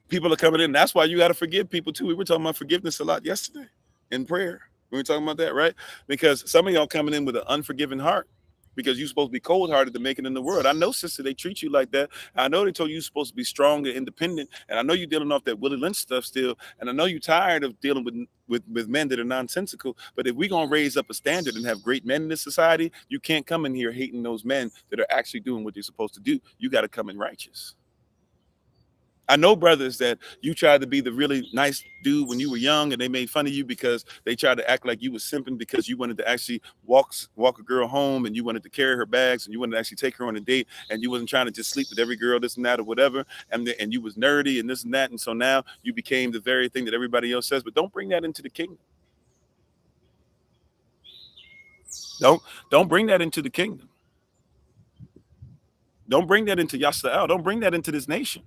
People are coming in. That's why you got to forgive people, too. We were talking about forgiveness a lot yesterday in prayer. We were talking about that, right? Because some of y'all coming in with an unforgiving heart because you're supposed to be cold-hearted to make it in the world. I know, sister, they treat you like that. I know they told you you're supposed to be strong and independent, and I know you're dealing off that Willie Lynch stuff still, and I know you're tired of dealing with men that are nonsensical, but if we're going to raise up a standard and have great men in this society, you can't come in here hating those men that are actually doing what they're supposed to do. You got to come in righteous. I know brothers that you tried to be the really nice dude when you were young and they made fun of you because they tried to act like you was simping because you wanted to actually walk a girl home and you wanted to carry her bags and you wanted to actually take her on a date and you wasn't trying to just sleep with every girl, this and that or whatever. And you was nerdy and this and that. And so now you became the very thing that everybody else says, but don't bring that into the kingdom. Don't bring that into the kingdom. Don't bring that into Yasa'el. Don't bring that into this nation.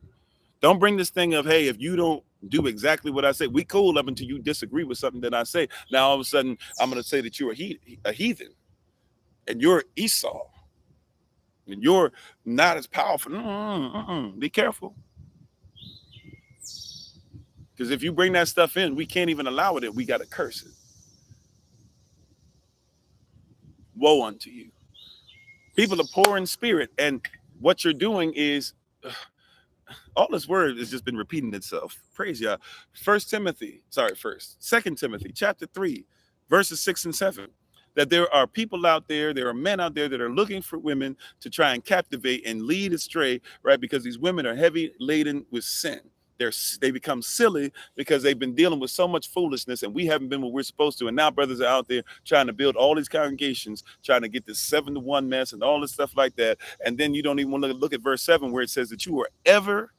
Don't bring this thing of, hey, if you don't do exactly what I say, we cool up until you disagree with something that I say. Now, all of a sudden, I'm going to say that you're a heathen and you're Esau and you're not as powerful. Be careful. Because if you bring that stuff in, we can't even allow it. We got to curse it. Woe unto you. People are poor in spirit. And what you're doing is... all this word has just been repeating itself. Praise y'all. Second Timothy chapter 3, verses 6 and 7. That there are people out there are men out there that are looking for women to try and captivate and lead astray, right? Because these women are heavy laden with sin. They become silly because they've been dealing with so much foolishness and we haven't been what we're supposed to. And now brothers are out there trying to build all these congregations, trying to get this 7-to-1 mess and all this stuff like that. And then you don't even want to look at verse 7 where it says that you are ever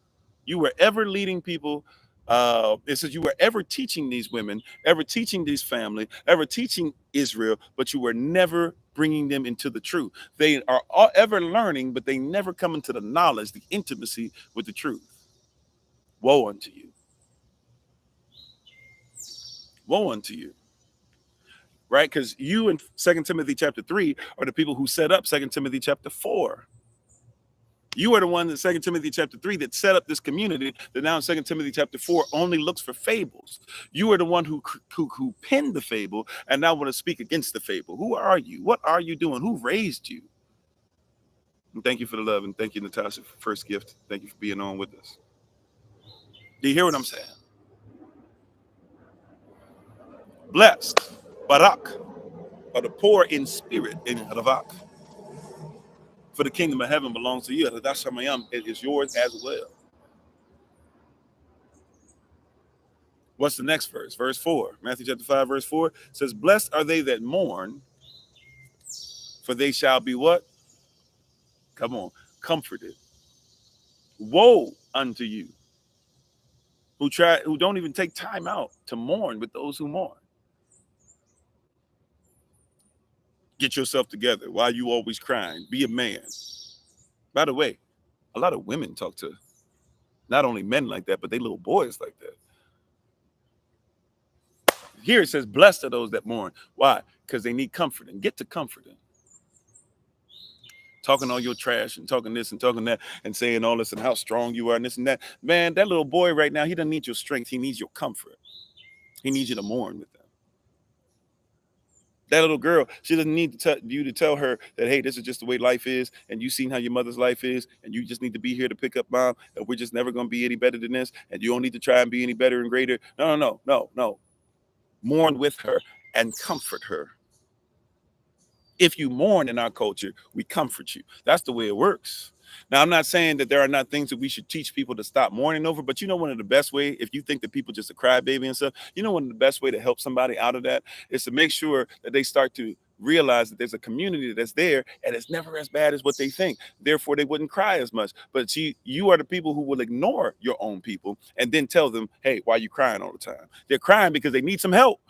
You were ever leading people. It says you were ever teaching these women, ever teaching these family, ever teaching Israel, but you were never bringing them into the truth. They are all ever learning, but they never come into the knowledge, the intimacy with the truth. Woe unto you. Woe unto you. Right? Because you in 2 Timothy chapter 3 are the people who set up 2 Timothy chapter 4. You are the one in 2 Timothy chapter 3 that set up this community that now in 2 Timothy chapter 4 only looks for fables. You are the one who penned the fable and now want to speak against the fable. Who are you? What are you doing? Who raised you? And thank you for the love, and thank you, Natasha, for first gift. Thank you for being on with us. Do you hear what I'm saying? Blessed, Barak, are the poor in spirit in Ravak. For the kingdom of heaven belongs to you. It is yours as well. What's the next verse? Verse 4. Matthew chapter 5, verse 4 says, blessed are they that mourn, for they shall be what? Come on, comforted. Woe unto you who don't even take time out to mourn with those who mourn. Get yourself together. Why are you always crying? Be a man. By the way, a lot of women talk to not only men like that, but they little boys like that. Here it says, blessed are those that mourn. Why? Because they need comforting. Get to comforting. Talking all your trash and talking this and talking that and saying all this and how strong you are and this and that. Man, that little boy right now, he doesn't need your strength. He needs your comfort. He needs you to mourn with them. That little girl, she doesn't need you to tell her that, hey, this is just the way life is, and you've seen how your mother's life is, and you just need to be here to pick up mom, and we're just never going to be any better than this, and you don't need to try and be any better and greater. No. Mourn with her and comfort her. If you mourn in our culture, we comfort you. That's the way it works. Now, I'm not saying that there are not things that we should teach people to stop mourning over, but you know, one of the best way, if you think that people just a crybaby and stuff, you know, one of the best way to help somebody out of that is to make sure that they start to realize that there's a community that's there and it's never as bad as what they think. Therefore, they wouldn't cry as much. But you are the people who will ignore your own people and then tell them, hey, why are you crying all the time? They're crying because they need some help.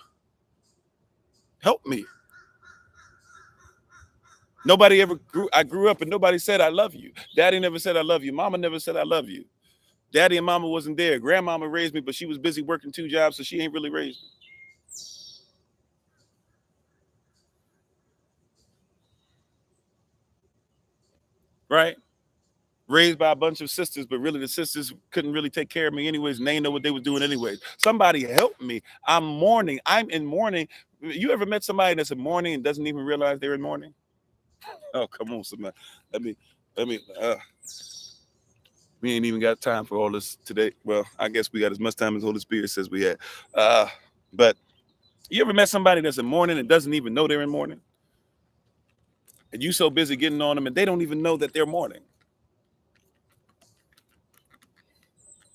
Help me. I grew up and nobody said I love you. Daddy never said I love you. Mama never said I love you. Daddy and mama wasn't there. Grandmama raised me, but she was busy working 2 jobs, so she ain't really raised me. Right? Raised by a bunch of sisters, but really the sisters couldn't really take care of me anyways, and they didn't know what they were doing anyways. Somebody help me. I'm mourning. I'm in mourning. You ever met somebody that's in mourning and doesn't even realize they're in mourning? Oh, come on, somebody. Let me we ain't even got time for all this today. Well, I guess we got as much time as Holy Spirit says we had. But you ever met somebody that's in mourning and doesn't even know they're in mourning? And you so busy getting on them and they don't even know that they're mourning.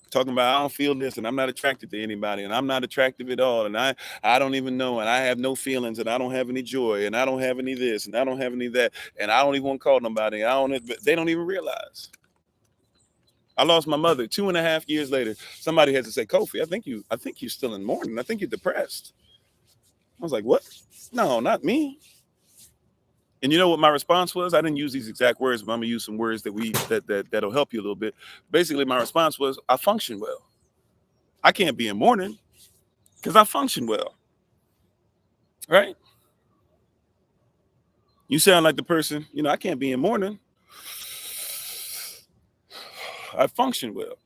Talking about, I don't feel this and I'm not attracted to anybody and I'm not attractive at all. And I don't even know, and I have no feelings and I don't have any joy and I don't have any this and I don't have any that. And I don't even want to call nobody. They don't even realize. I lost my mother 2.5 years later. Somebody had to say, Kofi, I think you're still in mourning. I think you're depressed. I was like, what? No, not me. And you know what my response was? I didn't use these exact words, but I'm gonna use some words that'll help you a little bit. Basically, my response was, I function well. I can't be in mourning because I function well. Right? You sound like the person, I can't be in mourning. I function well.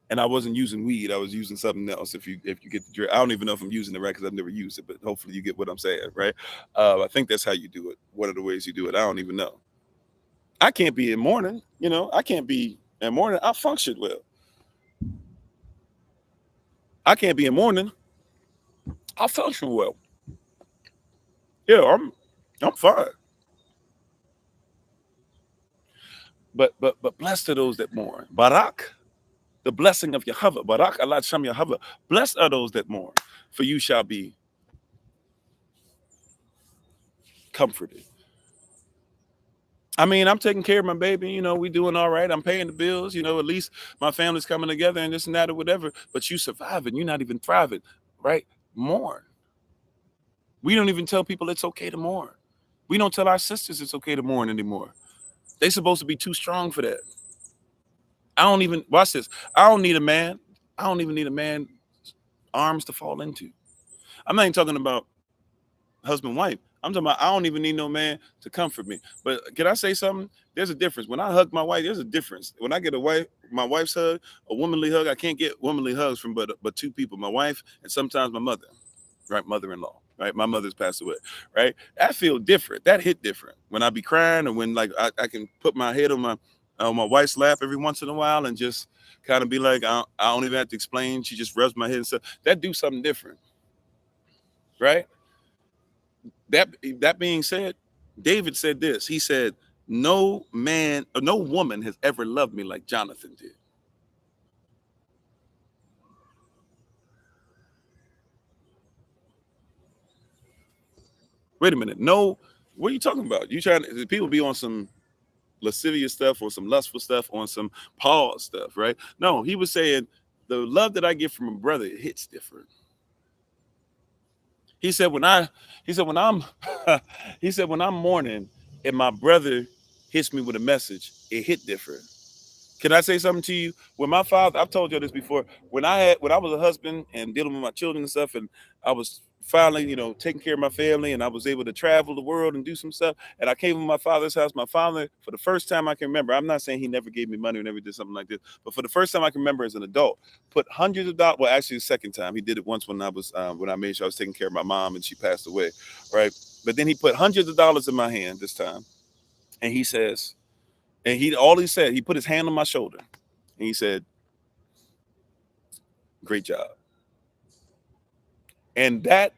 And I wasn't using weed. I was using something else. If you get the drill, I don't even know if I'm using it right because I've never used it, but hopefully you get what I'm saying, right? I think that's how you do it. One of the ways you do it. I don't even know. I can't be in mourning. I can't be in mourning. I function well. I can't be in mourning. I function well. Yeah, I'm fine. But blessed are those that mourn. Barak, the blessing of Yahweh. Barak Allah Sham Yahweh. Blessed are those that mourn, for you shall be comforted. I mean, I'm taking care of my baby. We doing all right. I'm paying the bills. At least my family's coming together and this and that or whatever. But you surviving. You're not even thriving, right? Mourn. We don't even tell people it's okay to mourn. We don't tell our sisters it's okay to mourn anymore. They supposed to be too strong for that. I don't even watch this. I don't need a man. I don't even need a man arms to fall into. I'm not even talking about husband wife. I'm talking about I don't even need no man to comfort me. But can I say something? There's a difference. When I hug my wife, there's a difference. When I get my wife's hug, a womanly hug, I can't get womanly hugs from but two people, my wife and sometimes my mother, right? Mother-in-law, right? My mother's passed away, right? That feel different. That hit different. When I be crying or when like I can put my head on my wife's lap every once in a while and just kind of be like, I don't even have to explain. She just rubs my head and stuff. That do something different, right? That being said, David said this. He said, "No man or no woman has ever loved me like Jonathan did." Wait a minute. No, what are you talking about? You trying to people be on some lascivious stuff or some lustful stuff on some Paul stuff, right? No, he was saying the love that I get from a brother it hits different. He said when I'm he said when I'm mourning and my brother hits me with a message, it hit different. Can I say something to you? When my father, I've told you this before. When I was a husband and dealing with my children and stuff, and I was finally, taking care of my family, and I was able to travel the world and do some stuff. And I came to my father's house. My father, for the first time I can remember, I'm not saying he never gave me money or never did something like this, but for the first time I can remember as an adult, put hundreds of dollars. Well, actually, the second time he did it once when I made sure I was taking care of my mom and she passed away, right? But then he put hundreds of dollars in my hand this time, and he says, and he said, he put his hand on my shoulder. And he said, "Great job." And that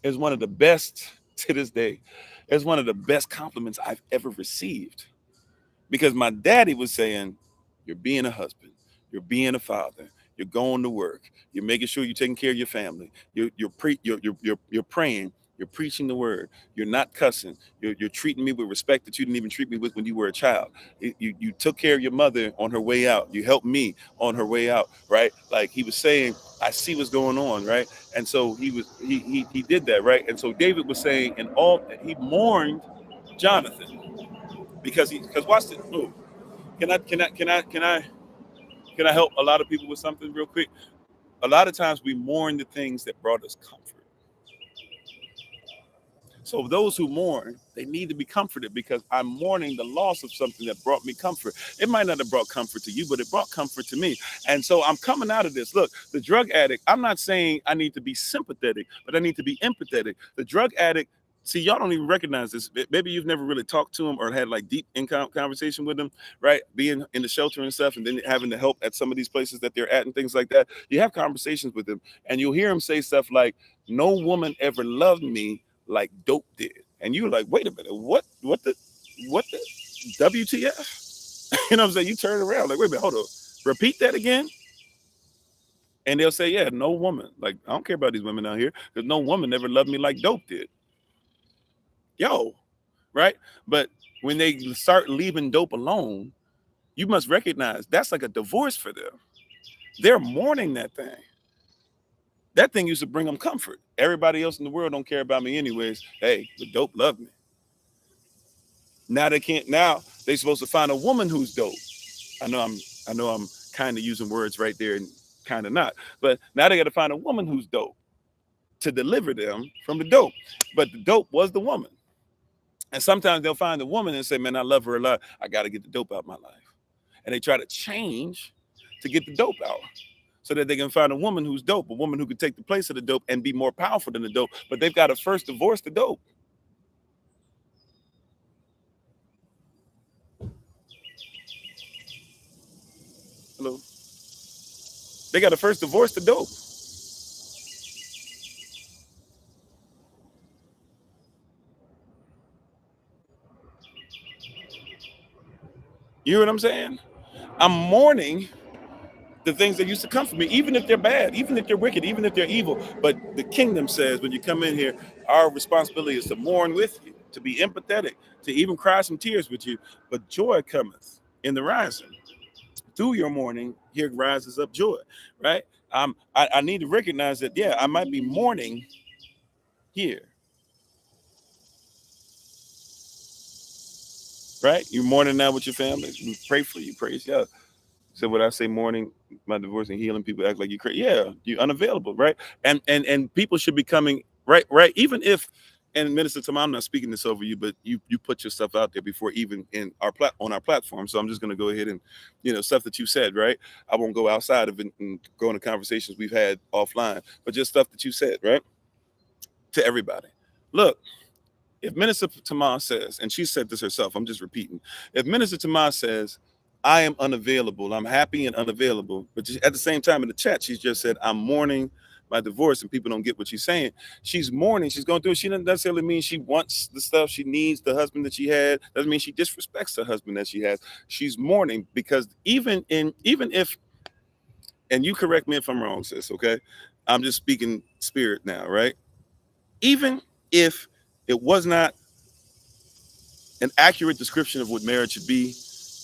is one of the best to this day. It's one of the best compliments I've ever received. Because my daddy was saying, "You're being a husband, you're being a father, you're going to work, you're making sure you're taking care of your family, you're praying, you're preaching the word, you're not cussing, you're treating me with respect that you didn't even treat me with when you were a child. You took care of your mother on her way out, you helped me on her way out," right? Like he was saying, I see what's going on, right? And so he did that, right? And so David was saying, and all he mourned Jonathan because watch this. Ooh, can I help a lot of people with something real quick? A lot of times we mourn the things that brought us comfort. So those who mourn, they need to be comforted because I'm mourning the loss of something that brought me comfort. It might not have brought comfort to you, but it brought comfort to me. And so I'm coming out of this. Look, the drug addict, I'm not saying I need to be sympathetic, but I need to be empathetic. The drug addict, see, y'all don't even recognize this. Maybe you've never really talked to them or had like deep conversation with them, right? Being in the shelter and stuff, and then having to help at some of these places that they're at and things like that. You have conversations with them, and you'll hear them say stuff like, "No woman ever loved me like dope did." And you're like, "Wait a minute, what the WTF?" You know what I'm saying? You turn around like, "Wait a minute, hold on, repeat that again." And they'll say, "Yeah, no woman, like I don't care about these women out here because no woman ever loved me like dope did." Yo, right? But when they start leaving dope alone, you must recognize that's like a divorce for them. They're mourning that thing. That thing used to bring them comfort. Everybody else in the world don't care about me anyways. Hey, the dope love me. Now they can't. Now they supposed to find a woman who's dope. I know I'm. I know I'm kind of using words right there and kind of not. But now they got to find a woman who's dope to deliver them from the dope. But the dope was the woman. And sometimes they'll find the woman and say, "Man, I love her a lot. I got to get the dope out of my life." And they try to change to get the dope out so that they can find a woman who's dope, a woman who can take the place of the dope and be more powerful than the dope. But they've got to first divorce the dope. Hello. They got to first divorce the dope. You hear what I'm saying? I'm mourning the things that used to come from me, even if they're bad, even if they're wicked, even if they're evil. But the kingdom says when you come in here, our responsibility is to mourn with you. to be empathetic, to even cry some tears with you. But joy cometh in the rising. Through your mourning, here rises up joy, right? I need to recognize that, yeah, I might be mourning here, right? You're mourning now with your family. We pray for you, praise God. So when I say mourning, my divorce and healing, people act like you're crazy. Yeah, you're unavailable, right? And people should be coming, right. Even if, and Minister Tom, I'm not speaking this over you, but you put your stuff out there before even in on our platform. So I'm just going to go ahead and, stuff that you said, right? I won't go outside of it and go into conversations we've had offline, but just stuff that you said, right? To everybody. Look, if Minister Tamar says, and she said this herself, I'm just repeating. If Minister Tamar says, I am unavailable, I'm happy and unavailable, but at the same time in the chat, she's just said, I'm mourning my divorce, and people don't get what she's saying. She's mourning, she's going through it. She doesn't necessarily mean she wants the stuff, she needs the husband that she had. Doesn't mean she disrespects the husband that she has. She's mourning because even if, and you correct me if I'm wrong, sis, okay? I'm just speaking spirit now, right? Even if it was not an accurate description of what marriage should be,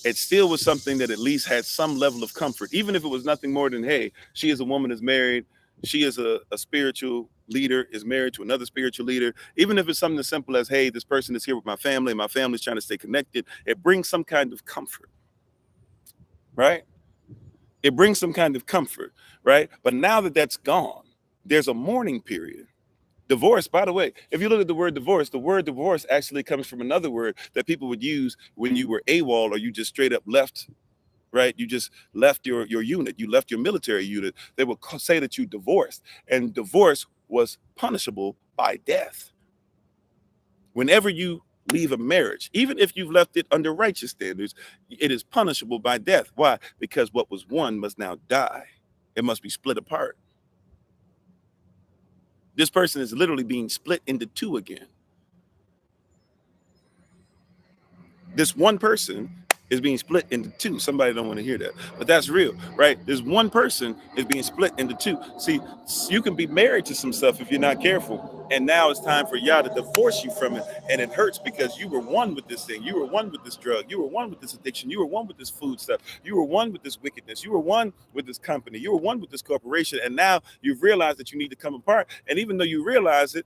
it still was something that at least had some level of comfort, even if it was nothing more than, hey, she is a woman is married, she is a spiritual leader, is married to another spiritual leader. Even if it's something as simple as, hey, this person is here with my family, and my family's trying to stay connected, it brings some kind of comfort, right? It brings some kind of comfort, right? But now that that's gone, there's a mourning period. Divorce, by the way, if you look at the word divorce actually comes from another word that people would use when you were AWOL, or you just straight up left, right? You just left your unit, you left your military unit. They would say that you divorced, and divorce was punishable by death. Whenever you leave a marriage, even if you've left it under righteous standards, it is punishable by death. Why? Because what was one must now die. It must be split apart. This person is literally being split into two again. This one person is being split into two. Somebody don't want to hear that, but that's real, right? This one person is being split into two. See, you can be married to some stuff if you're not careful, and now it's time for Yah to divorce you from it, and it hurts because you were one with this thing, you were one with this drug, you were one with this addiction, you were one with this food stuff, you were one with this wickedness, you were one with this company, you were one with this corporation, and now you've realized that you need to come apart. And even though you realize it,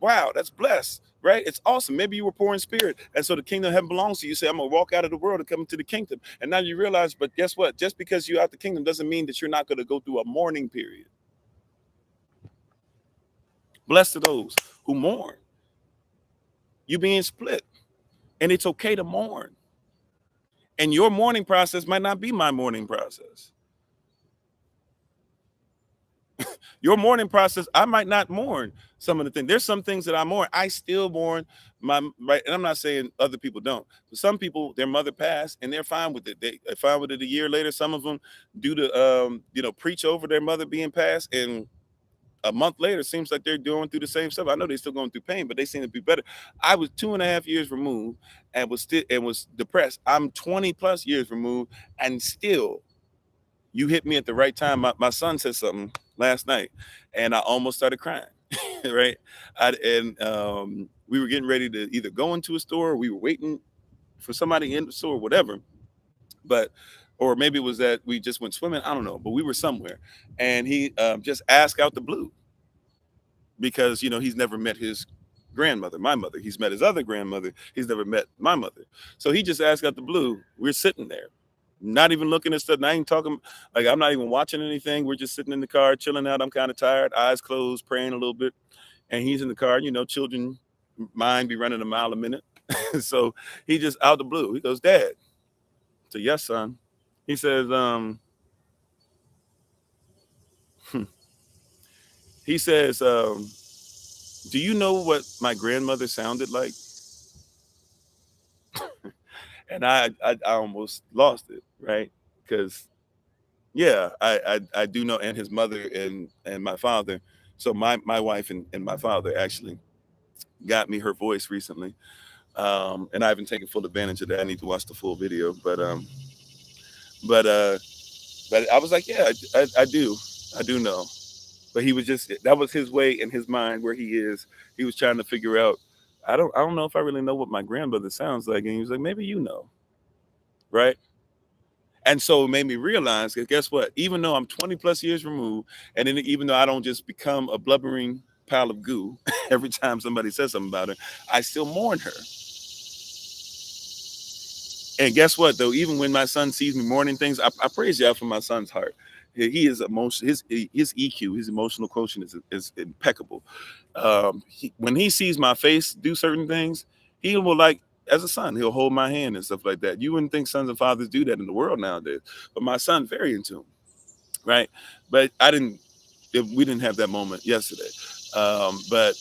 wow, that's blessed, right? It's awesome. Maybe you were poor in spirit, and so the kingdom of heaven belongs to you. You say, I'm gonna walk out of the world and come into the kingdom. And now you realize, but guess what? Just because you're out the kingdom doesn't mean that you're not going to go through a mourning period. Blessed are those who mourn. You being split, and it's okay to mourn. And your mourning process might not be my mourning process. Your mourning process, I might not mourn some of the things. There's some things that I mourn. I still mourn right. And I'm not saying other people don't. But some people, their mother passed and they're fine with it. They're fine with it a year later. Some of them do to preach over their mother being passed, and a month later seems like they're going through the same stuff. I know they're still going through pain, but they seem to be better. I was 2.5 years removed and was depressed. I'm 20 plus years removed, and still you hit me at the right time. My son said something last night and I almost started crying. Right. We were getting ready to either go into a store, or we were waiting for somebody in the store, whatever. But, or maybe it was that we just went swimming. I don't know, but we were somewhere, and he just asked out the blue because, he's never met his grandmother, my mother. He's met his other grandmother. He's never met my mother. So he just asked out the blue. We're sitting there, not even looking at stuff. Not even talking. Like, I'm not even watching anything. We're just sitting in the car, chilling out. I'm kind of tired, eyes closed, praying a little bit. And he's in the car. Children mind be running a mile a minute. So he just out the blue. He goes, Dad. I said, yes, son. He says, he says, do you know what my grandmother sounded like? And I almost lost it, right? Because yeah, I do know, and his mother and my father. So my wife and my father actually got me her voice recently, and I haven't taken full advantage of that. I need to watch the full video, but I was like, yeah, I do know. But he was just, that was his way in his mind where he is. He was trying to figure out I don't know if I really know what my grandmother sounds like. And he was like, maybe you know, right? And so it made me realize that guess what? Even though I'm 20 plus years removed, and then even though I don't just become a blubbering pile of goo every time somebody says something about her, I still mourn her. And guess what? Though, even when my son sees me mourning things, I praise God for my son's heart. He is emotion. His EQ, his emotional quotient is impeccable. When he sees my face do certain things, he will like as a son, he'll hold my hand and stuff like that. You wouldn't think sons and fathers do that in the world nowadays, but my son very in tune, right? But we didn't have that moment yesterday. But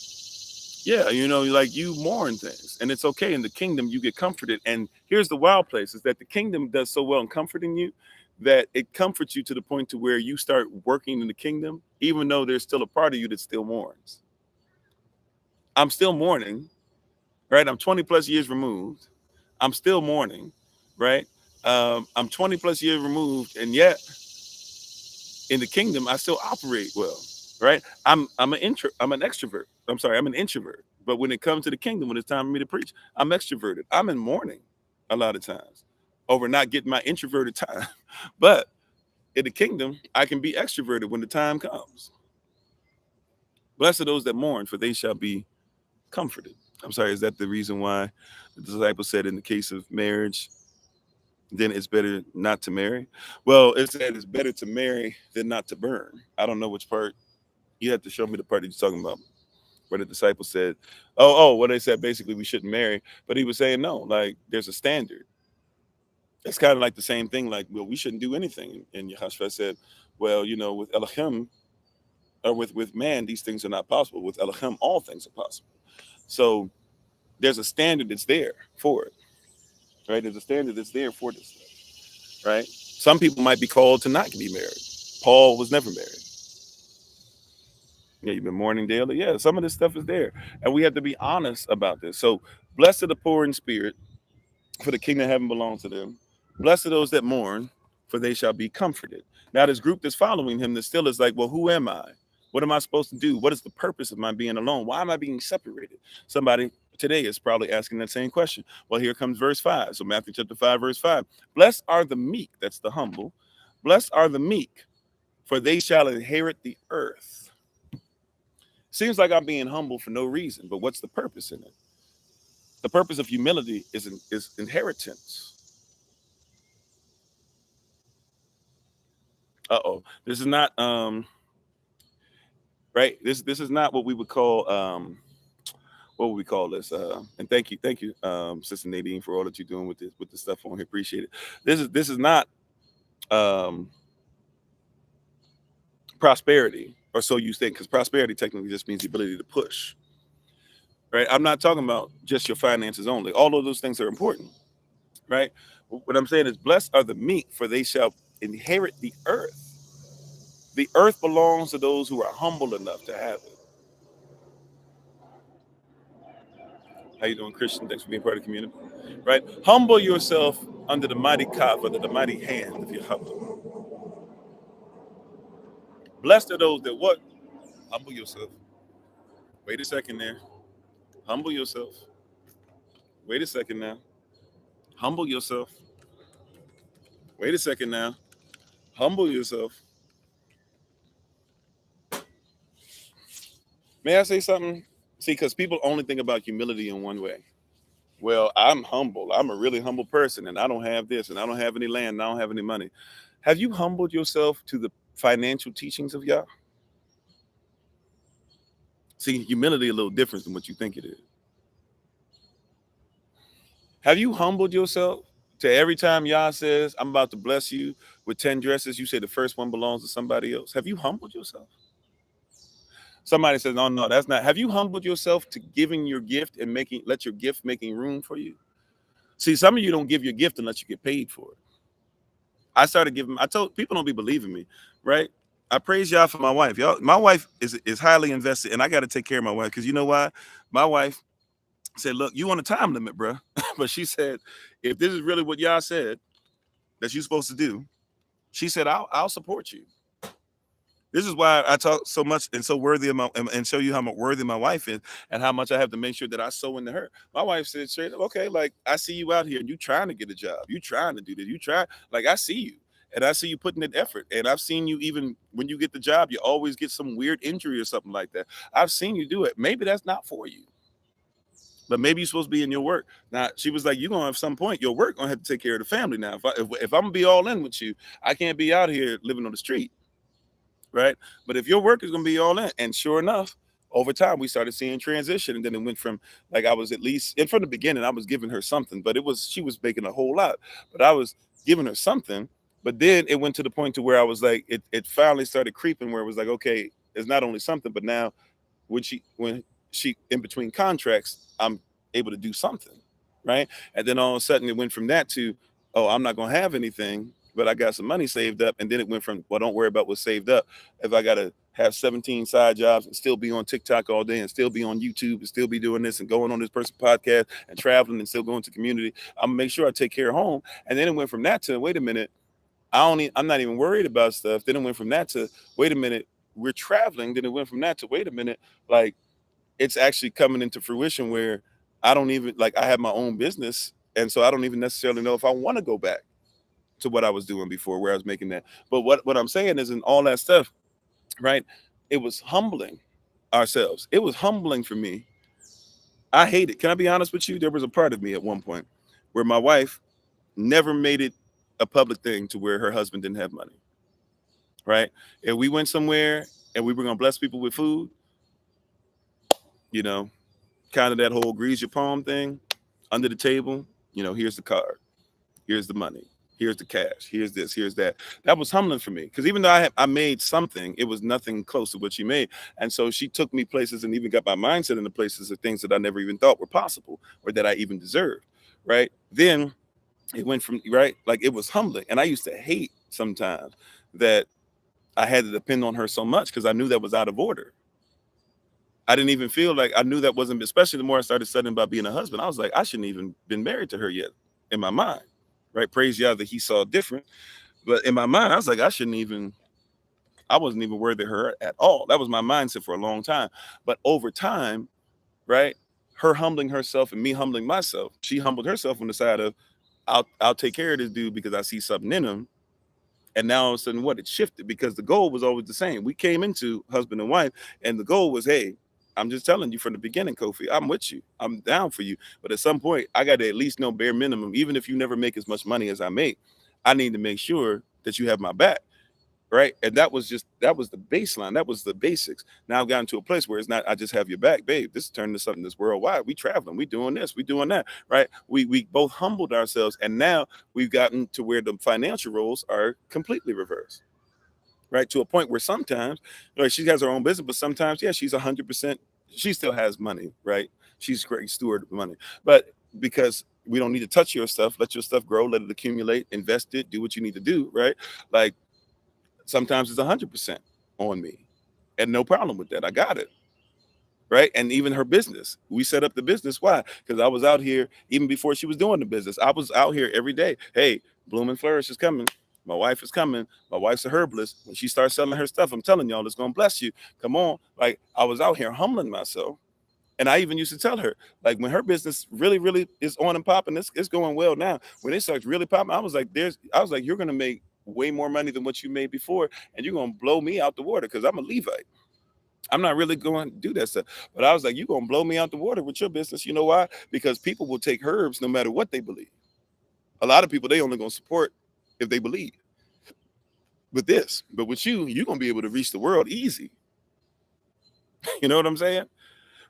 yeah, like you mourn things, and it's okay. In the kingdom, you get comforted. And here's the wild place: is that the kingdom does so well in comforting you that it comforts you to the point to where you start working in the kingdom, even though there's still a part of you that still mourns. I'm still mourning, right? I'm 20 plus years removed. I'm still mourning, right? I'm 20 plus years removed, and yet in the kingdom, I still operate well, right? I'm an extrovert. I'm sorry, I'm an introvert. But when it comes to the kingdom, when it's time for me to preach, I'm extroverted. I'm in mourning a lot of times over not getting my introverted time. But in the kingdom, I can be extroverted when the time comes. Blessed are those that mourn, for they shall be comforted. I'm sorry, is that the reason why the disciple said in the case of marriage, then it's better not to marry? Well, it said it's better to marry than not to burn. I don't know which part. You have to show me the part that you're talking about, where the disciple said, well, they said basically we shouldn't marry. But he was saying, no, like there's a standard. It's kind of like the same thing, like, well, we shouldn't do anything. And Yahashua said, well, with Elohim, or with man, these things are not possible. With Elohim, all things are possible. So there's a standard that's there for it, right? There's a standard that's there for this stuff, right? Some people might be called to not be married. Paul was never married. Yeah, you've been mourning daily. Yeah, some of this stuff is there. And we have to be honest about this. So, blessed are the poor in spirit, for the kingdom of heaven belongs to them. Blessed are those that mourn, for they shall be comforted. Now, this group that's following him that still is like, well, who am I? What am I supposed to do? What is the purpose of my being alone? Why am I being separated? Somebody today is probably asking that same question. Well, here comes verse 5. So, Matthew chapter 5, verse 5. Blessed are the meek, that's the humble. Blessed are the meek, for they shall inherit the earth. Seems like I'm being humble for no reason, but what's the purpose in it? The purpose of humility is inheritance. This is not right. This is not what we would call what would we call this? And thank you, Sister Nadine, for all that you're doing with the stuff on here. Appreciate it. This is not um prosperity, or so you think, because prosperity technically just means the ability to push. Right. I'm not talking about just your finances only. All of those things are important. Right. What I'm saying is, blessed are the meek, for they shall inherit the earth. The earth belongs to those who are humble enough to have it. How you doing, Christian? Thanks for being part of the community. Right? Humble yourself under the mighty kaf, under the mighty hand of your humble. Blessed are those that what? Humble yourself. Wait a second there. Humble yourself. Wait a second now. Humble yourself. Wait a second now. Humble yourself. May I say something? See, because people only think about humility in one way. Well, I'm humble. I'm a really humble person, and I don't have this, and I don't have any land, and I don't have any money. Have you humbled yourself to the financial teachings of Yah? See, humility is a little different than what you think it is. Have you humbled yourself to every time Yah says, I'm about to bless you with 10 dresses, you say the first one belongs to somebody else? Have you humbled yourself? Somebody says, no, no, that's not. Have you humbled yourself to giving your gift and let your gift making room for you? See, some of you don't give your gift unless you get paid for it. I started giving. I told people don't be believing me, right? I praise y'all for my wife. Y'all, my wife is highly invested, and I got to take care of my wife because you know why? My wife said, "Look, you on a time limit, bro." But she said, "If this is really what y'all said that you're supposed to do," she said, "I'll support you." This is why I talk so much and so worthy of and show you how much worthy my wife is and how much I have to make sure that I sow into her. My wife said straight up, okay, like I see you out here and you trying to get a job. You trying to do this. You try, like I see you. And I see you putting in effort. And I've seen you even when you get the job, you always get some weird injury or something like that. I've seen you do it. Maybe that's not for you. But maybe you're supposed to be in your work. Now she was like, "You're gonna at some point your work gonna have to take care of the family now. If I'm gonna be all in with you, I can't be out here living on the street, right? But if your work is gonna be all in, and sure enough, over time we started seeing transition, and then it went from like I was at least, and from the beginning I was giving her something, but it was she was making a whole lot, but I was giving her something. But then it went to the point to where I was like, it finally started creeping where it was like, okay, it's not only something, but now when she in between contracts, I'm able to do something, right? And then all of a sudden it went from that to, oh, I'm not gonna have anything, but I got some money saved up. And then it went from, well, don't worry about what's saved up. If I gotta have 17 side jobs and still be on TikTok all day and still be on YouTube and still be doing this and going on this person's podcast and traveling and still going to community, I'm gonna make sure I take care of home. And then it went from that to, wait a minute, I'm not even worried about stuff. Then it went from that to, wait a minute, we're traveling. Then it went from that to, wait a minute, like it's actually coming into fruition where I don't even like I have my own business. And so I don't even necessarily know if I want to go back to what I was doing before where I was making that. But what I'm saying is in all that stuff, right? It was humbling ourselves. It was humbling for me. I hate it. Can I be honest with you? There was a part of me at one point where my wife never made it a public thing to where her husband didn't have money. Right. If we went somewhere and we were gonna bless people with food, you know, kind of that whole grease your palm thing under the table, here's the card, here's the money, here's the cash, here's this, here's that. That was humbling for me because even though I made something, it was nothing close to what she made. And so she took me places and even got my mindset into places of things that I never even thought were possible or that I even deserved. Right. Then it went from, right, like it was humbling. And I used to hate sometimes that I had to depend on her so much because I knew that was out of order. I didn't even feel like I knew that wasn't, especially the more I started studying about being a husband. I was like, I shouldn't even been married to her yet in my mind. Right. Praise Yah that he saw different. But in my mind, I was like, I wasn't even worthy of her at all. That was my mindset for a long time. But over time, right, her humbling herself and me humbling myself, she humbled herself on the side of, I'll take care of this dude because I see something in him. And now all of a sudden, what it shifted because the goal was always the same. We came into husband and wife, and the goal was, hey, I'm just telling you from the beginning, Kofi, I'm with you. I'm down for you. But at some point, I got to at least know bare minimum, even if you never make as much money as I make, I need to make sure that you have my back. Right. And that was the baseline. That was the basics. Now I've gotten to a place where it's not, I just have your back, babe. This is turning to something that's worldwide. We traveling, we doing this, we doing that. Right. We both humbled ourselves. And now we've gotten to where the financial roles are completely reversed. Right. To a point where sometimes, like she has her own business, but sometimes, yeah, she's 100%. She still has money. Right. She's a great steward of money. But because we don't need to touch your stuff, let your stuff grow, let it accumulate, invest it, do what you need to do. Right. Like, sometimes it's 100% on me and no problem with that. I got it. Right. And even her business, we set up the business. Why? Because I was out here even before she was doing the business. I was out here every day. Hey, Bloom and Flourish is coming. My wife is coming. My wife's a herbalist. When she starts selling her stuff, I'm telling y'all, it's going to bless you. Come on. Like I was out here humbling myself. And I even used to tell her, like, when her business really, really is on and popping, it's going well now. When it starts really popping, I was like, you're gonna make way more money than what you made before, and you're gonna blow me out the water because I'm a Levite. I'm not really going to do that stuff. But I was like, you're gonna blow me out the water with your business. You know why? Because people will take herbs no matter what they believe. A lot of people they only gonna support if they believe. With this, but with you, you're gonna be able to reach the world easy. You know what I'm saying?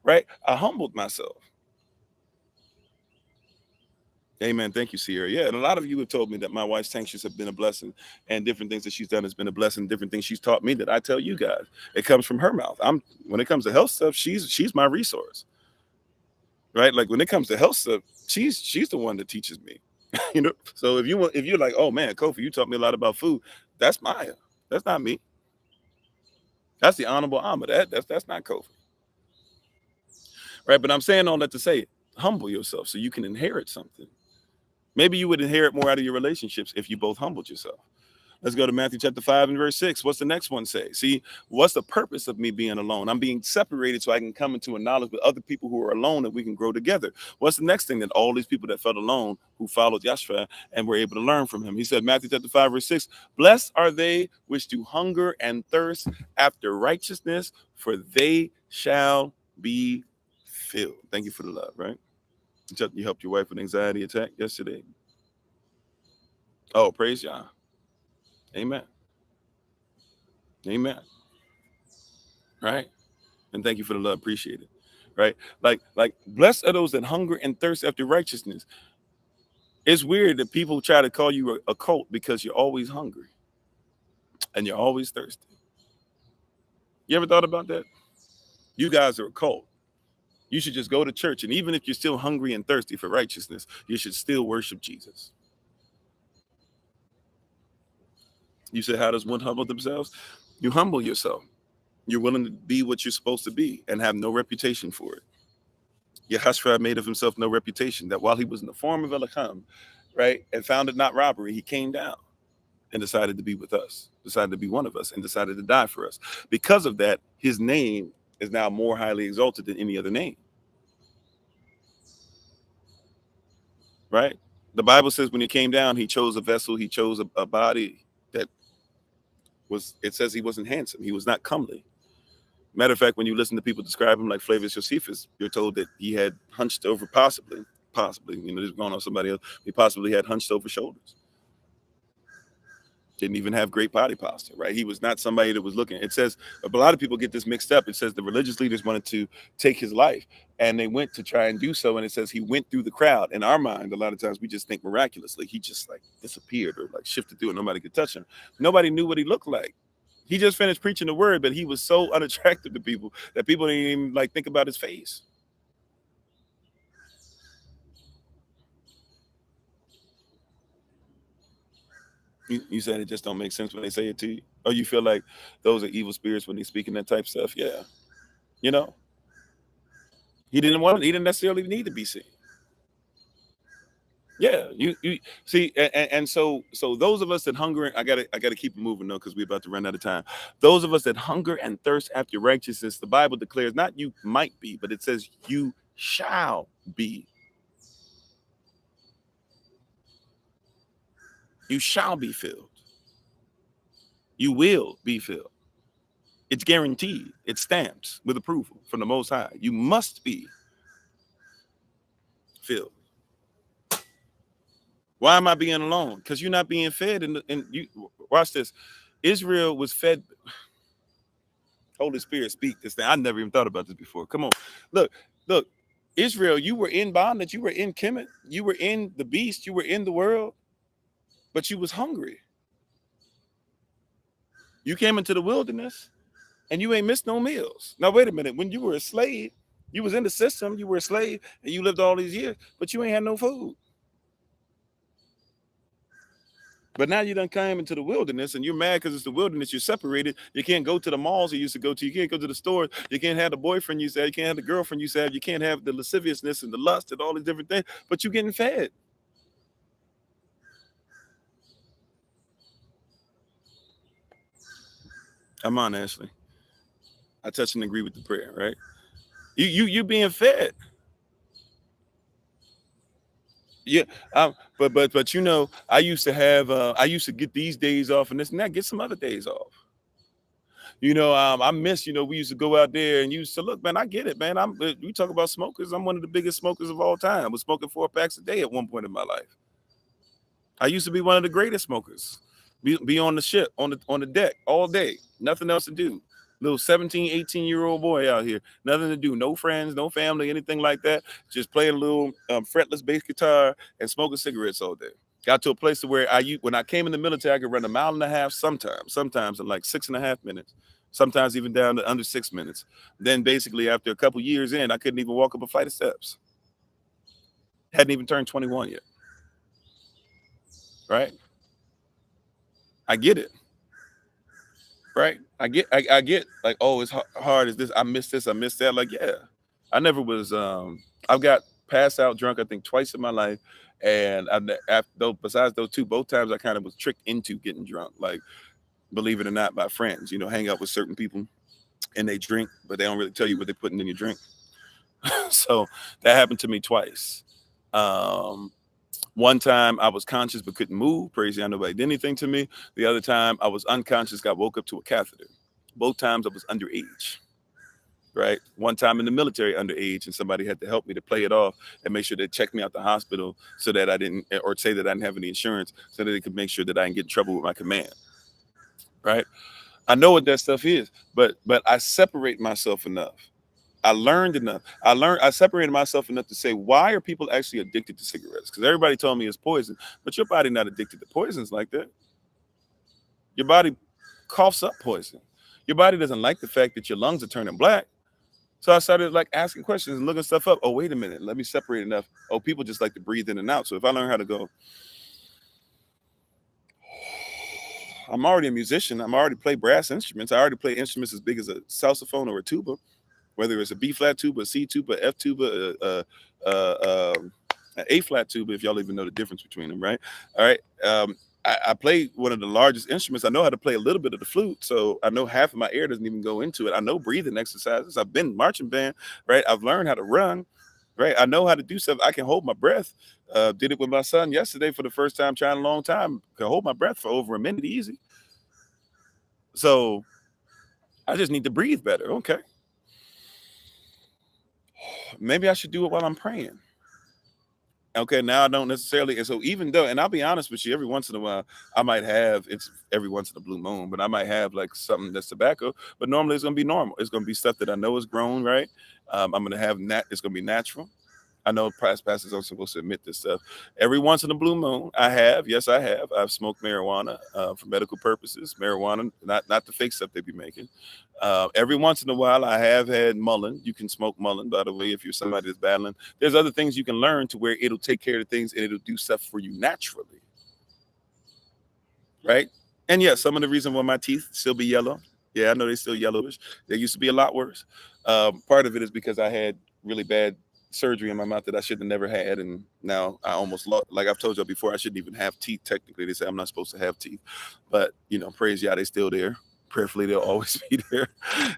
Right? I humbled myself. Amen. Thank you, Sierra. Yeah, and a lot of you have told me that my wife's sanctions have been a blessing, and different things that she's done has been a blessing. Different things she's taught me that I tell you guys, it comes from her mouth. When it comes to health stuff, she's my resource, right? Like when it comes to health stuff, she's the one that teaches me. So if you're like, oh man, Kofi, you taught me a lot about food. That's Maya. That's not me. That's the honorable Amma. That's not Kofi, right? But I'm saying all that to say, humble yourself so you can inherit something. Maybe you would inherit more out of your relationships if you both humbled yourself. Let's go to Matthew chapter 5 and verse 6. What's the next one say? See, what's the purpose of me being alone? I'm being separated so I can come into a knowledge with other people who are alone and we can grow together. What's the next thing that all these people that felt alone who followed Yahshua and were able to learn from him? He said, Matthew chapter 5 verse 6, blessed are they which do hunger and thirst after righteousness, for they shall be filled. Thank you for the love, right? You helped your wife with anxiety attack yesterday. Oh, praise Yah. Amen. Amen. Right? And thank you for the love. Appreciate it. Right? Like blessed are those that hunger and thirst after righteousness. It's weird that people try to call you a cult because you're always hungry and you're always thirsty. You ever thought about that? You guys are a cult. You should just go to church, and even if you're still hungry and thirsty for righteousness, you should still worship Jesus. You say, how does one humble themselves? You humble yourself. You're willing to be what you're supposed to be and have no reputation for it. Yahshua made of himself no reputation, that while he was in the form of Elohim, right, and found it not robbery, he came down and decided to be with us, decided to be one of us, and decided to die for us. Because of that, his name is now more highly exalted than any other name. Right? The Bible says when he came down, he chose a vessel, he chose a body that was, it says he wasn't handsome, he was not comely. Matter of fact, when you listen to people describe him like Flavius Josephus, you're told that he had hunched over, possibly, just going on somebody else, he possibly had hunched over shoulders. Didn't even have great body posture, right? He was not somebody that was looking. It says, a lot of people get this mixed up. It says the religious leaders wanted to take his life and they went to try and do so. And it says he went through the crowd. In our mind, a lot of times we just think miraculously. He just like disappeared or like shifted through and nobody could touch him. Nobody knew what he looked like. He just finished preaching the word, but he was so unattractive to people that people didn't even like think about his face. You said it just don't make sense when they say it to you? Or you feel like those are evil spirits when they speak in that type of stuff? Yeah. You know, he didn't necessarily need to be seen. Yeah, you see, and so those of us that hunger, I gotta keep it moving though, because we're about to run out of time. Those of us that hunger and thirst after righteousness, the Bible declares not you might be, but it says you shall be. You shall be filled. You will be filled. It's guaranteed. It's stamped with approval from the Most High. You must be filled. Why am I being alone? Because you're not being fed. And you watch this. Israel was fed. Holy Spirit, speak this thing. I never even thought about this before. Come on. Look. Israel, you were in bondage. You were in Kemet. You were in the beast. You were in the world. But you was hungry. You came into the wilderness and you ain't missed no meals. Now, wait a minute. When you were a slave, you was in the system. You were a slave and you lived all these years, but you ain't had no food. But now you done came into the wilderness and you're mad because it's the wilderness. You're separated. You can't go to the malls you used to go to. You can't go to the stores. You can't have the boyfriend you said. You can't have the girlfriend you said. You can't have the lasciviousness and the lust and all these different things. But you're getting fed. Come on, Ashley. I touch and agree with the prayer, right? You being fed. Yeah, but you know, I used to get these days off and this and that, get some other days off. You know, I miss, you know, we used to go out there and you used to look, man, I get it, man. We talk about smokers. I'm one of the biggest smokers of all time. I was smoking 4 packs a day at one point in my life. I used to be one of the greatest smokers. Be on the ship, on the deck all day, nothing else to do. Little 17, 18-year-old boy out here, nothing to do, no friends, no family, anything like that. Just playing a little fretless bass guitar and smoking cigarettes all day. Got to a place to where when I came in the military, I could run 1.5 miles sometimes in like 6.5 minutes, sometimes even down to under 6 minutes. Then basically after a couple years in, I couldn't even walk up a flight of steps. Hadn't even turned 21 yet. Right? I get it. Right? I get like, oh, it's hard as this. I missed this. I missed that. Like, yeah, I never was. I've got passed out drunk, I think, twice in my life. And after though, besides those two, both times I kind of was tricked into getting drunk. Like, believe it or not, by friends. Hang out with certain people and they drink, but they don't really tell you what they're putting in your drink. So that happened to me twice. Um, One time I was conscious but couldn't move. Praise God, nobody did anything to me. The other time I was unconscious, got woke up to a catheter. Both times I was underage. Right. One time in the military underage, and somebody had to help me to play it off and make sure they checked me out the hospital so that I didn't, or say that I didn't have any insurance, so that they could make sure that I didn't get in trouble with my command. Right. I know what that stuff is, but I separate myself enough. I learned enough. I separated myself enough to say, why are people actually addicted to cigarettes? Because everybody told me it's poison, but your body not addicted to poisons like that. Your body coughs up poison. Your body doesn't like the fact that your lungs are turning black. So I started like asking questions and looking stuff up. Oh, wait a minute. Let me separate enough. Oh, people just like to breathe in and out. So if I learn how to go, I'm already a musician. I'm already play brass instruments. I already play instruments as big as a saxophone or a tuba, whether it's a B flat tuba, a C tuba, F tuba, an A flat tuba, if y'all even know the difference between them, right? All right. I play one of the largest instruments. I know how to play a little bit of the flute, so I know half of my air doesn't even go into it. I know breathing exercises. I've been marching band, right? I've learned how to run, right? I know how to do stuff. I can hold my breath. Did it with my son yesterday for the first time, trying a long time. Can hold my breath for over a minute easy. So I just need to breathe better. Okay. Maybe I should do it while I'm praying. Okay, now I don't necessarily, and so even though, and I'll be honest with you, every once in a while I might have, it's every once in a blue moon, but I might have like something that's tobacco, but normally it's gonna be normal. It's gonna be stuff that I know is grown, right? I'm gonna have it's gonna be natural. I know pastors aren't supposed to admit this stuff. Every once in a blue moon, yes, I have. I've smoked marijuana for medical purposes. Marijuana, not the fake stuff they be making. Every once in a while, I have had mullein. You can smoke mullein, by the way, if you're somebody that's battling. There's other things you can learn to where it'll take care of things and it'll do stuff for you naturally, right? And yeah, some of the reason why my teeth still be yellow. Yeah, I know they still yellowish. They used to be a lot worse. Part of it is because I had really bad surgery in my mouth that I should have never had, and now I almost lost. Like I've told y'all before, I shouldn't even have teeth. Technically, they say I'm not supposed to have teeth, but praise y'all, they still there. Prayerfully, they'll always be there,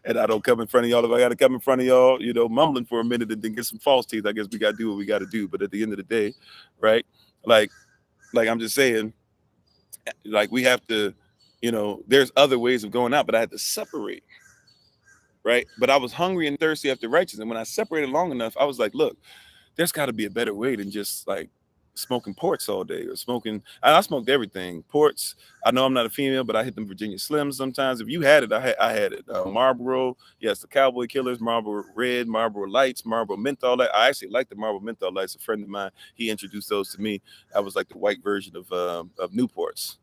and I don't come in front of y'all if I got to come in front of y'all, mumbling for a minute and then get some false teeth. I guess we got to do what we got to do. But at the end of the day, right? Like, I'm just saying, like we have to, there's other ways of going out, but I had to separate. Right. But I was hungry and thirsty after righteousness. And when I separated long enough, I was like, look, there's got to be a better way than just like smoking ports all day or smoking. I smoked everything. Ports. I know I'm not a female, but I hit them Virginia Slims sometimes. If you had it, I had it. Marlboro. Yes, the Cowboy Killers, Marlboro Red, Marlboro Lights, Marlboro Menthol Light. I actually like the Marlboro Menthol Lights. A friend of mine, he introduced those to me. I was like the white version of Newports.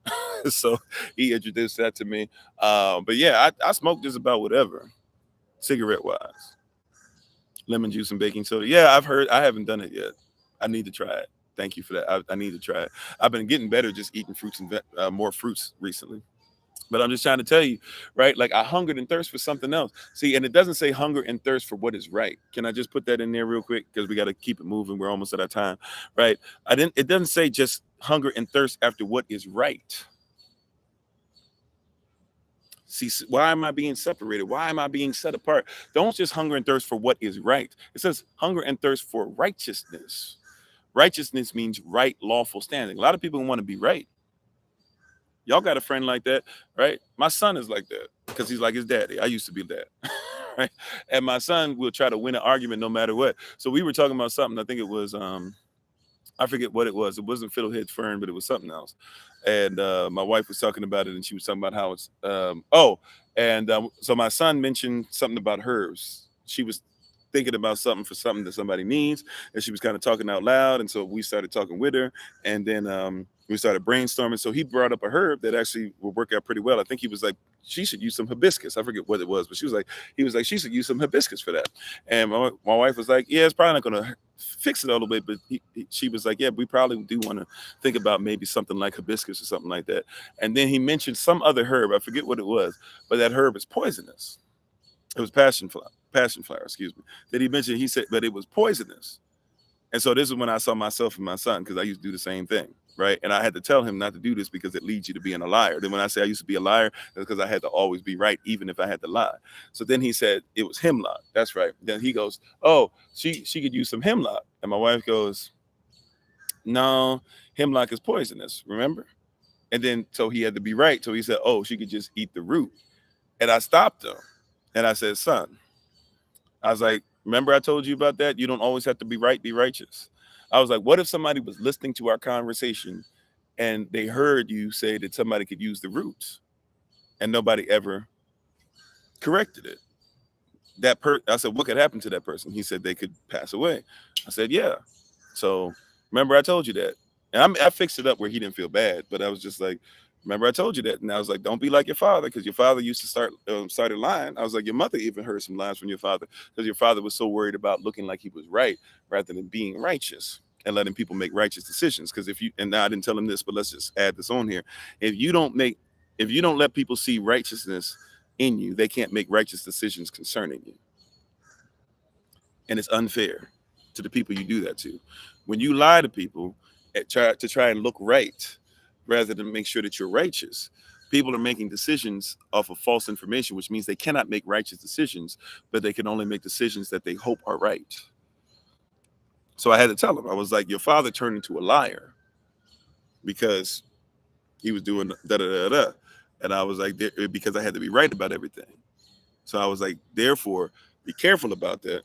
So he introduced that to me. But yeah, I smoked just about whatever. Cigarette wise, lemon juice and baking soda. Yeah, I've heard. I haven't done it yet. I need to try it. Thank you for that. I need to try it. I've been getting better just eating fruits and more fruits recently. But I'm just trying to tell you, right? Like I hungered and thirst for something else. See, and it doesn't say hunger and thirst for what is right. Can I just put that in there real quick? Because we got to keep it moving. We're almost at our time, right? It doesn't say just hunger and thirst after what is right. See, why am I being separated? Why am I being set apart? Don't just hunger and thirst for what is right. It says hunger and thirst for righteousness. Righteousness means right, lawful standing. A lot of people want to be right. Y'all got a friend like that, right? My son is like that because he's like his daddy. I used to be that, right? And my son will try to win an argument no matter what. So we were talking about something. I think it was I forget what it was. It wasn't Fiddlehead Fern, but it was something else. And my wife was talking about it, and she was talking about how it's so my son mentioned something about herbs. She was thinking about something for something that somebody needs, and she was kind of talking out loud, and so we started talking with her, and then we started brainstorming. So he brought up a herb that actually would work out pretty well. I think he was like, she should use some hibiscus. I forget what it was, but he was like, she should use some hibiscus for that. And my wife was like, yeah, it's probably not going to fix it all the way, but she was like, yeah, we probably do want to think about maybe something like hibiscus or something like that. And then he mentioned some other herb. I forget what it was, but that herb is poisonous. It was passion flower, excuse me. That he mentioned, he said, but it was poisonous. And so this is when I saw myself in my son, because I used to do the same thing, right? And I had to tell him not to do this because it leads you to being a liar. Then when I say I used to be a liar, it's because I had to always be right, even if I had to lie. So then he said it was hemlock. That's right. Then he goes, oh, she could use some hemlock. And my wife goes, no, hemlock is poisonous, remember? And then so he had to be right. So he said, oh, she could just eat the root. And I stopped him. And I said, son, I was like, remember I told you about that? You don't always have to be right, be righteous. I was like, what if somebody was listening to our conversation and they heard you say that somebody could use the roots and nobody ever corrected it? I said, what could happen to that person? He said they could pass away. I said, yeah. So remember I told you that. And I fixed it up where he didn't feel bad, but I was just like, remember I told you that. And I was like, don't be like your father, because your father used to started lying. I was like, your mother even heard some lies from your father, because your father was so worried about looking like he was right rather than being righteous and letting people make righteous decisions. Because and now I didn't tell him this, but let's just add this on here. If you don't let people see righteousness in you, they can't make righteous decisions concerning you. And it's unfair to the people you do that to. When you lie to people to try and look right rather than make sure that you're righteous, people are making decisions off of false information, which means they cannot make righteous decisions, but they can only make decisions that they hope are right. So I had to tell him, I was like, your father turned into a liar because he was doing da da da da. And I was like, because I had to be right about everything. So I was like, therefore, be careful about that,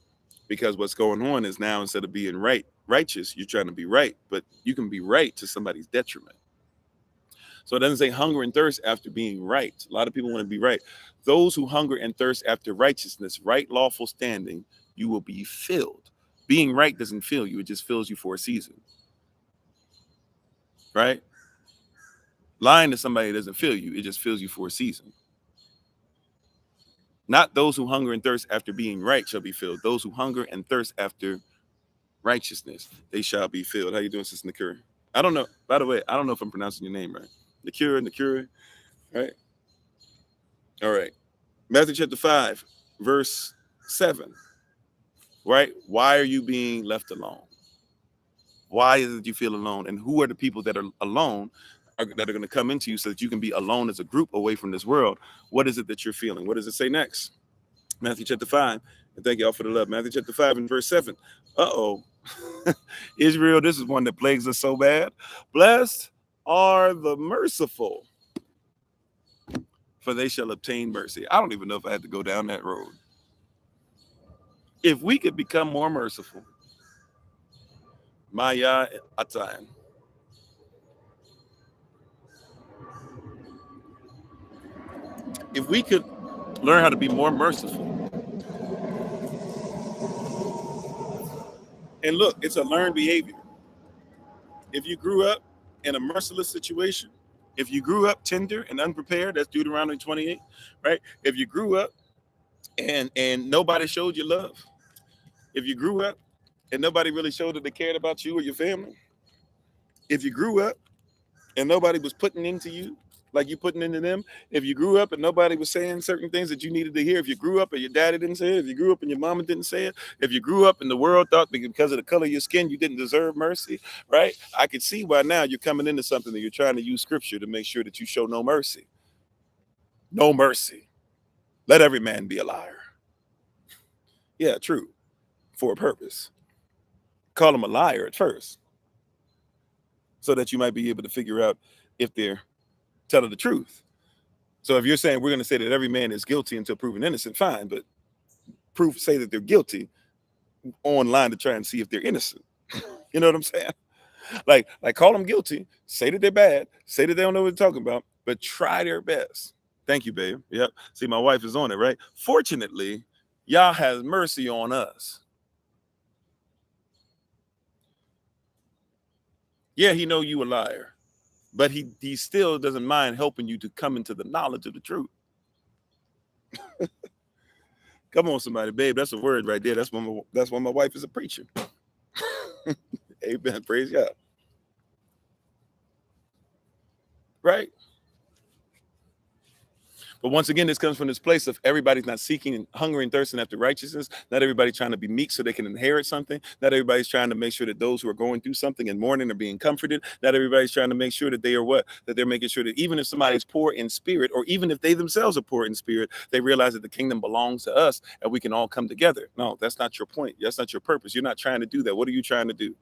because what's going on is now instead of being righteous, you're trying to be right, but you can be right to somebody's detriment. So it doesn't say hunger and thirst after being right. A lot of people want to be right. Those who hunger and thirst after righteousness, right, lawful standing, you will be filled. Being right doesn't fill you. It just fills you for a season. Right? Lying to somebody doesn't fill you. It just fills you for a season. Not those who hunger and thirst after being right shall be filled. Those who hunger and thirst after righteousness, they shall be filled. How you doing, Sister Nakura? I don't know. By the way, I don't know if I'm pronouncing your name right. Nakura, right? All right. Matthew chapter 5, verse 7. Right? Why are you being left alone? Why is it you feel alone? And who are the people that are alone that are going to come into you so that you can be alone as a group away from this world? What is it that you're feeling? What does it say next? Matthew chapter 5. And thank you all for the love. Matthew chapter 5 and verse 7. Uh-oh. Israel, this is one that plagues us so bad. Blessed are the merciful, for they shall obtain mercy. I don't even know if I had to go down that road. If we could become more merciful, Maya Atayan. If we could learn how to be more merciful. And look, it's a learned behavior. If you grew up in a merciless situation, if you grew up tender and unprepared, that's Deuteronomy 28, right? If you grew up and nobody showed you love, if you grew up and nobody really showed that they cared about you or your family, if you grew up and nobody was putting into you like you putting into them, if you grew up and nobody was saying certain things that you needed to hear, if you grew up and your daddy didn't say it, if you grew up and your mama didn't say it, if you grew up and the world thought because of the color of your skin you didn't deserve mercy, right? I could see why now you're coming into something that you're trying to use scripture to make sure that you show no mercy. No mercy. Let every man be a liar. Yeah, true. For a purpose. Call them a liar at first, so that you might be able to figure out if they're telling the truth. So if you're saying we're going to say that every man is guilty until proven innocent, fine, but say that they're guilty online to try and see if they're innocent. You know what I'm saying? Like call them guilty, say that they're bad, say that they don't know what they're talking about, but try their best. Thank you, babe. Yep. See, my wife is on it, right? Fortunately, Yah has mercy on us. Yeah, he know you a liar, but he still doesn't mind helping you to come into the knowledge of the truth. Come on, somebody, babe. That's a word right there. That's why my wife is a preacher. Amen. Praise God. Right? But once again, this comes from this place of everybody's not seeking and hungering and thirsting after righteousness. Not everybody trying to be meek so they can inherit something. Not everybody's trying to make sure that those who are going through something and mourning are being comforted. Not everybody's trying to make sure that they are what? That they're making sure that even if somebody's poor in spirit, or even if they themselves are poor in spirit, they realize that the kingdom belongs to us and we can all come together. No, that's not your point. That's not your purpose. You're not trying to do that. What are you trying to do?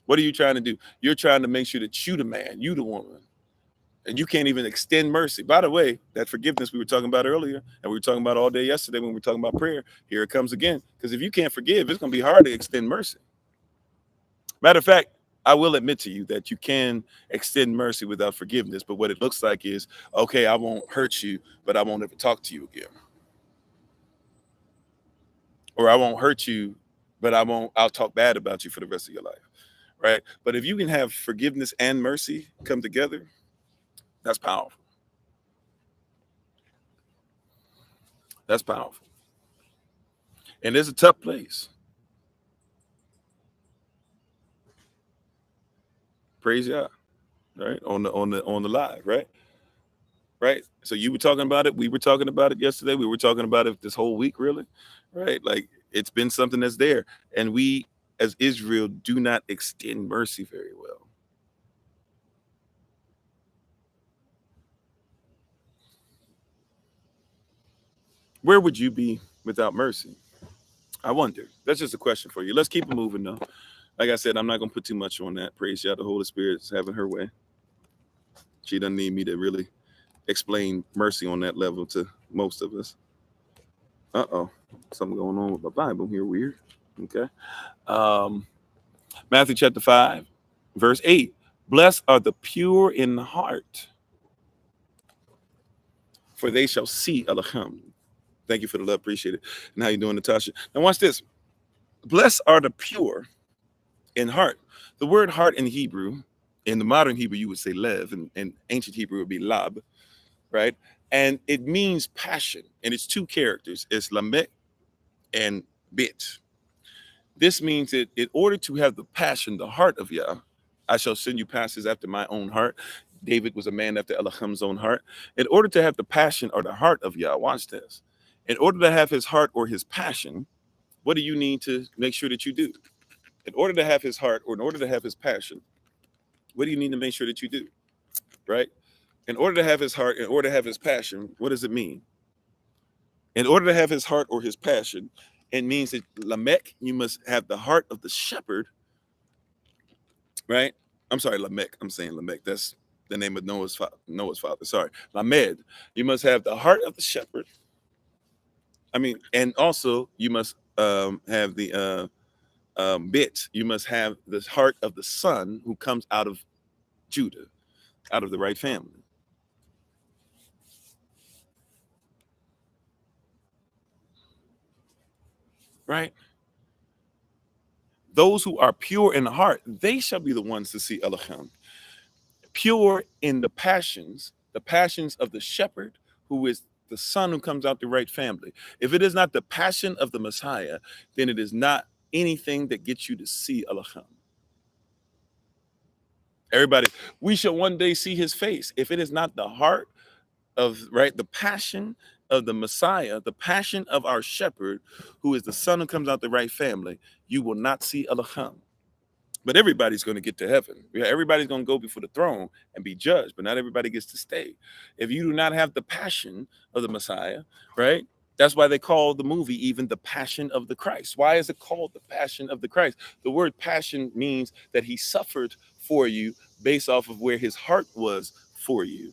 What are you trying to do? You're trying to make sure that you the man, you the woman, and you can't even extend mercy. By the way, that forgiveness we were talking about earlier, and we were talking about all day yesterday when we were talking about prayer, here it comes again. Because if you can't forgive, it's going to be hard to extend mercy. Matter of fact, I will admit to you that you can extend mercy without forgiveness, but what it looks like is, okay, I won't hurt you, but I won't ever talk to you again. Or I won't hurt you, but I'll talk bad about you for the rest of your life. Right? But if you can have forgiveness and mercy come together, that's powerful. That's powerful. And it's a tough place. Praise God. Right? On the live, right? Right. So you were talking about it. We were talking about it yesterday. We were talking about it this whole week, really. Right? Like it's been something that's there. And we as Israel do not extend mercy very well. Where would you be without mercy? I wonder. That's just a question for you. Let's keep it moving though. Like I said, I'm not gonna put too much on that. Praise God, the Holy Spirit's having her way. She doesn't need me to really explain mercy on that level to most of us. Something going on with my Bible here. Weird. Okay. Matthew chapter 5, verse 8. Blessed are the pure in heart, for they shall see Elohim. Thank you for the love. Appreciate it. And how you doing, Natasha? Now watch this. Blessed are the pure in heart. The word heart in Hebrew, in the modern Hebrew, you would say lev, and in ancient Hebrew would be lab, right? And it means passion, and it's two characters. It's lamet and bit. This means that in order to have the passion, the heart of Yah, I shall send you pastors after my own heart. David was a man after Elohim's own heart. In order to have the passion or the heart of Yah, watch this. In order to have his heart or his passion, what do you need to make sure that you do? In order to have his heart or in order to have his passion, what do you need to make sure that you do? Right? In order to have his heart, in order to have his passion, what does it mean? In order to have his heart or his passion, it means that Lamech, you must have the heart of the shepherd, right? I'm sorry, Lamech. I'm saying Lamech. That's the name of Noah's father. Sorry, Lamed. You must have the heart of the shepherd. I mean, and also you must have the bit. You must have the heart of the son who comes out of Judah, out of the right family. Right? Those who are pure in heart, they shall be the ones to see Elohim. Pure in the passions of the shepherd, who is the son who comes out the right family. If it is not the passion of the Messiah, then it is not anything that gets you to see Elohim. Everybody, we shall one day see his face. If it is not the heart of, right, the passion of the Messiah, the passion of our shepherd, who is the son who comes out the right family, you will not see Elohim. But everybody's going to get to heaven. Yeah, everybody's going to go before the throne and be judged, but not everybody gets to stay. If you do not have the passion of the Messiah, right? That's why they call the movie even The Passion of the Christ. Why is it called The Passion of the Christ? The word passion means that he suffered for you based off of where his heart was for you.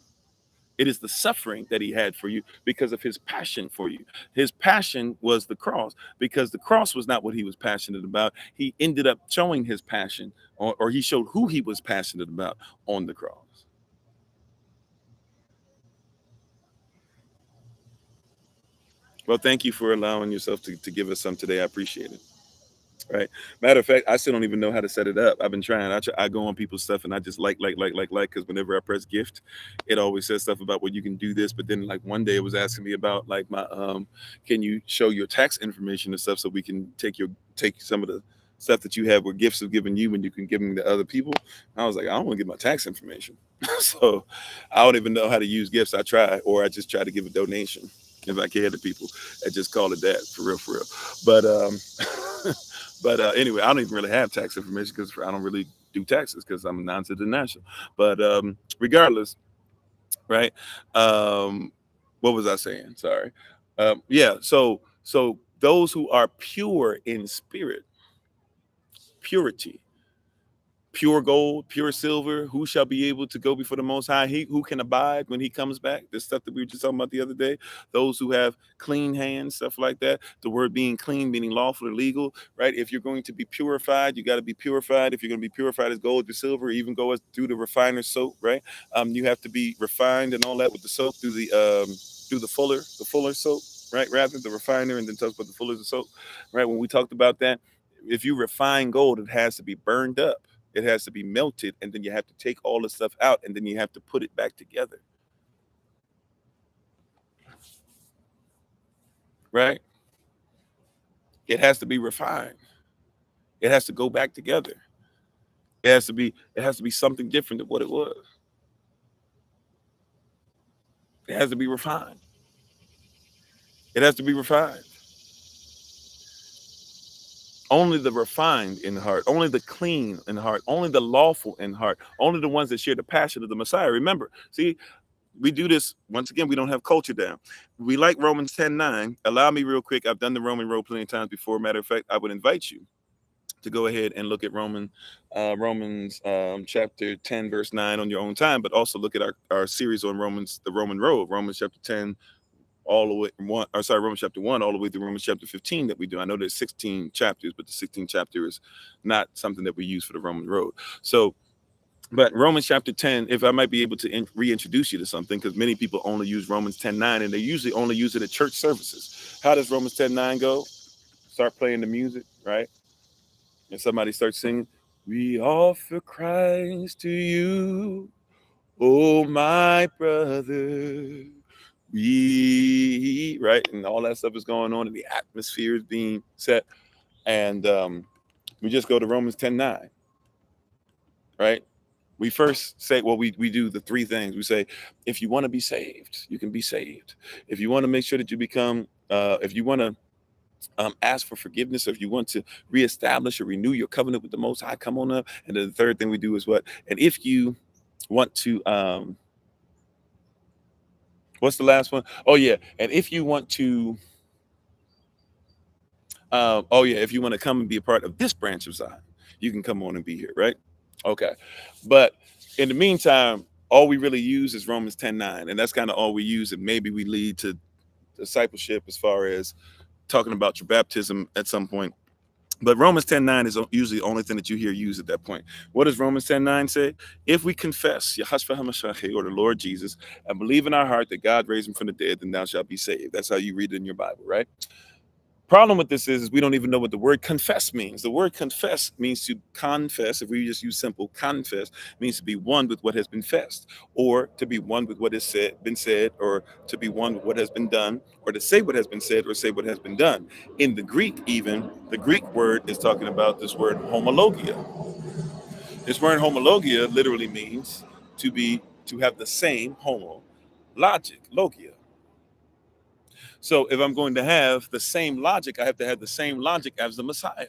It is the suffering that he had for you because of his passion for you. His passion was the cross, because the cross was not what he was passionate about. He ended up showing his passion, or he showed who he was passionate about on the cross. Well, thank you for allowing yourself to give us some today. I appreciate it. Right. Matter of fact, I still don't even know how to set it up. I've been trying. I go on people's stuff and I just like, because whenever I press gift, it always says stuff about what you can do this. But then like one day it was asking me about like my can you show your tax information and stuff so we can take some of the stuff that you have where gifts are given you when you can give them to other people. I was like, I don't want to give my tax information. So I don't even know how to use gifts. I try, or I just try to give a donation if I can to people and just call it that, for real, for real. But anyway, I don't even really have tax information because I don't really do taxes because I'm non-citizen national. But regardless, right? Um, what was I saying? Sorry. Yeah. So those who are pure in spirit, purity, pure gold, pure silver, who shall be able to go before the Most High? He who can abide when He comes back. This stuff that we were just talking about the other day. Those who have clean hands, stuff like that. The word being clean, meaning lawful or legal, right? If you're going to be purified, you got to be purified. If you're going to be purified as gold or silver, even go as through the refiner's soap, right? You have to be refined and all that with the soap through the fuller soap, right? Rather the refiner, and then talks about the fuller's of soap, right? When we talked about that, if you refine gold, it has to be burned up. It has to be melted, and then you have to take all the stuff out, and then you have to put it back together. Right? It has to be refined. It has to go back together. It has to be something different than what it was. It has to be refined. It has to be refined. Only the refined in heart, only the clean in heart, only the lawful in heart, only the ones that share the passion of the Messiah. Remember, see, we do this once again. We don't have culture down. We like Romans 10:9. Allow me real quick. I've done the Roman road plenty of times before. Matter of fact, I would invite you to go ahead and look at Romans chapter 10 verse 9 on your own time, but also look at our series on Romans, the Roman road, Romans chapter 10 all the way Romans chapter 1 all the way through Romans chapter 15 that we do. I know there's 16 chapters, but the 16th chapter is not something that we use for the Roman road. So but Romans chapter 10, if I might be able to reintroduce you to something, because many people only use Romans 10:9, and they usually only use it at church services. How does Romans 10:9 go? Start playing the music, right? And somebody starts singing, "We offer Christ to you, oh my brother." We, right? And all that stuff is going on, and the atmosphere is being set. And we just go to Romans 10:9, right? We first say, well, we do the three things. We say, if you want to be saved, you can be saved. If you want to make sure that you become, if you want to ask for forgiveness, or if you want to reestablish or renew your covenant with the Most High, come on up. And then the third thing we do is what? And if you want to, what's the last one? Oh yeah, and if you want to, oh yeah, if you want to come and be a part of this branch of Zion, you can come on and be here, right? Okay, but in the meantime, all we really use is Romans 10:9, and that's kind of all we use. And maybe we lead to discipleship as far as talking about your baptism at some point. But Romans 10:9 is usually the only thing that you hear used at that point. What does Romans 10:9 say? If we confess Yahashua HaMashiach, or the Lord Jesus, and believe in our heart that God raised him from the dead, then thou shalt be saved. That's how you read it in your Bible, right? Problem with this is we don't even know what the word confess means. The word confess means to confess. If we just use simple confess, means to be one with what has been fessed, or to be one with what has been said, or to be one with what has been done, or to say what has been said, or say what has been done. In the Greek, even the Greek word is talking about this word homologia. This word homologia literally means to have the same logia. So if I'm going to have the same logic, I have to have the same logic as the Messiah.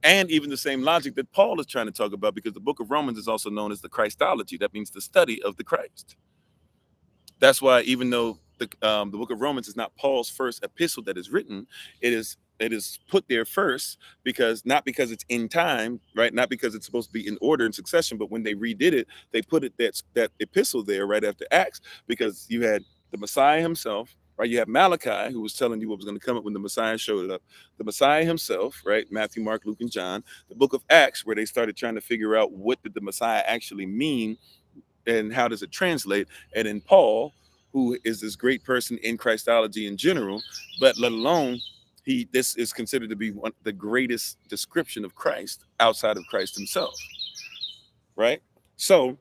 And even the same logic that Paul is trying to talk about, because the book of Romans is also known as the Christology. That means the study of the Christ. That's why even though the book of Romans is not Paul's first epistle that is written, it is put there first, because not because it's in time, right? Not because it's supposed to be in order and succession, but when they redid it, they put it that epistle there right after Acts, because you had the Messiah himself, right? You have Malachi, who was telling you what was going to come up when the Messiah showed up. The Messiah himself, right? Matthew, Mark, Luke, and John. The book of Acts, where they started trying to figure out what did the Messiah actually mean and how does it translate. And in Paul, who is this great person in Christology in general, but let alone this is considered to be the greatest description of Christ outside of Christ himself, right? So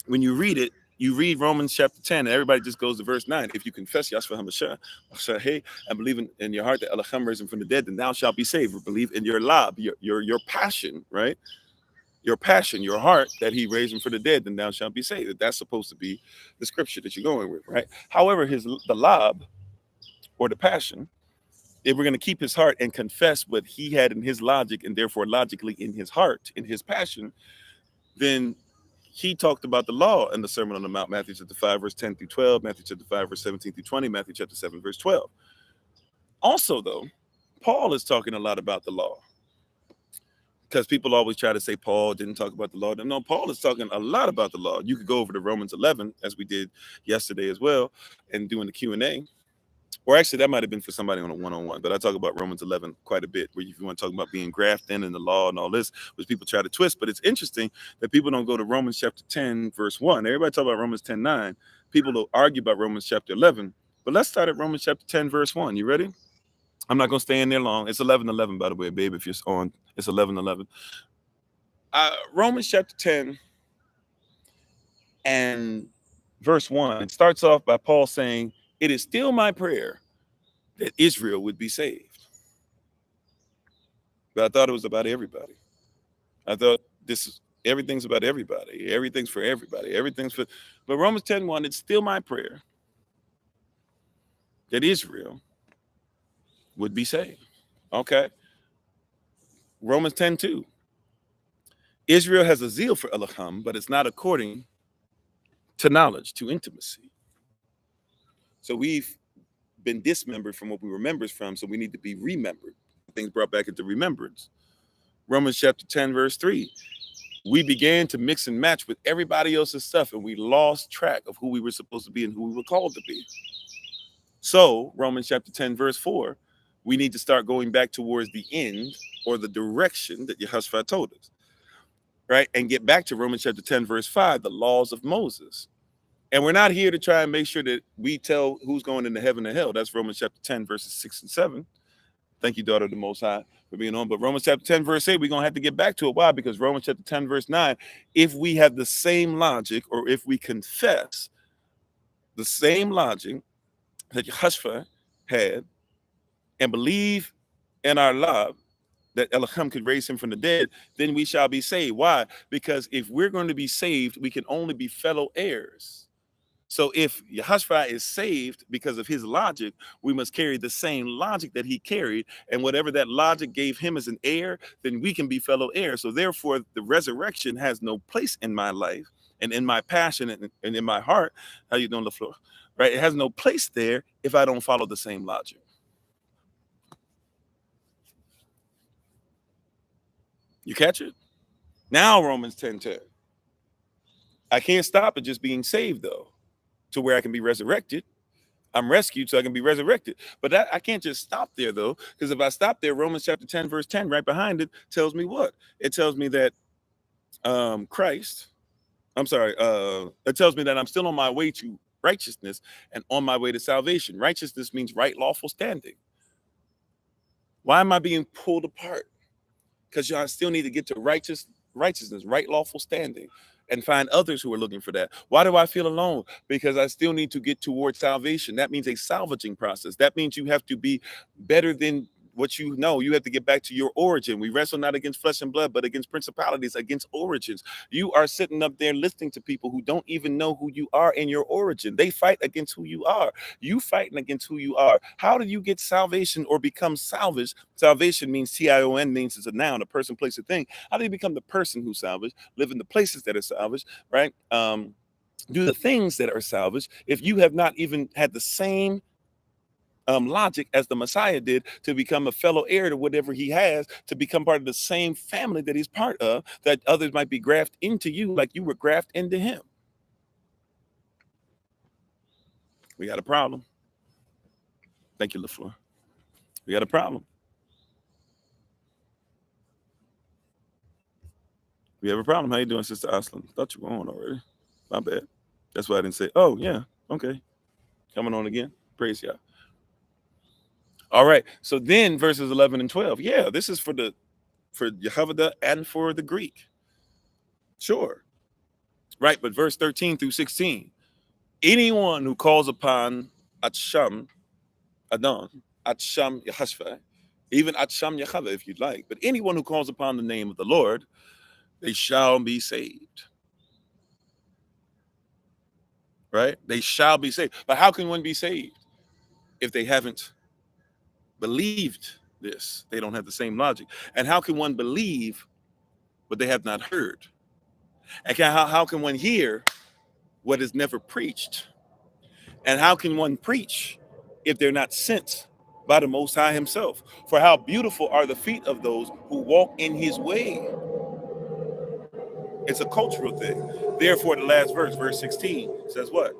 when you read it, You read Romans chapter 10, and everybody just goes to verse 9. If you confess Yahshua HaMashiach, hey, and believe in your heart that Elohim raised him from the dead, then thou shalt be saved. Or believe in your lab, your passion, right? Your passion, your heart, that he raised him from the dead, then thou shalt be saved. That's supposed to be the scripture that you're going with, right? However, the lab, or the passion, if we're going to keep his heart and confess what he had in his logic, and therefore logically in his heart, in his passion, then he talked about the law in the Sermon on the Mount, Matthew chapter 5, verse 10 through 12, Matthew chapter 5, verse 17 through 20, Matthew chapter 7, verse 12. Also, though, Paul is talking a lot about the law, because people always try to say Paul didn't talk about the law. No, Paul is talking a lot about the law. You could go over to Romans 11, as we did yesterday as well, and doing the Q&A. Or actually, that might have been for somebody on a one-on-one, but I talk about Romans 11 quite a bit, where if you want to talk about being grafted in and the law and all this, which people try to twist. But it's interesting that people don't go to Romans chapter 10, verse 1. Everybody talk about Romans 10, 9. People will argue about Romans chapter 11. But let's start at Romans chapter 10, verse 1. You ready? I'm not going to stay in there long. It's 11:11, by the way, babe, if you're on. It's 11:11. Romans chapter 10 and verse 1. It starts off by Paul saying, "It is still my prayer that Israel would be saved." But I thought it was about everybody. I thought everything's about everybody. Everything's for everybody. But Romans 10:1, it's still my prayer that Israel would be saved. Okay. Romans 10:2. Israel has a zeal for Elohim, but it's not according to knowledge, to intimacy. So we've been dismembered from what we were members from, so we need to be remembered. Things brought back into remembrance. Romans chapter 10, verse 3. We began to mix and match with everybody else's stuff, and we lost track of who we were supposed to be and who we were called to be. So, Romans chapter 10, verse 4, we need to start going back towards the end, or the direction that Yehoshua told us, right? And get back to Romans chapter 10, verse 5, the laws of Moses. And we're not here to try and make sure that we tell who's going into heaven or hell. That's Romans chapter 10, verses 6 and 7. Thank you, daughter of the Most High, for being on. But Romans chapter 10, verse 8, we're going to have to get back to it. Why? Because Romans chapter 10, verse 9, if we have the same logic, or if we confess the same logic that Yehoshua had, and believe in our love that Elohim could raise him from the dead, then we shall be saved. Why? Because if we're going to be saved, we can only be fellow heirs. So if Yehoshua is saved because of his logic, we must carry the same logic that he carried. And whatever that logic gave him as an heir, then we can be fellow heirs. So therefore, the resurrection has no place in my life and in my passion and in my heart. How you doing, LaFleur? Right? It has no place there if I don't follow the same logic. You catch it? Now Romans 10:10. I can't stop at just being saved, though, to where I can be resurrected. I'm rescued so I can be resurrected. But I can't just stop there, though, because if I stop there, Romans chapter 10, verse 10, right behind it, tells me what? It tells me that it tells me that I'm still on my way to righteousness and on my way to salvation. Righteousness means right, lawful standing. Why am I being pulled apart? Because I still need to get to righteousness, right, lawful standing, and find others who are looking for that. Why do I feel alone? Because I still need to get towards salvation. That means a salvaging process. That means you have to be better than what you know. You have to get back to your origin. We wrestle not against flesh and blood, but against principalities, against origins. You are sitting up there listening to people who don't even know who you are in your origin. They fight against who you are. You fighting against who you are. How do you get salvation or become salvaged? Salvation means Tion, means it's a noun, a person, place, a thing. How do you become the person who's salvaged? Live in the places that are salvaged, right? Do the things that are salvaged if you have not even had the same logic as the Messiah did to become a fellow heir to whatever he has, to become part of the same family that he's part of, that others might be grafted into you like you were grafted into him. We got a problem. Thank you, LaFleur. We got a problem. We have a problem. How you doing, Sister Aslan? Thought you were on already. My bad. That's why I didn't say, oh, yeah, okay. Coming on again. Praise y'all. All right. So then verses 11 and 12. Yeah, this is for Yehovah and for the Greek. Sure. right? But verse 13 through 16, anyone who calls upon Atsham Adon, Atsham Yahashva, even Atsham Yahweh, if you'd like, but anyone who calls upon the name of the Lord, they shall be saved. Right? They shall be saved. But how can one be saved if they haven't believed this? They don't have the same logic. And how can one believe what they have not heard? And how can one hear what is never preached? And how can one preach if they're not sent by the Most High Himself? For how beautiful are the feet of those who walk in His way. It's a cultural thing. Therefore, the last verse, verse 16, says what?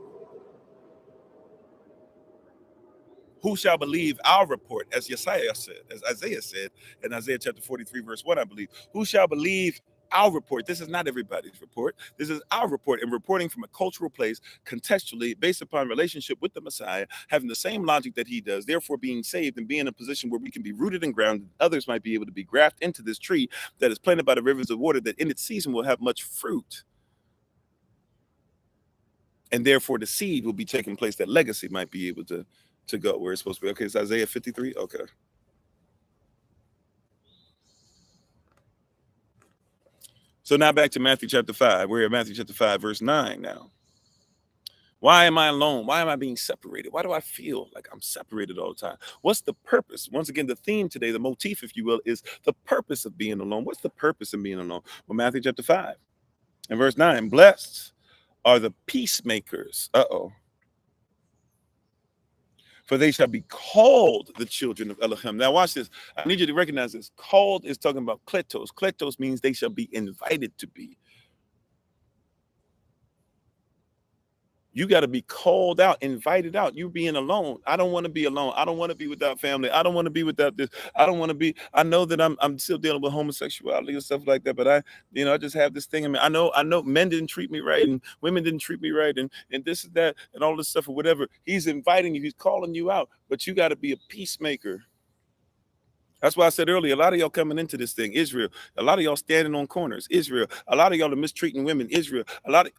Who shall believe our report, as Isaiah said, in Isaiah chapter 43, verse 1, I believe. Who shall believe our report? This is not everybody's report. This is our report, and reporting from a cultural place, contextually, based upon relationship with the Messiah, having the same logic that He does, therefore being saved and being in a position where we can be rooted and grounded. Others might be able to be grafted into this tree that is planted by the rivers of water that in its season will have much fruit. And therefore the seed will be taking place, that legacy might be able to go where it's supposed to be. Okay, it's Isaiah 53. Okay. So now back to Matthew chapter 5. We're at Matthew chapter 5, verse 9 now. Why am I alone? Why am I being separated? Why do I feel like I'm separated all the time? What's the purpose? Once again, the theme today, the motif, if you will, is the purpose of being alone. What's the purpose of being alone? Well, Matthew chapter 5 and verse 9. Blessed are the peacemakers. For they shall be called the children of Elohim. Now watch this. I need you to recognize this. Called is talking about kletos. Kletos means they shall be invited to be. You got to be called out, invited out. You being alone. I don't want to be alone. I don't want to be without family. I don't want to be without this. I don't want to be. I know that I'm still dealing with homosexuality and stuff like that. But I just have this thing. I mean, I know men didn't treat me right and women didn't treat me right and this and that and all this stuff or whatever. He's inviting you. He's calling you out. But you got to be a peacemaker. That's why I said earlier, a lot of y'all coming into this thing, Israel. A lot of y'all standing on corners, Israel. A lot of y'all are mistreating women, Israel. A lot of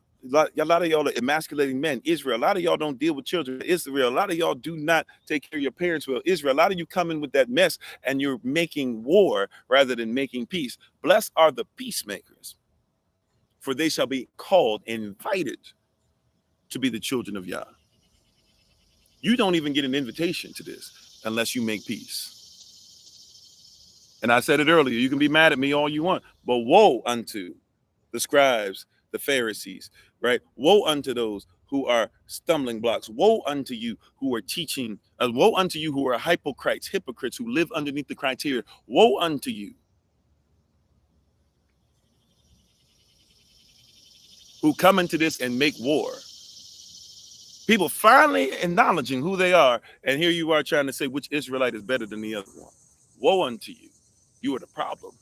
y'all are emasculating men, Israel. A lot of y'all don't deal with children, Israel. A lot of y'all do not take care of your parents well, Israel. A lot of you come in with that mess and you're making war rather than making peace. Blessed are the peacemakers, for they shall be called, invited to be the children of Yah. You don't even get an invitation to this unless you make peace. And I said it earlier, you can be mad at me all you want, but woe unto the scribes, the Pharisees, right? Woe unto those who are stumbling blocks. Woe unto you who are teaching. Woe unto you who are hypocrites, hypocrites who live underneath the criteria. Woe unto you who come into this and make war. People finally acknowledging who they are, and here you are trying to say which Israelite is better than the other one. Woe unto you. You are the problem.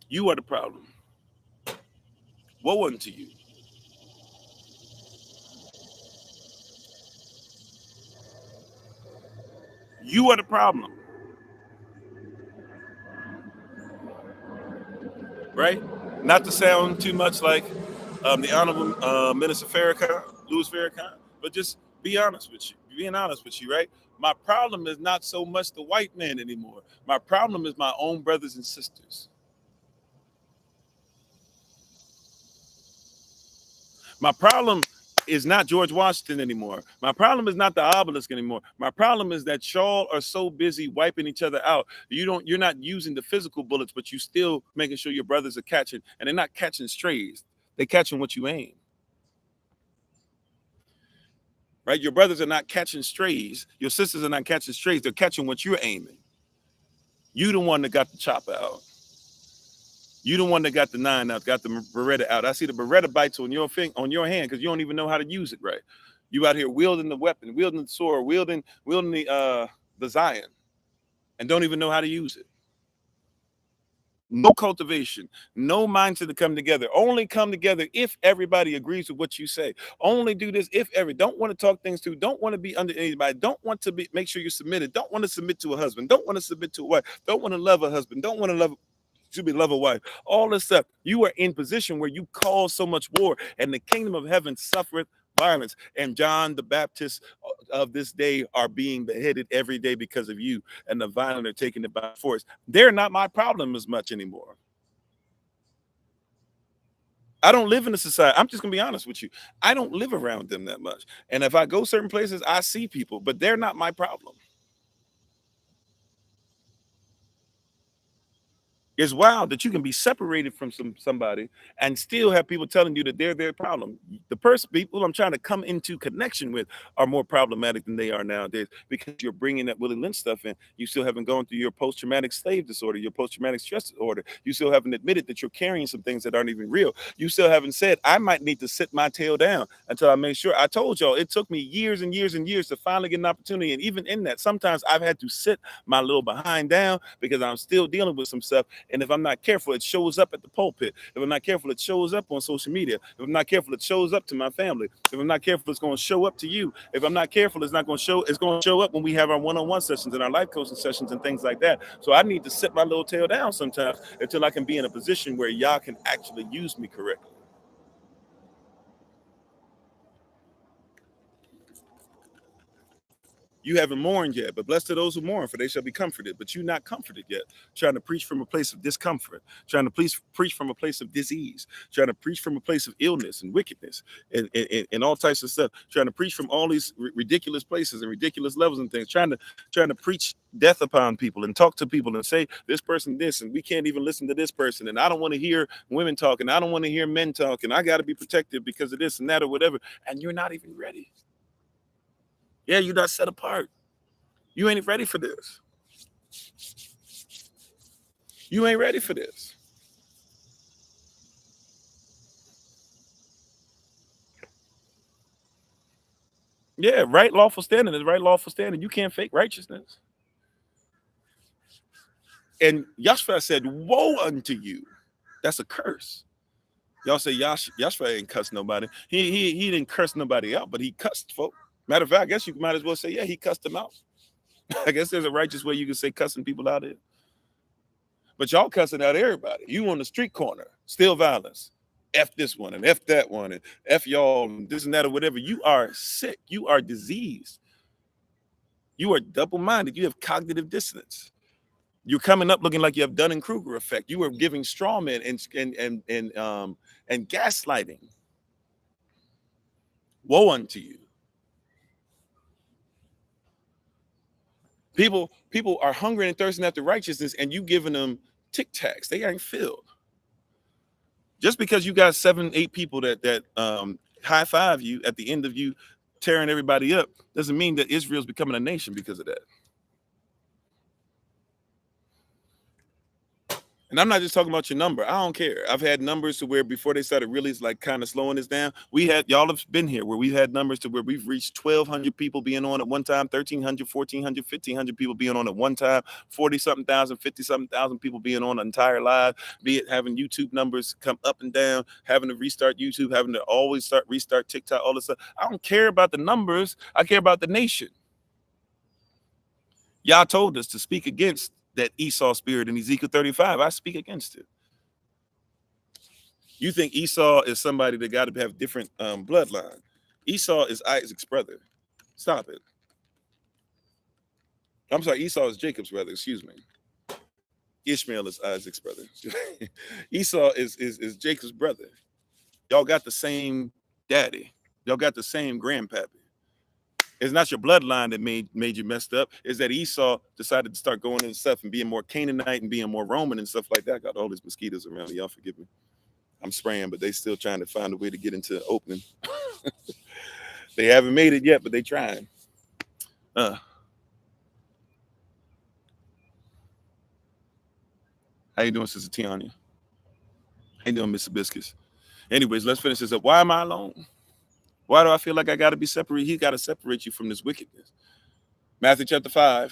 You are the problem. Woe unto you. You are the problem. Right? Not to sound too much like the Honorable Minister Farrakhan, Louis Farrakhan, but just be honest with you. Being honest with you, right? My problem is not so much the white man anymore. My problem is my own brothers and sisters. My problem is not George Washington anymore. My problem is not the obelisk anymore. My problem is that y'all are so busy wiping each other out. You're not using the physical bullets, but you still making sure your brothers are catching, and they're not catching strays. They're catching what you aim. Right? Your brothers are not catching strays. Your sisters are not catching strays. They're catching what you're aiming. You the one that got the chopper out. You the one that got the 9 out, got the Beretta out. I see the Beretta bites on your hand because you don't even know how to use it right. You out here wielding the weapon, wielding the sword, wielding the Zion, and don't even know how to use it. No cultivation, no mindset to come together. Only come together if everybody agrees with what you say. Only do this if don't want to talk things through, don't want to be under anybody, don't want to make sure you're submitted, don't want to submit to a husband, don't want to submit to a wife, don't want to love a husband, don't want to love. To be love a wife, all this stuff. You are in position where you cause so much war, and the kingdom of heaven suffereth violence. And John the Baptist of this day are being beheaded every day because of you, and the violent are taking it by force. They're not my problem as much anymore. I don't live in a society. I'm just gonna be honest with you. I don't live around them that much. And if I go certain places, I see people, but they're not my problem. It's wild that you can be separated from somebody and still have people telling you that they're their problem. The people I'm trying to come into connection with are more problematic than they are nowadays, because you're bringing that Willie Lynch stuff in. You still haven't gone through your post-traumatic slave disorder, your post-traumatic stress disorder. You still haven't admitted that you're carrying some things that aren't even real. You still haven't said, I might need to sit my tail down until I make sure. I told y'all it took me years and years and years to finally get an opportunity. And even in that, sometimes I've had to sit my little behind down because I'm still dealing with some stuff. And if I'm not careful, it shows up at the pulpit. If I'm not careful, it shows up on social media. If I'm not careful, it shows up to my family. If I'm not careful, it's going to show up to you. If I'm not careful, it's not going to show. It's going to show up when we have our one-on-one sessions and our life coaching sessions and things like that. So I need to sit my little tail down sometimes until I can be in a position where y'all can actually use me correctly. You haven't mourned yet, but blessed are those who mourn, for they shall be comforted. But you're not comforted yet. Trying to preach from a place of discomfort, trying to preach from a place of disease, trying to preach from a place of illness and wickedness and all types of stuff. Trying to preach from all these ridiculous places and ridiculous levels and things. Trying to preach death upon people and talk to people and say this person this, and we can't even listen to this person. And I don't want to hear women talking. I don't want to hear men talking. I got to be protected because of this and that or whatever. And you're not even ready. Yeah, you're not set apart. You ain't ready for this. You ain't ready for this. Yeah, right lawful standing is right lawful standing. You can't fake righteousness. And Yahshua said, woe unto you. That's a curse. Y'all say Yahshua ain't cussed nobody. He didn't curse nobody out, but he cussed folk. Matter of fact, I guess you might as well say, yeah, he cussed them out. I guess there's a righteous way you can say cussing people out here. But y'all cussing out everybody. You on the street corner, still violence. F this one and F that one and F y'all and this and that or whatever. You are sick. You are diseased. You are double-minded. You have cognitive dissonance. You're coming up looking like you have Dunning-Kruger effect. You are giving straw men and gaslighting. Woe unto you. People are hungry and thirsting after righteousness, and you giving them Tic Tacs. They ain't filled. Just because you got 7, 8 people that high five you at the end of you tearing everybody up doesn't mean that Israel's becoming a nation because of that. And I'm not just talking about your number. I don't care. I've had numbers to where before they started really like kind of slowing us down, y'all have been here where we've had numbers to where we've reached 1,200 people being on at one time, 1,300, 1,400, 1,500 people being on at one time, 40-something thousand, 50-something thousand people being on an entire live, be it having YouTube numbers come up and down, having to restart YouTube, having to always restart TikTok, all this stuff. I don't care about the numbers. I care about the nation. Y'all told us to speak against that Esau spirit in Ezekiel 35. I speak against it. You think Esau is somebody that got to have different bloodline. Esau is Isaac's brother. Stop it. I'm sorry, Esau is Jacob's brother, excuse me. Ishmael is Isaac's brother. Esau is Jacob's brother. Y'all got the same daddy. Y'all got the same grandpappy. It's not your bloodline that made you messed up. It's that Esau decided to start going into stuff and being more Canaanite and being more Roman and stuff like that. I got all these mosquitoes around me. Y'all forgive me. I'm spraying, but they still trying to find a way to get into the opening. They haven't made it yet, but they trying. How you doing, Sister Tiana? How you doing, Mr. Biscuits? Anyways, let's finish this up. Why am I alone? Why do I feel like I got to be separated? He got to separate you from this wickedness. Matthew chapter 5,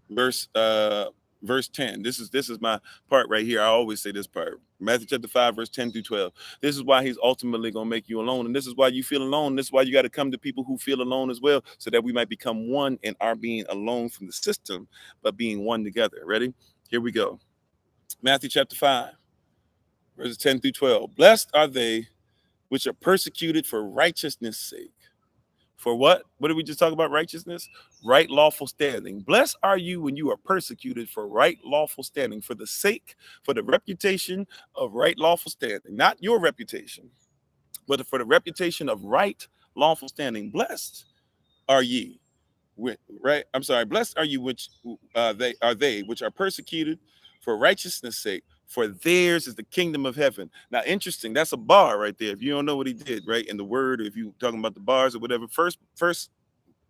verse 10. This is my part right here. I always say this part. Matthew chapter 5, verse 10 through 12. This is why he's ultimately going to make you alone. And this is why you feel alone. This is why you got to come to people who feel alone as well, so that we might become one in our being alone from the system, but being one together. Ready? Here we go. Matthew chapter 5, verses 10 through 12. Blessed are they which are persecuted for righteousness' sake. For what? What did we just talk about? Righteousness? Right lawful standing. Blessed are you when you are persecuted for right lawful standing, for the sake, for the reputation of right lawful standing. Not your reputation, but for the reputation of right lawful standing. Blessed are ye. Right? I'm sorry. Blessed are you which they which are persecuted for righteousness' sake, for theirs is the kingdom of heaven. Now, interesting. That's a bar right there. If you don't know what he did, right? In the word, if you talking about the bars or whatever, first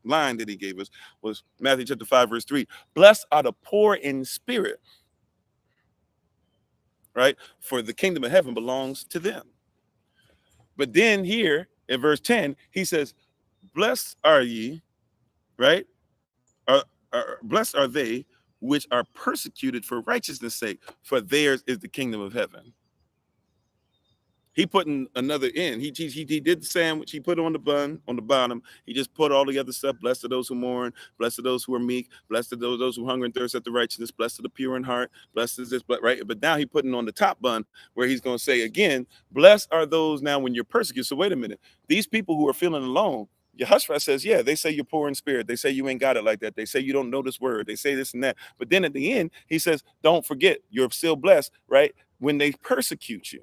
line that he gave us was Matthew chapter 5, verse 3. Blessed are the poor in spirit, right? For the kingdom of heaven belongs to them. But then here in verse 10, he says, blessed are ye, right? Blessed are they which are persecuted for righteousness' sake, for theirs is the kingdom of heaven. He put in another in. He did the sandwich. He put on the bun on the bottom. He just put all the other stuff. Blessed are those who mourn. Blessed are those who are meek. Blessed are those who hunger and thirst after righteousness. Blessed are the pure in heart. Blessed is this, but right. But now he's putting on the top bun where he's going to say again, blessed are those now when you're persecuted. So wait a minute. These people who are feeling alone, Yehoshua says, yeah, they say you're poor in spirit. They say you ain't got it like that. They say you don't know this word. They say this and that. But then at the end, he says, don't forget, you're still blessed, right? When they persecute you.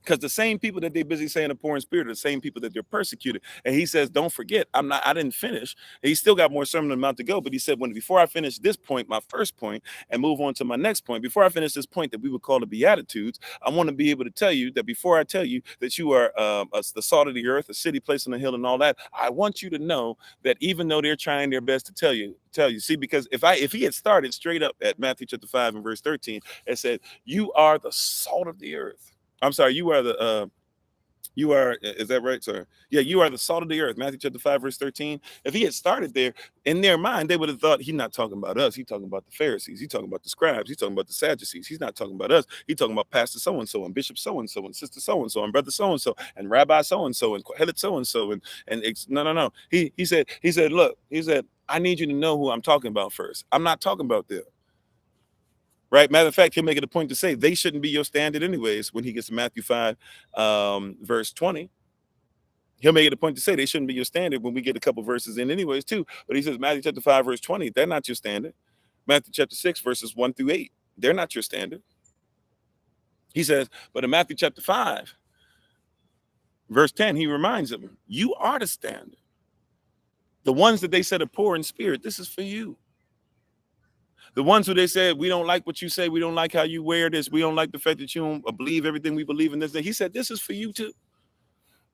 Because the same people that they're busy saying are poor in spirit are the same people that they're persecuted. And he says, don't forget, I didn't finish. And he still got more sermon amount to go. But he said, before I finish this point, my first point, and move on to my next point, before I finish this point that we would call the Beatitudes, I want to be able to tell you that before I tell you that you are the salt of the earth, a city placed on a hill and all that, I want you to know that even though they're trying their best to tell you, see, because if he had started straight up at Matthew chapter 5 and verse 13 and said, you are the salt of the earth. I'm sorry, is that right, sir? Yeah, you are the salt of the earth. Matthew chapter 5, verse 13. If he had started there, in their mind, they would have thought he's not talking about us. He's talking about the Pharisees. He's talking about the scribes. He's talking about the Sadducees. He's not talking about us. He's talking about Pastor so-and-so and Bishop so-and-so and Sister so-and-so and Brother so-and-so and Rabbi so-and-so and Kohelet so-and-so. No. He said, look, I need you to know who I'm talking about first. I'm not talking about them. Right. Matter of fact, he'll make it a point to say they shouldn't be your standard anyways. When he gets to Matthew 5, verse 20, he'll make it a point to say they shouldn't be your standard when we get a couple verses in anyways too. But he says Matthew chapter 5, verse 20, they're not your standard. Matthew chapter 6, verses 1 through 8, they're not your standard. He says, but in Matthew chapter 5, verse 10, he reminds them, you are the standard. The ones that they said are poor in spirit, this is for you. The ones who they said, we don't like what you say. We don't like how you wear this. We don't like the fact that you don't believe everything we believe in this. He said, this is for you too.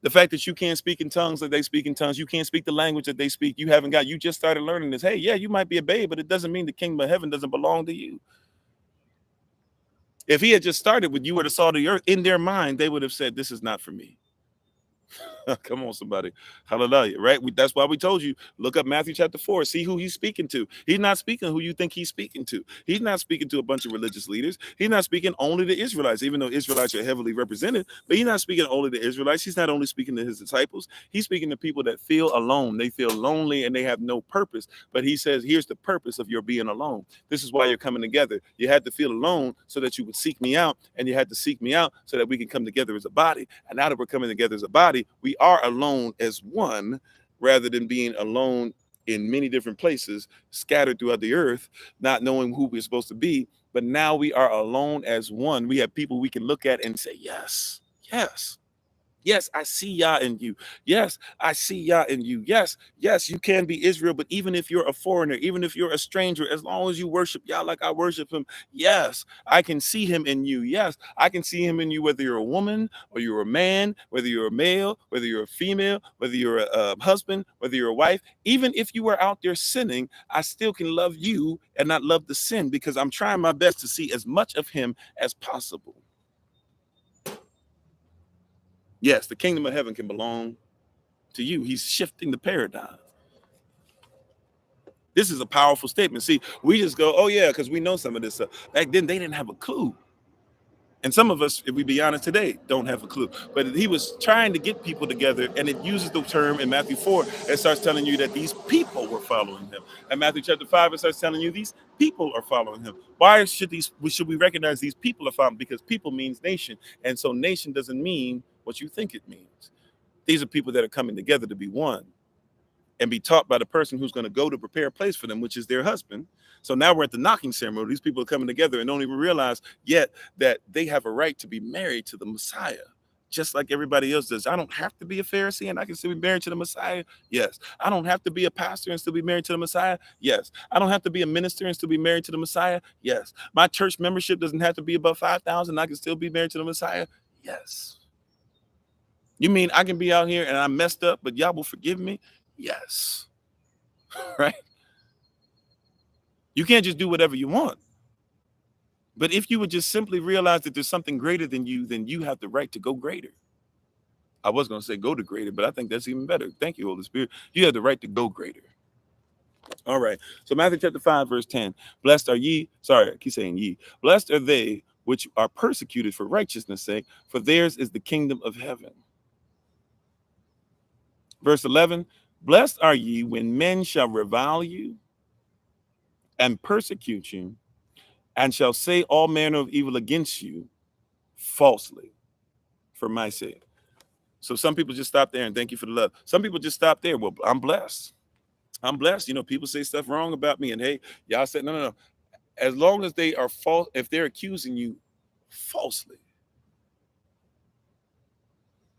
The fact that you can't speak in tongues like they speak in tongues. You can't speak the language that they speak. You just started learning this. Hey, yeah, you might be a babe, but it doesn't mean the kingdom of heaven doesn't belong to you. If he had just started with you were the salt of the earth, in their mind, they would have said, this is not for me. Come on, somebody. Hallelujah. Right? That's why we told you, look up Matthew chapter 4, see who he's speaking to. He's not speaking who you think he's speaking to. He's not speaking to a bunch of religious leaders. He's not speaking only to Israelites, even though Israelites are heavily represented. But he's not speaking only to Israelites. He's not only speaking to his disciples. He's speaking to people that feel alone. They feel lonely and they have no purpose. But he says, here's the purpose of your being alone. This is why you're coming together. You had to feel alone so that you would seek me out. And you had to seek me out so that we can come together as a body. And now that we're coming together as a body, we are alone as one rather than being alone in many different places scattered throughout the earth, not knowing who we're supposed to be. But now we are alone as one. We have people we can look at and say, yes, Yes, I see Yah in you. Yes, I see Yah in you. Yes, you can be Israel, but even if you're a foreigner, even if you're a stranger, as long as you worship Yah like I worship him, yes, I can see him in you. Yes, I can see him in you, whether you're a woman or you're a man, whether you're a male, whether you're a female, whether you're a husband, whether you're a wife. Even if you were out there sinning, I still can love you and not love the sin because I'm trying my best to see as much of him as possible. Yes, the kingdom of heaven can belong to you. He's shifting the paradigm. This is a powerful statement. See, we just go, oh yeah, because we know some of this stuff. Back then, they didn't have a clue. And some of us, if we be honest today, don't have a clue. But he was trying to get people together, and it uses the term in Matthew 4, it starts telling you that these people were following him. In Matthew chapter 5, it starts telling you these people are following him. Why should we recognize these people are following? Because people means nation. And so nation doesn't mean what you think it means. These are people that are coming together to be one and be taught by the person who's going to go to prepare a place for them, which is their husband. So now we're at the knocking ceremony. These people are coming together and don't even realize yet that they have a right to be married to the Messiah, just like everybody else does. I don't have to be a Pharisee and I can still be married to the Messiah. Yes. I don't have to be a pastor and still be married to the Messiah. Yes. I don't have to be a minister and still be married to the Messiah. Yes. My church membership doesn't have to be above 5,000. I can still be married to the Messiah. Yes. You mean I can be out here and I messed up, but y'all will forgive me? Yes. Right? You can't just do whatever you want. But if you would just simply realize that there's something greater than you, then you have the right to go greater. I was going to say go to greater, but I think that's even better. Thank you, Holy Spirit. You have the right to go greater. All right. So Matthew chapter 5, verse 10. Blessed are ye. Sorry, I keep saying ye. Blessed are they which are persecuted for righteousness' sake, for theirs is the kingdom of heaven. Verse 11. Blessed are ye when men shall revile you and persecute you, and shall say all manner of evil against you falsely for my sake. So some people just stop there and thank you for the love. Some people just stop there. Well, I'm blessed. I'm blessed. You know, people say stuff wrong about me, and hey, y'all said no. As long as they are false, if they're accusing you falsely,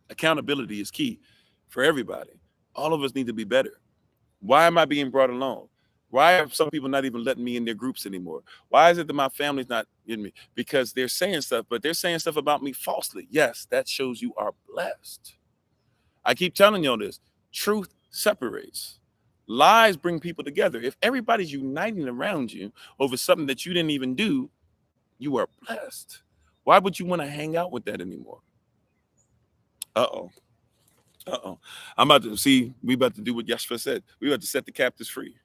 accountability is key for everybody. All of us need to be better. Why am I being brought along? Why are some people not even letting me in their groups anymore? Why is it that my family's not in me? Because they're saying stuff, but they're saying stuff about me falsely. Yes, that shows you are blessed. I keep telling y'all this. Truth separates. Lies bring people together. If everybody's uniting around you over something that you didn't even do, you are blessed. Why would you want to hang out with that anymore? Uh-oh. Uh-oh. I'm about to see, we about to do what Yeshua said. We about to set the captives free.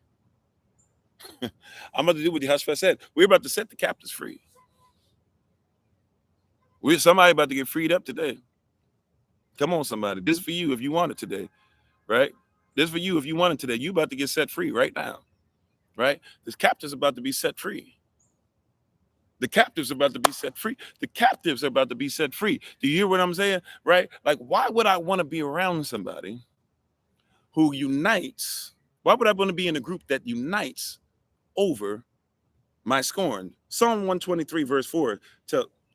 I'm about to do what Yeshua said. We're about to set the captives free. We're somebody about to get freed up today. Come on, somebody. This is for you if you want it today, right? This is for you if you want it today. You about to get set free right now, right? This captive's about to be set free. The captives are about to be set free. The captives are about to be set free. Do you hear what I'm saying? Right? Like, why would I want to be around somebody who unites? Why would I want to be in a group that unites over my scorn? Psalm 123, verse 4.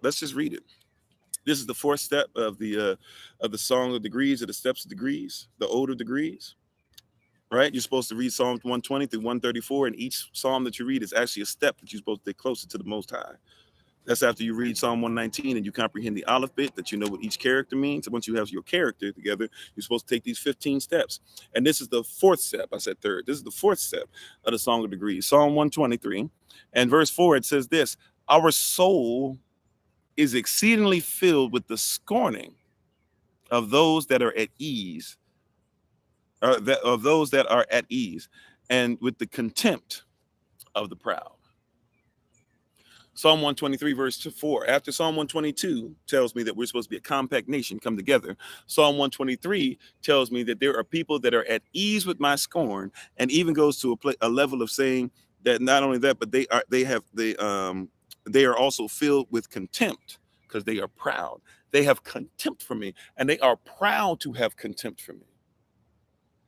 Let's just read it. This is the fourth step of the song of degrees, or the steps of degrees, the ode of degrees. Right? You're supposed to read Psalm 120 through 134, and each psalm that you read is actually a step that you're supposed to get closer to the Most High. That's after you read Psalm 119 and you comprehend the alphabet, that you know what each character means. And once you have your character together, you're supposed to take these 15 steps. And this is the fourth step. I said third. This is the fourth step of the Song of Degrees. Psalm 123 and verse 4, it says this: our soul is exceedingly filled with the scorning of those that are at ease, of those that are at ease, and with the contempt of the proud. Psalm 123, verse 4. After Psalm 122 tells me that we're supposed to be a compact nation, come together, Psalm 123 tells me that there are people that are at ease with my scorn, and even goes to a level of saying that not only that, but they are also filled with contempt because they are proud. They have contempt for me, and they are proud to have contempt for me.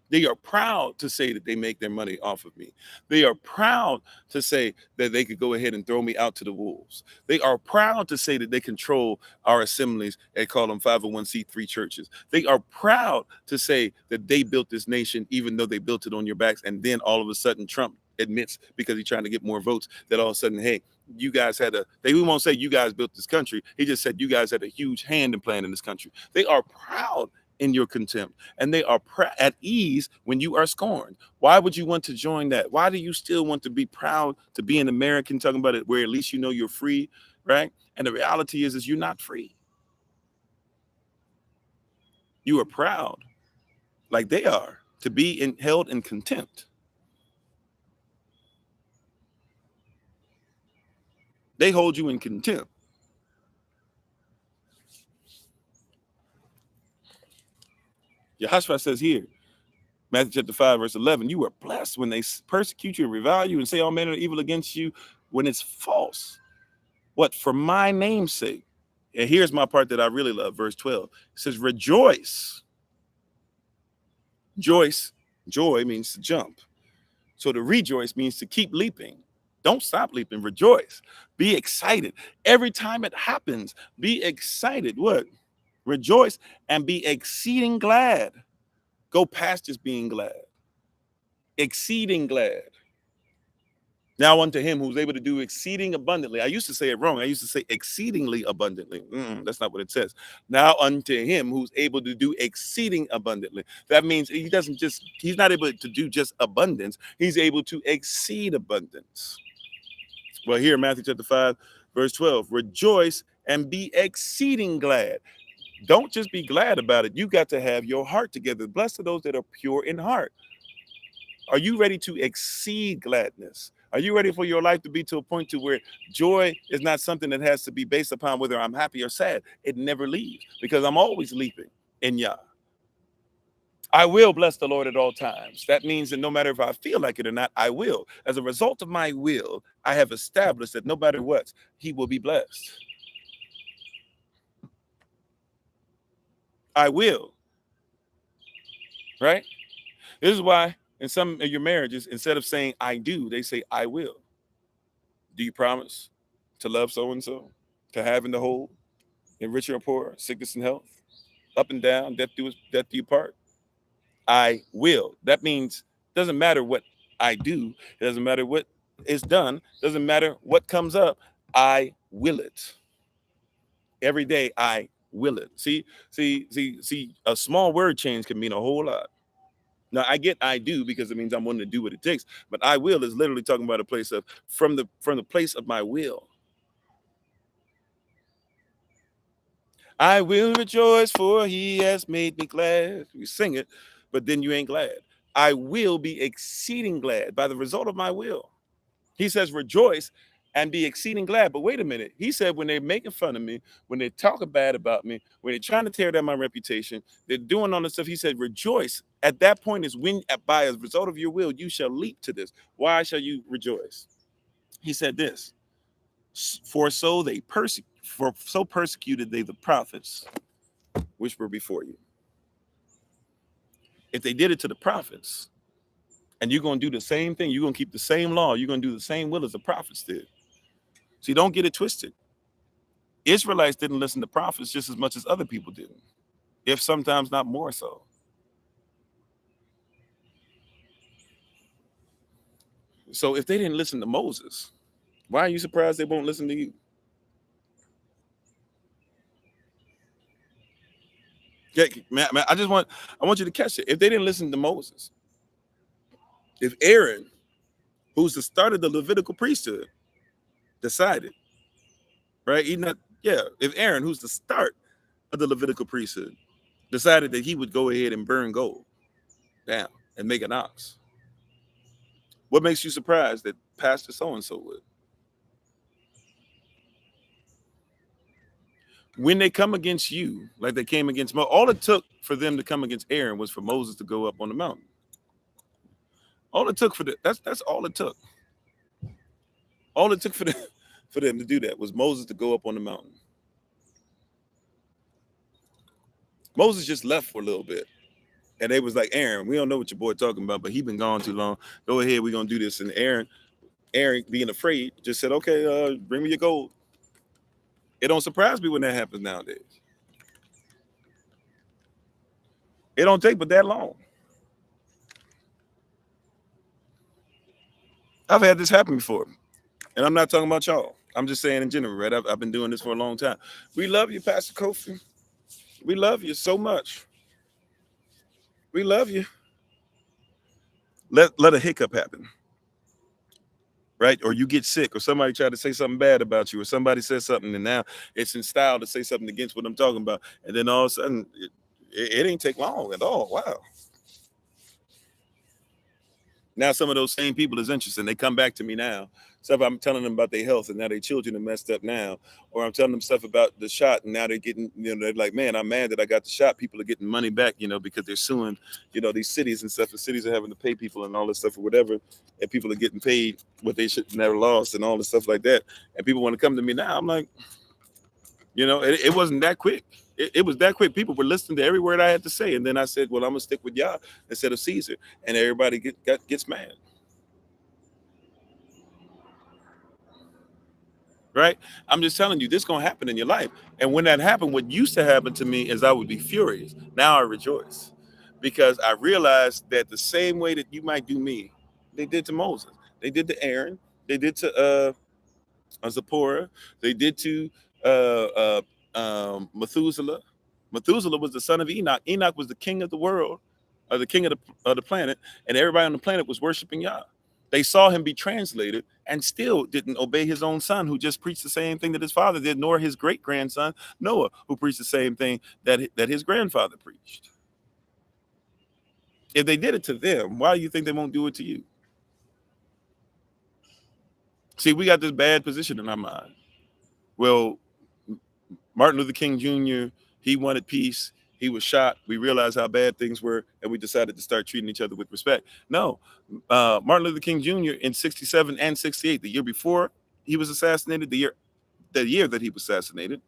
They are proud to say that they make their money off of me. They are proud to say that they could go ahead and throw me out to the wolves. They are proud to say that they control our assemblies and call them 501c3 churches. They are proud to say that they built this nation, even though they built it on your backs. And then all of a sudden, Trump admits, because he's trying to get more votes, that all of a sudden, hey, you guys they won't say you guys built this country. He just said you guys had a huge hand in planning this country. They are proud in your contempt, and they are at ease when you are scorned. Why would you want to join that? Why do you still want to be proud to be an American, talking about it, where at least you know you're free, right? And the reality is you're not free. You are proud, like they are, to be held in contempt. They hold you in contempt. Yahashua says here, Matthew chapter 5, verse 11, you are blessed when they persecute you and revile you and say all manner of evil against you when it's false. What? For my name's sake. And here's my part that I really love, verse 12. It says, rejoice. Joy means to jump. So to rejoice means to keep leaping. Don't stop leaping. Rejoice. Be excited. Every time it happens, be excited. What? Rejoice and be exceeding glad. Go past just being glad. Exceeding glad. Now unto him who's able to do exceeding abundantly. I used to say it wrong. I used to say exceedingly abundantly. That's not what it says. Now unto him who's able to do exceeding abundantly. That means he's not able to do just abundance. He's able to exceed abundance. Well, here, Matthew chapter 5, verse 12, rejoice and be exceeding glad. Don't just be glad about it. You got to have your heart together. Blessed are those that are pure in heart. Are you ready to exceed gladness? Are you ready for your life to be to a point to where joy is not something that has to be based upon whether I'm happy or sad? It never leaves because I'm always leaping in Yah. I will bless the Lord at all times. That means that no matter if I feel like it or not, I will. As a result of my will, I have established that no matter what, he will be blessed. I will. Right? This is why in some of your marriages, instead of saying I do, they say I will. Do you promise to love so-and-so, to have and to hold, in rich or poor, sickness and health, up and down, death do you part? I will. That means it doesn't matter what I do. It doesn't matter what is done. It doesn't matter what comes up. I will it. Every day I will it. See, a small word change can mean a whole lot. Now I get I do because it means I'm willing to do what it takes, but I will is literally talking about a place of from the place of my will. I will rejoice for he has made me glad. We sing it, but then you ain't glad. I will be exceeding glad by the result of my will. He says rejoice and be exceeding glad. But wait a minute. He said when they're making fun of me, when they're talking bad about me, when they're trying to tear down my reputation, they're doing all this stuff. He said rejoice. At that point is when by a result of your will, you shall leap to this. Why shall you rejoice? He said this. For so persecuted they the prophets which were before you. If they did it to the prophets, and you're going to do the same thing, you're going to keep the same law, you're going to do the same will as the prophets did. See, don't get it twisted. Israelites didn't listen to prophets just as much as other people did, if sometimes not more so. So if they didn't listen to Moses, why are you surprised they won't listen to you? Yeah, man, I want you to catch it. If they didn't listen to Moses, if Aaron, who's the start of the Levitical priesthood, decided, right? If Aaron, who's the start of the Levitical priesthood, decided that he would go ahead and burn gold down and make an ox, what makes you surprised that Pastor so-and-so would? When they come against you, like they came against Moses, all it took for them to come against Aaron was for Moses to go up on the mountain. All it took that's all it took. All it took for them to do that was Moses to go up on the mountain. Moses just left for a little bit. And they was like, Aaron, we don't know what your boy talking about, but he been gone too long. Go ahead, we're gonna do this. And Aaron being afraid, just said, okay, bring me your gold. It don't surprise me when that happens nowadays. It don't take but that long. I've had this happen before. And I'm not talking about y'all. I'm just saying in general, right? I've been doing this for a long time. We love you, Pastor Kofi. We love you so much. We love you. Let a hiccup happen, right? Or you get sick, or somebody try to say something bad about you, or somebody says something, and now it's in style to say something against what I'm talking about. And then all of a sudden, it ain't take long at all. Wow. Now some of those same people is interested. They come back to me now Stuff I'm telling them about their health, and now their children are messed up now. Or I'm telling them stuff about the shot, and now they're getting, they're like, man, I'm mad that I got the shot. People are getting money back, because they're suing, these cities and stuff. The cities are having to pay people and all this stuff or whatever, and people are getting paid what they should never lost and all this stuff like that. And people want to come to me now. I'm like, it wasn't that quick. It was that quick. People were listening to every word I had to say, and then I said, well, I'm gonna stick with Yah instead of Caesar, and everybody gets mad. Right? I'm just telling you, this gonna happen in your life. And when that happened, what used to happen to me is I would be furious. Now I rejoice because I realized that the same way that you might do me, they did to Moses. They did to Aaron. They did to Zipporah. They did to Methuselah. Methuselah was the son of Enoch. Enoch was the king of the world, or the king of the planet, and everybody on the planet was worshiping Yah. They saw him be translated and still didn't obey his own son, who just preached the same thing that his father did, nor his great grandson Noah, who preached the same thing that his grandfather preached. If they did it to them, why do you think they won't do it to you? See, we got this bad position in our mind. Well, Martin Luther King Jr., he wanted peace. He was shot. We realized how bad things were, and we decided to start treating each other with respect. No, Martin Luther King Jr. in 67 and 68, the year before he was assassinated, the year that he was assassinated,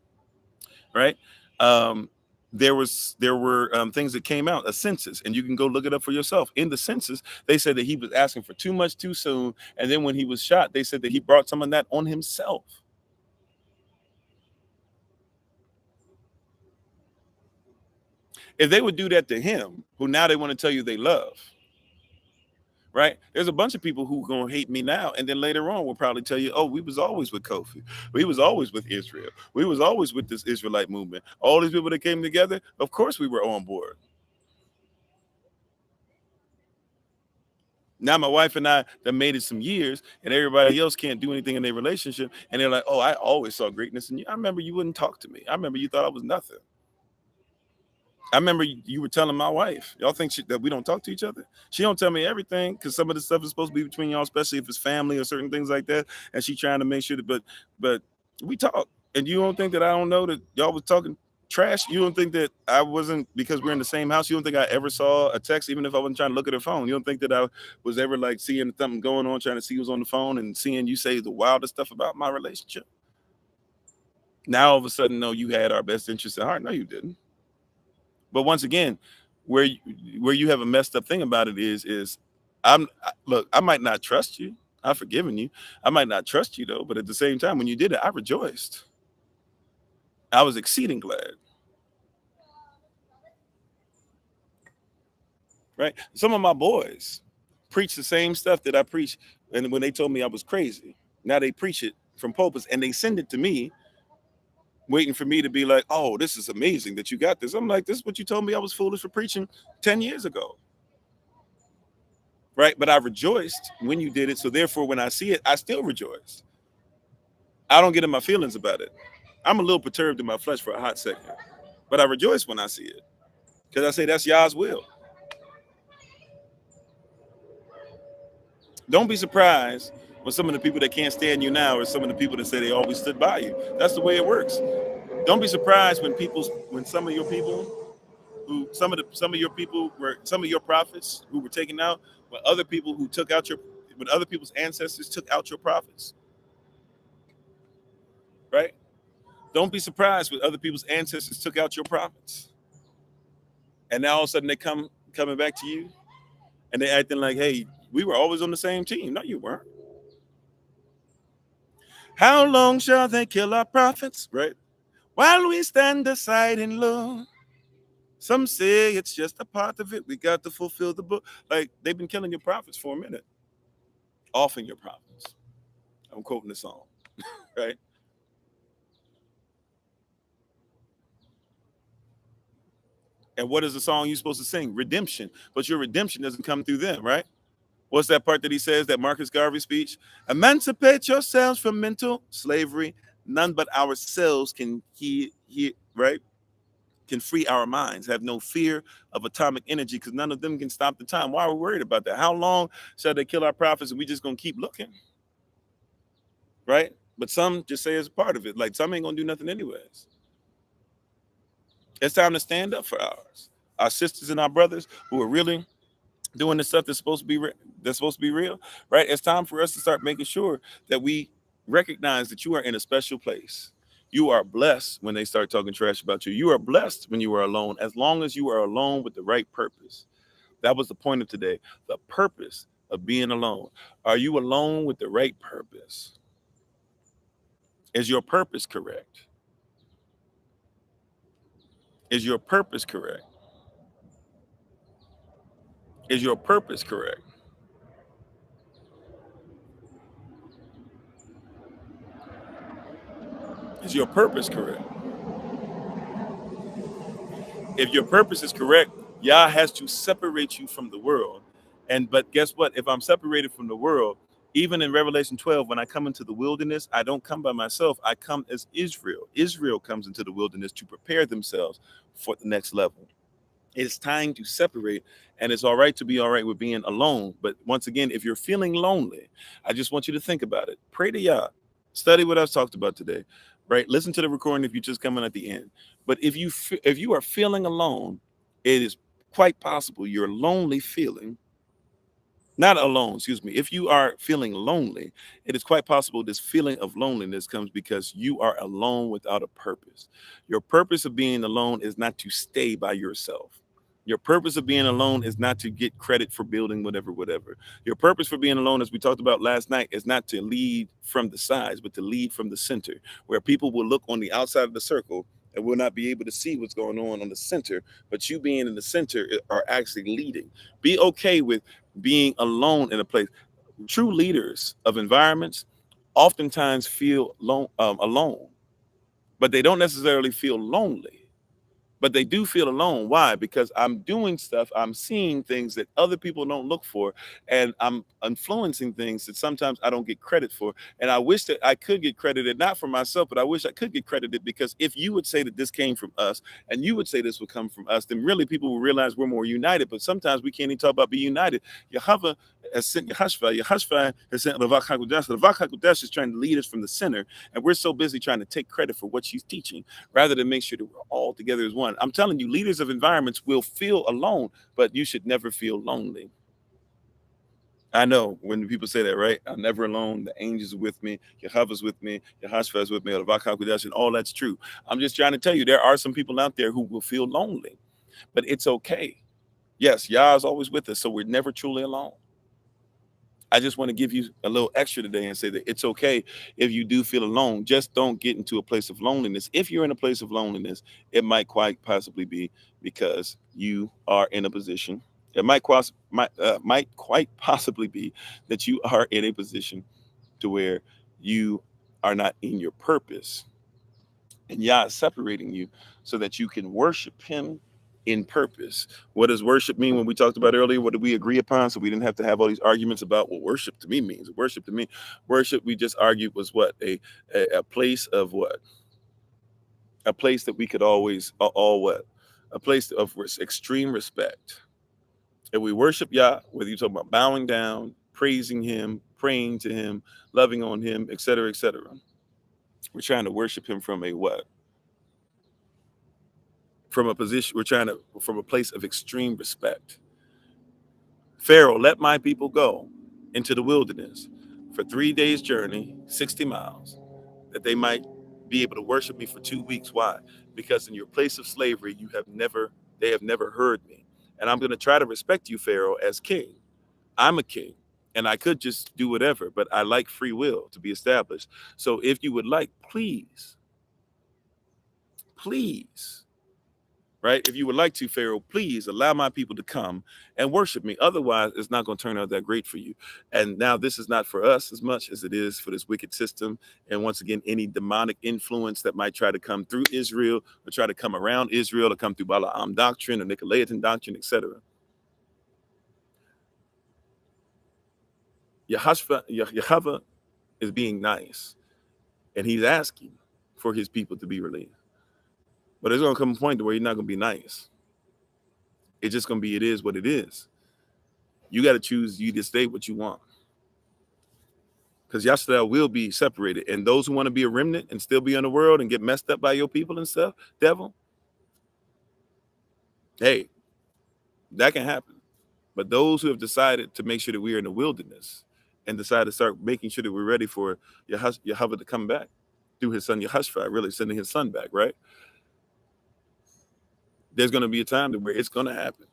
right? There were things that came out, a census, and you can go look it up for yourself. In the census, they said that he was asking for too much too soon, and then when he was shot, they said that he brought some of that on himself. If they would do that to him, who now they want to tell you they love, right? There's a bunch of people who gonna hate me now, and then later on will probably tell you, oh, we was always with Kofi. We was always with Israel. We was always with this Israelite movement. All these people that came together, of course we were on board. Now my wife and I that made it some years, and everybody else can't do anything in their relationship, and they're like, oh, I always saw greatness in you. I remember you wouldn't talk to me. I remember you thought I was nothing. I remember you were telling my wife, y'all think that we don't talk to each other? She don't tell me everything because some of the stuff is supposed to be between y'all, especially if it's family or certain things like that. And she trying to make sure that, but we talk. And you don't think that I don't know that y'all was talking trash? You don't think that I wasn't, because we're in the same house, you don't think I ever saw a text, even if I wasn't trying to look at her phone? You don't think that I was ever like seeing something going on, trying to see who's on the phone and seeing you say the wildest stuff about my relationship? Now all of a sudden, no, you had our best interest at heart. No, you didn't. But once again, where you have a messed up thing about it is look, I might not trust you. I've forgiven you. I might not trust you though, but at the same time, when you did it, I rejoiced. I was exceeding glad. Right? Some of my boys preach the same stuff that I preach, and when they told me I was crazy, now they preach it from pulpits and they send it to me, waiting for me to be like, oh, this is amazing that you got this. I'm like, this is what you told me I was foolish for preaching 10 years ago. Right? But I rejoiced when you did it. So therefore, when I see it, I still rejoice. I don't get in my feelings about it. I'm a little perturbed in my flesh for a hot second, but I rejoice when I see it because I say that's Yah's will. Don't be surprised when some of the people that can't stand you now are some of the people that say they always stood by you. That's the way it works. Don't be surprised when some of your people some of your people were some of your prophets who were taken out, when other people who took out when other people's ancestors took out your prophets. Right? Don't be surprised when other people's ancestors took out your prophets. And now all of a sudden they coming back to you and they acting like, hey, we were always on the same team. No, you weren't. How long shall they kill our prophets? Right? While we stand aside and look. Some say it's just a part of it. We got to fulfill the book. Like, they've been killing your prophets for a minute. Offing your prophets. I'm quoting the song, right? And what is the song you're supposed to sing? Redemption. But your redemption doesn't come through them, right? What's that part that he says, that Marcus Garvey speech? Emancipate yourselves from mental slavery. None but ourselves can right? Can free our minds. Have no fear of atomic energy because none of them can stop the time. Why are we worried about that? How long shall they kill our prophets and we just gonna keep looking? right? But some just say it's a part of it. Like some ain't gonna do nothing anyways. It's time to stand up for ours. Our sisters and our brothers who are really doing the stuff that's supposed to be real, right? It's time for us to start making sure that we recognize that you are in a special place. You are blessed when they start talking trash about you. You are blessed when you are alone, as long as you are alone with the right purpose. That was the point of today. The purpose of being alone. Are you alone with the right purpose? Is your purpose correct? Is your purpose correct? Is your purpose correct? Is your purpose correct? If your purpose is correct, Yah has to separate you from the world. And but guess what? If I'm separated from the world, even in Revelation 12, when I come into the wilderness, I don't come by myself. I come as Israel. Israel comes into the wilderness to prepare themselves for the next level. It's time to separate, and it's all right to be all right with being alone. But once again, if you're feeling lonely, I just want you to think about it. Pray to Yah. Study what I've talked about today, right? Listen to the recording if you just come in at the end. But if you are feeling alone, it is quite possible you're lonely feeling not alone, excuse me. If you are feeling lonely, it is quite possible this feeling of loneliness comes because you are alone without a purpose. Your purpose of being alone is not to stay by yourself. Your purpose of being alone is not to get credit for building whatever, whatever. Your purpose for being alone, as we talked about last night, is not to lead from the sides, but to lead from the center, where people will look on the outside of the circle and will not be able to see what's going on the center. But you being in the center are actually leading. Be okay with being alone in a place. True leaders of environments oftentimes feel alone, but they don't necessarily feel lonely, but they do feel alone. Why? Because I'm doing stuff, I'm seeing things that other people don't look for, and I'm influencing things that sometimes I don't get credit for. And I wish that I could get credited, not for myself, but I wish I could get credited, because if you would say that this came from us and you would say this would come from us, then really people will realize we're more united. But sometimes we can't even talk about being united. Yahweh has sent Yahashua. Yahashua has sent Ravak HaKodesh. Ravak HaKodesh is trying to lead us from the center, and we're so busy trying to take credit for what she's teaching rather than make sure that we're all together as one. I'm telling you, leaders of environments will feel alone, but you should never feel lonely. I know when people say that, right? I'm never alone. The angels are with me. Yahweh's with me. Yahashua is with me. And all that's true. I'm just trying to tell you, there are some people out there who will feel lonely, but it's okay. Yes, Yah is always with us, so we're never truly alone. I just want to give you a little extra today and say that it's okay if you do feel alone. Just don't get into a place of loneliness. If you're in a place of loneliness, it might quite possibly be because you are in a position. It might quite possibly be that you are in a position to where you are not in your purpose, and Yah is separating you so that you can worship Him in purpose. What does worship mean? When we talked about earlier, what did we agree upon? So we didn't have to have all these arguments about what worship to me means. Worship to me, worship, we just argued, was what? A place of what? A place that we could always all what? A place of extreme respect. If we worship Yah, whether you're talking about bowing down, praising Him, praying to Him, loving on Him, etc., we're trying to worship Him from a what? From a position, we're trying to, from a place of extreme respect. Pharaoh, let my people go into the wilderness for 3 days journey, 60 miles, that they might be able to worship me for 2 weeks. Why? Because in your place of slavery, they have never heard me. And I'm going to try to respect you, Pharaoh, as king. I'm a king, and I could just do whatever, but I like free will to be established. So if you would like, please, right? If you would like to, Pharaoh, please allow my people to come and worship me. Otherwise, it's not going to turn out that great for you. And now this is not for us as much as it is for this wicked system. And once again, any demonic influence that might try to come through Israel or try to come around Israel or come through Balaam doctrine or Nicolaitan doctrine, etc. Yahweh is being nice, and he's asking for his people to be released. But there's going to come a point where he's not going to be nice. It's just going to be, it is what it is. You got to choose you to stay what you want. because Yashadal will be separated. And those who want to be a remnant and still be in the world and get messed up by your people and stuff, devil, hey, that can happen. But those who have decided to make sure that we are in the wilderness and decide to start making sure that we're ready for Yahweh to come back through his son Yahushua, really sending his son back, right? There's going to be a time where it's going to happen.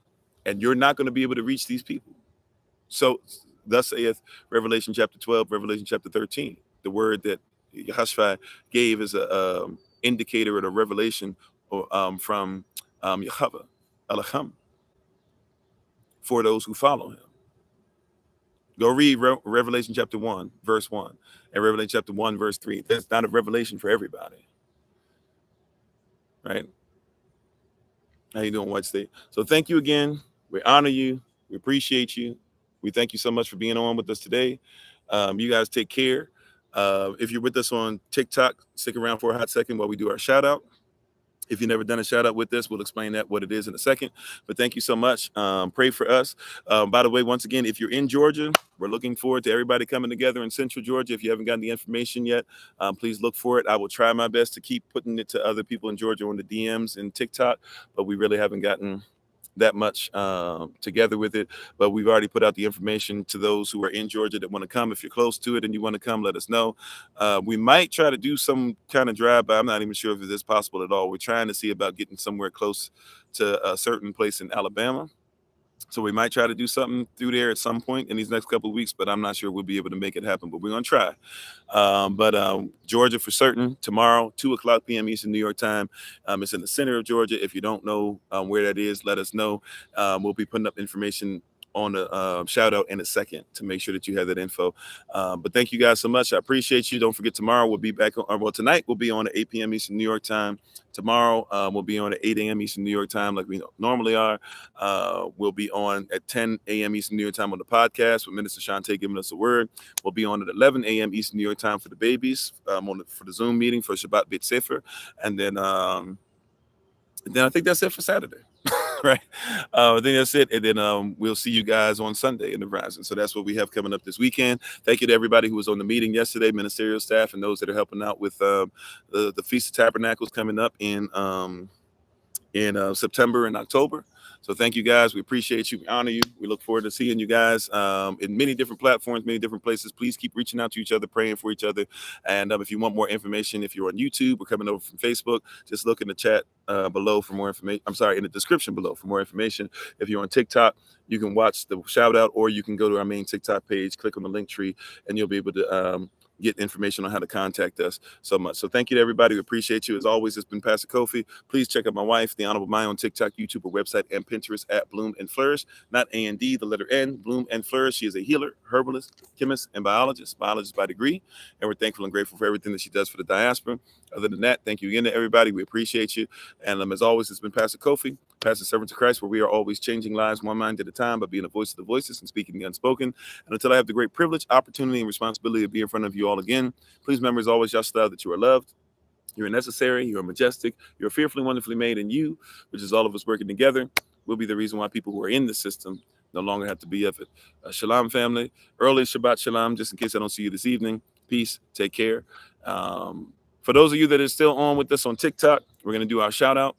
And you're not going to be able to reach these people. So thus saith Revelation chapter 12, Revelation chapter 13. The word that Yahushua gave is a indicator and a revelation from Yahweh, Elohim, for those who follow him. Go read Revelation chapter 1, verse 1, and Revelation chapter 1, verse 3. That's not a revelation for everybody. Right? How you doing, White State? So thank you again. We honor you. We appreciate you. We thank you so much for being on with us today. You guys take care. If you're with us on TikTok, stick around for a hot second while we do our shout out. If you've never done a shout out with us, we'll explain what it is in a second. But thank you so much. Pray for us. By the way, once again, if you're in Georgia, we're looking forward to everybody coming together in Central Georgia. If you haven't gotten the information yet, please look for it. I will try my best to keep putting it to other people in Georgia on the DMs and TikTok, but we really haven't gotten that much together with it. But we've already put out the information to those who are in Georgia that want to come. If you're close to it and you want to come, let us know. We might try to do some kind of drive by. I'm not even sure if it is possible at all. We're trying to see about getting somewhere close to a certain place in Alabama. So we might try to do something through there at some point in these next couple of weeks, but I'm not sure we'll be able to make it happen, but we're going to try. Georgia for certain, tomorrow, 2:00 p.m. Eastern New York time. It's in the center of Georgia. If you don't know where that is, let us know. We'll be putting up information on the shout out in a second to make sure that you have that info. But thank you guys so much. I appreciate you. Don't forget, tomorrow we'll be back on, tonight we'll be on at 8 p.m. Eastern New York time. Tomorrow we'll be on at 8 a.m. Eastern New York time like we normally are. We'll be on at 10 a.m. Eastern New York time on the podcast with Minister Shantae giving us a word. We'll be on at 11 a.m. Eastern New York time for the babies for the Zoom meeting for Shabbat Bit Sefer. And then I think that's it for Saturday. Right. I think that's it. And then we'll see you guys on Sunday in the Rising. So that's what we have coming up this weekend. Thank you to everybody who was on the meeting yesterday, ministerial staff, and those that are helping out with the Feast of Tabernacles coming up in September and October. So thank you guys. We appreciate you. We honor you. We look forward to seeing you guys in many different platforms, many different places. Please keep reaching out to each other, praying for each other. And if you want more information, if you're on YouTube or coming over from Facebook, just look in the chat below for more information. I'm sorry, in the description below for more information. If you're on TikTok, you can watch the shout out, or you can go to our main TikTok page, click on the link tree, and you'll be able to get information on how to contact us so much. So thank you to everybody. We appreciate you. As always, it's been Pastor Kofi. Please check out my wife, the Honorable Mai, on TikTok, YouTube, or website, and Pinterest at Bloom and Flourish. Not A&D, the letter N, Bloom and Flourish. She is a healer, herbalist, chemist, and biologist by degree. And we're thankful and grateful for everything that she does for the diaspora. Other than that, thank you again to everybody. We appreciate you. And as always, it's been Pastor Kofi, Pastor Servant to Christ, where we are always changing lives one mind at a time by being a voice of the voiceless and speaking the unspoken. And until I have the great privilege, opportunity, and responsibility to be in front of you all again, please remember as always, Yashua, that you are loved, you're necessary, you're majestic, you're fearfully, wonderfully made, and you, which is all of us working together, will be the reason why people who are in the system no longer have to be of it. Shalom, family. Early Shabbat Shalom, just in case I don't see you this evening. Peace. Take care. For those of you that are still on with us on TikTok, we're going to do our shout out.